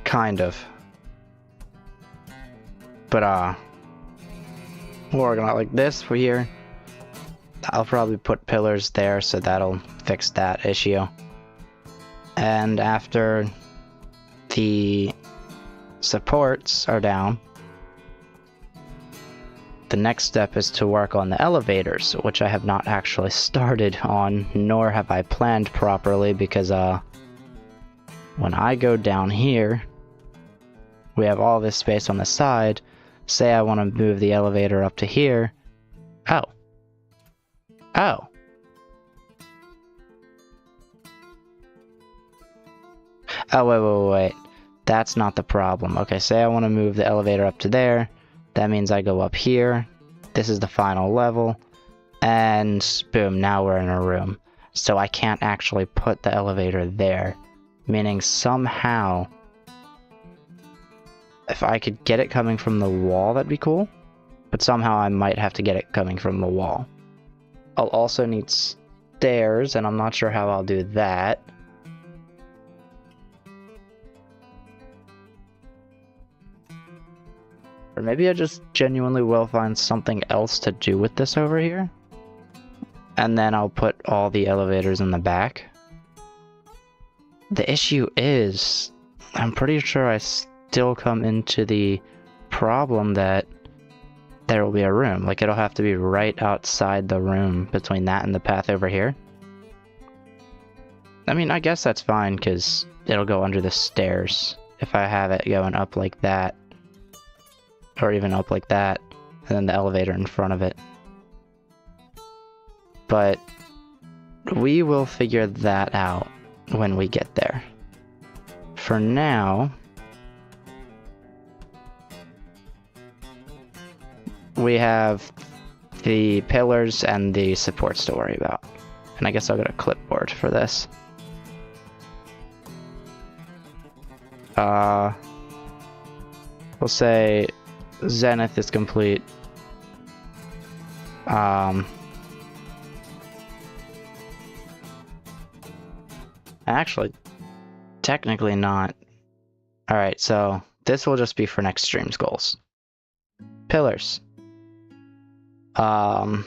Kind of. But we're gonna like this for here. I'll probably put pillars there, so that'll fix that issue. And after the supports are down, the next step is to work on the elevators, which I have not actually started on, nor have I planned properly, because when I go down here, we have all this space on the side. Say I want to move the elevator up to here. Oh. Oh. Oh, wait. That's not the problem. Okay, say I want to move the elevator up to there. That means I go up here. This is the final level. And boom, now we're in a room. So I can't actually put the elevator there. Meaning somehow, if I could get it coming from the wall, that'd be cool. But somehow I might have to get it coming from the wall. I'll also need stairs, and I'm not sure how I'll do that. Or maybe I just genuinely will find something else to do with this over here. And then I'll put all the elevators in the back. The issue is, I'm pretty sure I still come into the problem that there will be a room. Like, it'll have to be right outside the room between that and the path over here. I mean, I guess that's fine, because it'll go under the stairs if I have it going up like that. Or even up like that, and then the elevator in front of it. But we will figure that out when we get there. For now, we have the pillars and the supports to worry about. And I guess I'll get a clipboard for this. We'll say Zenith is complete. Actually, technically not. Alright, so this will just be for next stream's goals. Pillars. Or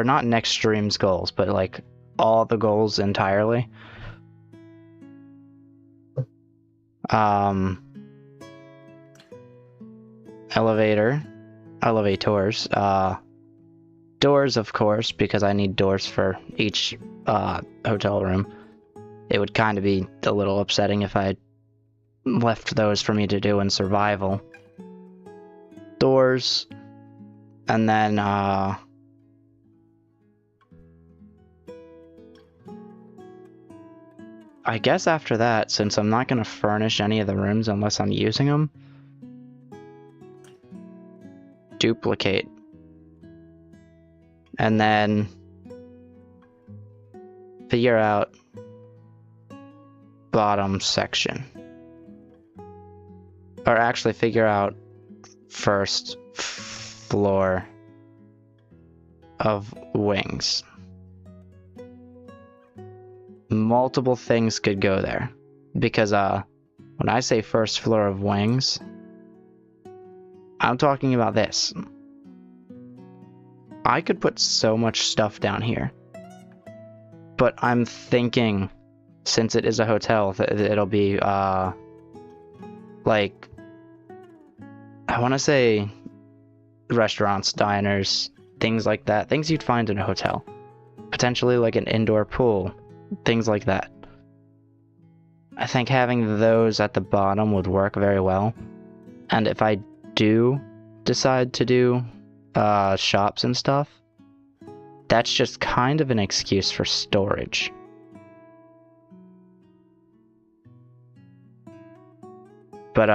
not next stream's goals, but like all the goals entirely. Elevators, doors, of course, because I need doors for each hotel room. It would kind of be a little upsetting if I left those for me to do in survival. Doors, and then I guess after that, since I'm not going to furnish any of the rooms unless I'm using them, duplicate. And then figure out bottom section. Or actually figure out first floor of wings. Multiple things could go there. Because when I say first floor of wings, I'm talking about this. I could put so much stuff down here. But I'm thinking, since it is a hotel, that it'll be, like, I want to say restaurants, diners, things like that. Things you'd find in a hotel. Potentially like an indoor pool. Things like that. I think having those at the bottom would work very well. And if I do decide to do shops and stuff, that's just kind of an excuse for storage. But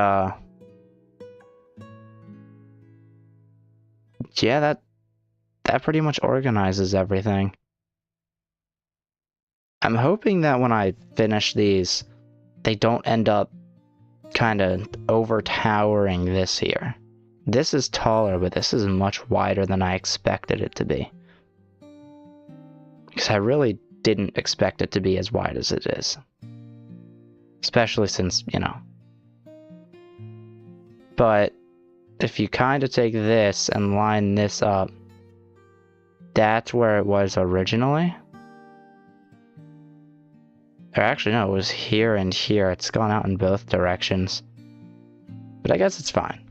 yeah, that pretty much organizes everything. I'm hoping that when I finish these, they don't end up kind of overtowering this here. This is taller, but this is much wider than I expected it to be. Because I really didn't expect it to be as wide as it is. Especially since, you know. But if you kind of take this and line this up, that's where it was originally. Or actually, no, it was here and here. It's gone out in both directions. But I guess it's fine.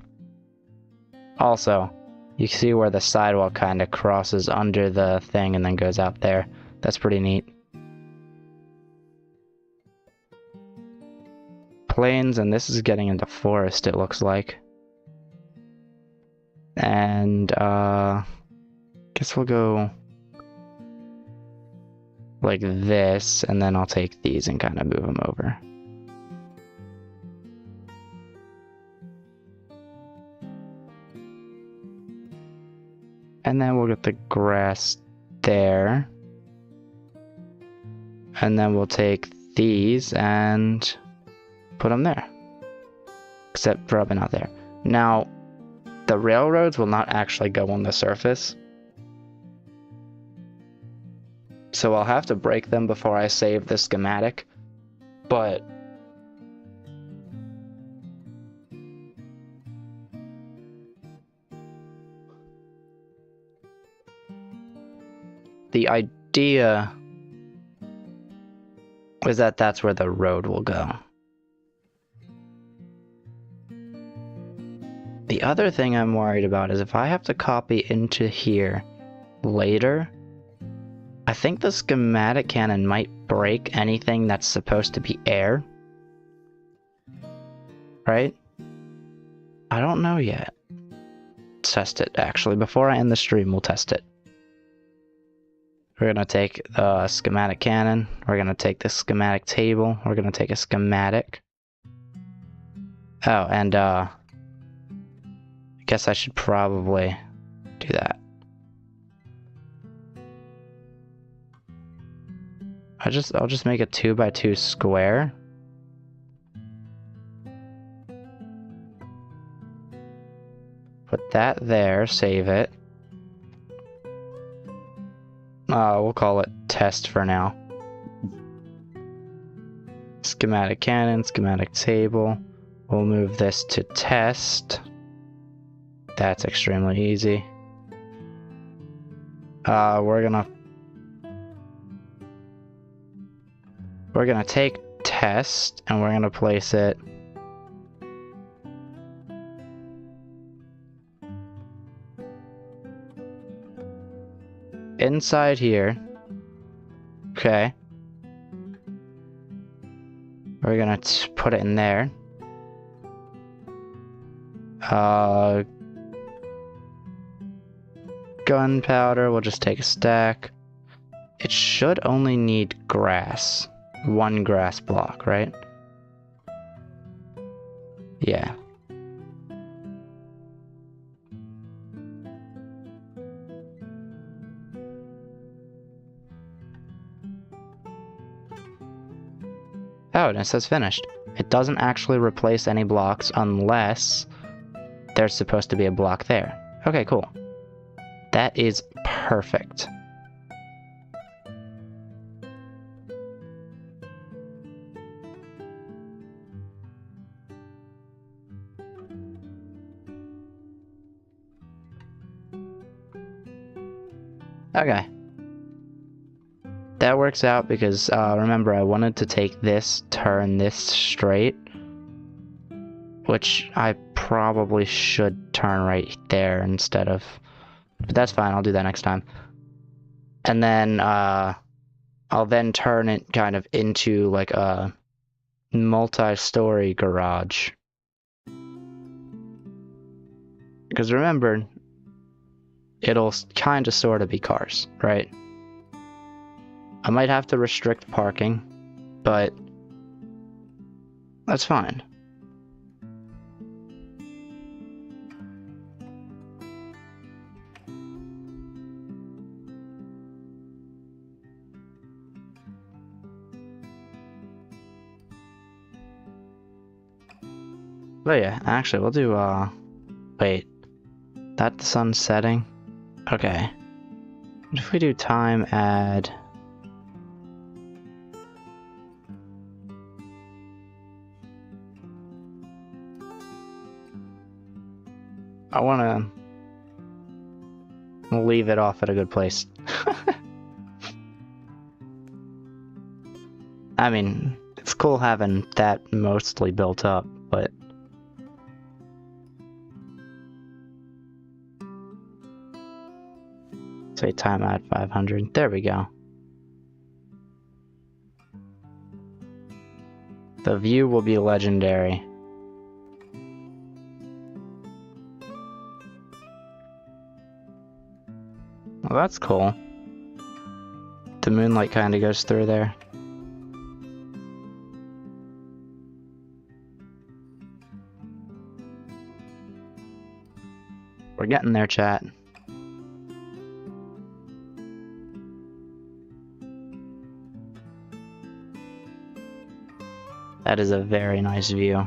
Also, you see where the sidewalk kind of crosses under the thing and then goes out there. That's pretty neat. Plains, and this is getting into forest, it looks like. And, guess we'll go like this, and then I'll take these and kind of move them over. And then we'll get the grass there. And then we'll take these and put them there. Except probably not there. Now, the railroads will not actually go on the surface. So I'll have to break them before I save the schematic. But the idea is that that's where the road will go. The other thing I'm worried about is if I have to copy into here later, I think the schematic cannon might break anything that's supposed to be air. Right? I don't know yet. Let's test it, actually. Before I end the stream, we'll test it. We're gonna take the schematic cannon. We're gonna take the schematic table. We're gonna take a schematic. Oh, and I guess I should probably do that. I'll just make a 2x2 square. Put that there, save it. We'll call it test for now. Schematic cannon, schematic table. We'll move this to test. That's extremely easy. We're gonna take test and we're gonna place it inside here. Okay. We're gonna put it in there. Gunpowder, we'll just take a stack. It should only need grass. 1 grass block, right? Yeah. Oh, and it says finished. It doesn't actually replace any blocks unless there's supposed to be a block there. Okay, cool. That is perfect. Okay. That works out because, remember, I wanted to take this, turn this straight, which I probably should turn right there instead of, but that's fine, I'll do that next time. And then, I'll then turn it kind of into like a multi-story garage. Because remember, it'll kind of sort of be cars, right? I might have to restrict parking, but that's fine. But yeah, actually, we'll do, wait, that the sun's setting? Okay. What if we do time add... I want to leave it off at a good place. I mean, it's cool having that mostly built up, but... say time at 500. There we go. The view will be legendary. Well, that's cool. The moonlight kind of goes through there. We're getting there, chat. That is a very nice view.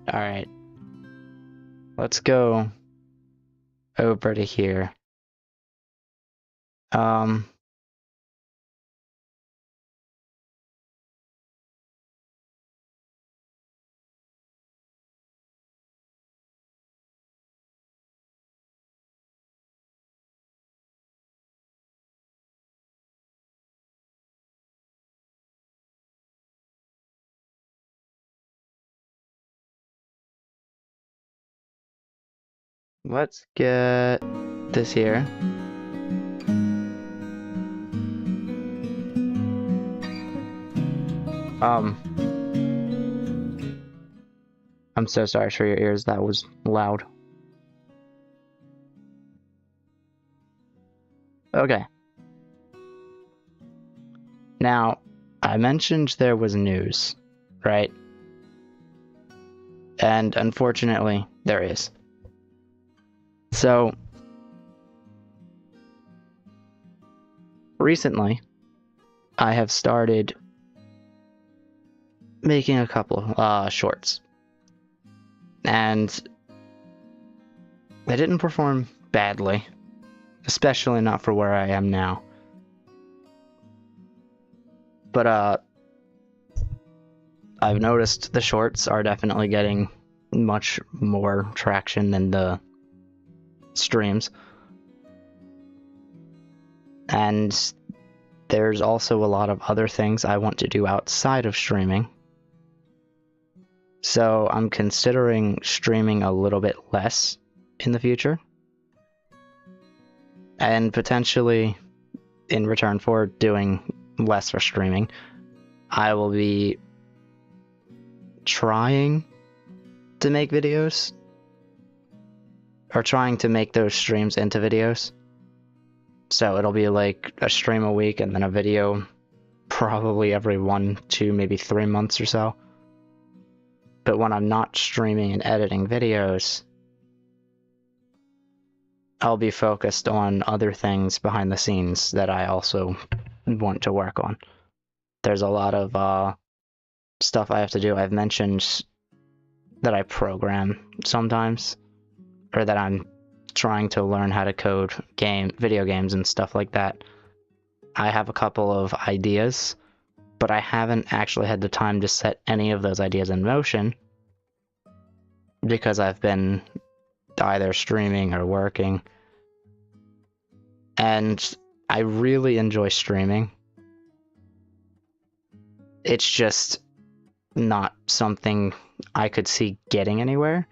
All right. Let's go over to here. Let's get this here. I'm so sorry for your ears, that was loud. Okay. Now, I mentioned there was news, right? And unfortunately, there is. So, recently, I have started making a couple shorts. And they didn't perform badly, especially not for where I am now. But I've noticed the shorts are definitely getting much more traction than the streams. And there's also a lot of other things I want to do outside of streaming. So I'm considering streaming a little bit less in the future. And potentially, in return for doing less for streaming, I will be trying to make videos, or trying to make those streams into videos. So it'll be like a stream a week and then a video probably every 1, 2, maybe 3 months or so. But when I'm not streaming and editing videos, I'll be focused on other things behind the scenes that I also want to work on. There's a lot of stuff I have to do. I've mentioned that I program sometimes, or that I'm trying to learn how to code video games and stuff like that. I have a couple of ideas, but I haven't actually had the time to set any of those ideas in motion because I've been either streaming or working. And I really enjoy streaming. It's just not something I could see getting anywhere.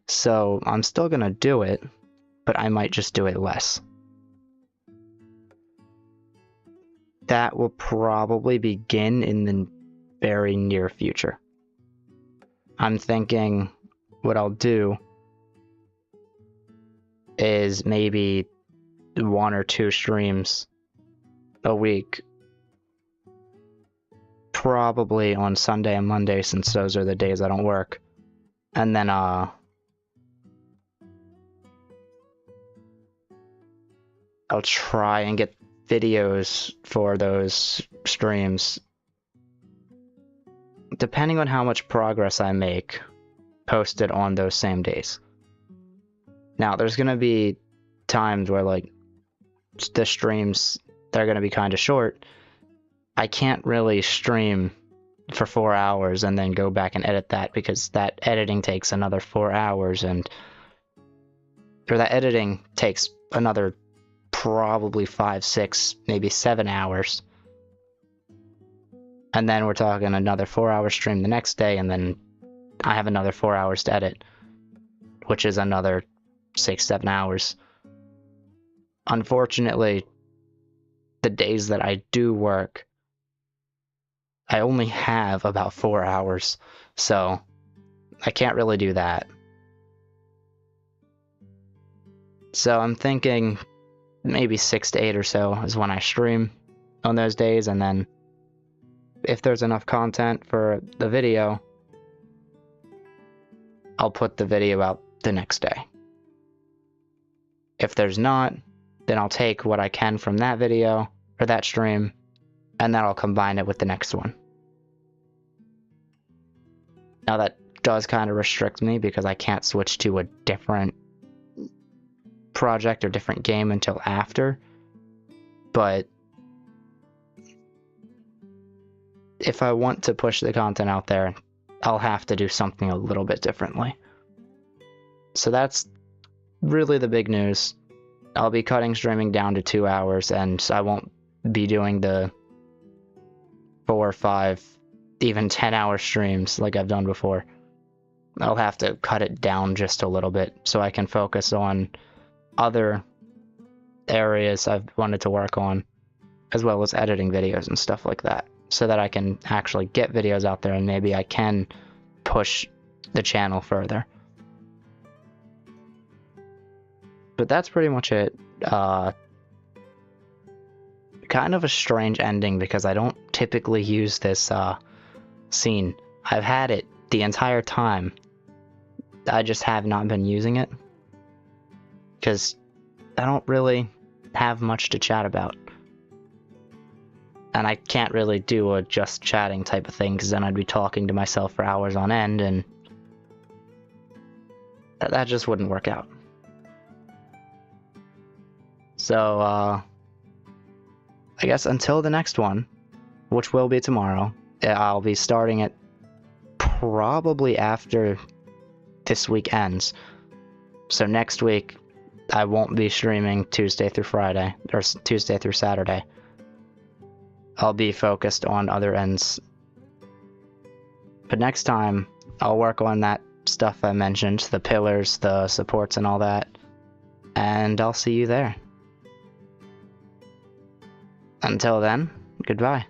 So I'm still gonna do it, but I might just do it less. That will probably begin in the very near future. I'm thinking what I'll do is maybe 1 or 2 streams a week, probably on Sunday and Monday, since those are the days I don't work. And then I'll try and get videos for those streams, depending on how much progress I make, posted on those same days. Now, there's gonna be times where, like, the streams, they're gonna be kind of short. I can't really stream for 4 hours and then go back and edit that, because that editing takes another 4 hours, or that editing takes another probably 5, 6, maybe 7 hours. And then we're talking another 4-hour stream the next day, and then I have another 4 hours to edit, which is another 6, 7 hours. Unfortunately, the days that I do work, I only have about 4 hours, so I can't really do that. So I'm thinking maybe 6 to 8 or so is when I stream on those days, and then if there's enough content for the video, I'll put the video out the next day. If there's not, then I'll take what I can from that video, or that stream, and then I'll combine it with the next one. Now that does kind of restrict me, because I can't switch to a different project or different game until after, but if I want to push the content out there, I'll have to do something a little bit differently. So that's really the big news. I'll be cutting streaming down to 2 hours, and I won't be doing the 4, 5, even 10-hour streams like I've done before. I'll have to cut it down just a little bit so I can focus on other areas I've wanted to work on, as well as editing videos and stuff like that, so that I can actually get videos out there, and maybe I can push the channel further. But that's pretty much it. Kind of a strange ending because I don't typically use this scene. I've had it the entire time. I just have not been using it because I don't really have much to chat about. And I can't really do a just chatting type of thing because then I'd be talking to myself for hours on end, and that just wouldn't work out. So, I guess until the next one, which will be tomorrow, I'll be starting it probably after this week ends. So next week, I won't be streaming Tuesday through Friday, or Tuesday through Saturday. I'll be focused on other ends. But next time, I'll work on that stuff I mentioned, the pillars, the supports, and all that. And I'll see you there. Until then, goodbye.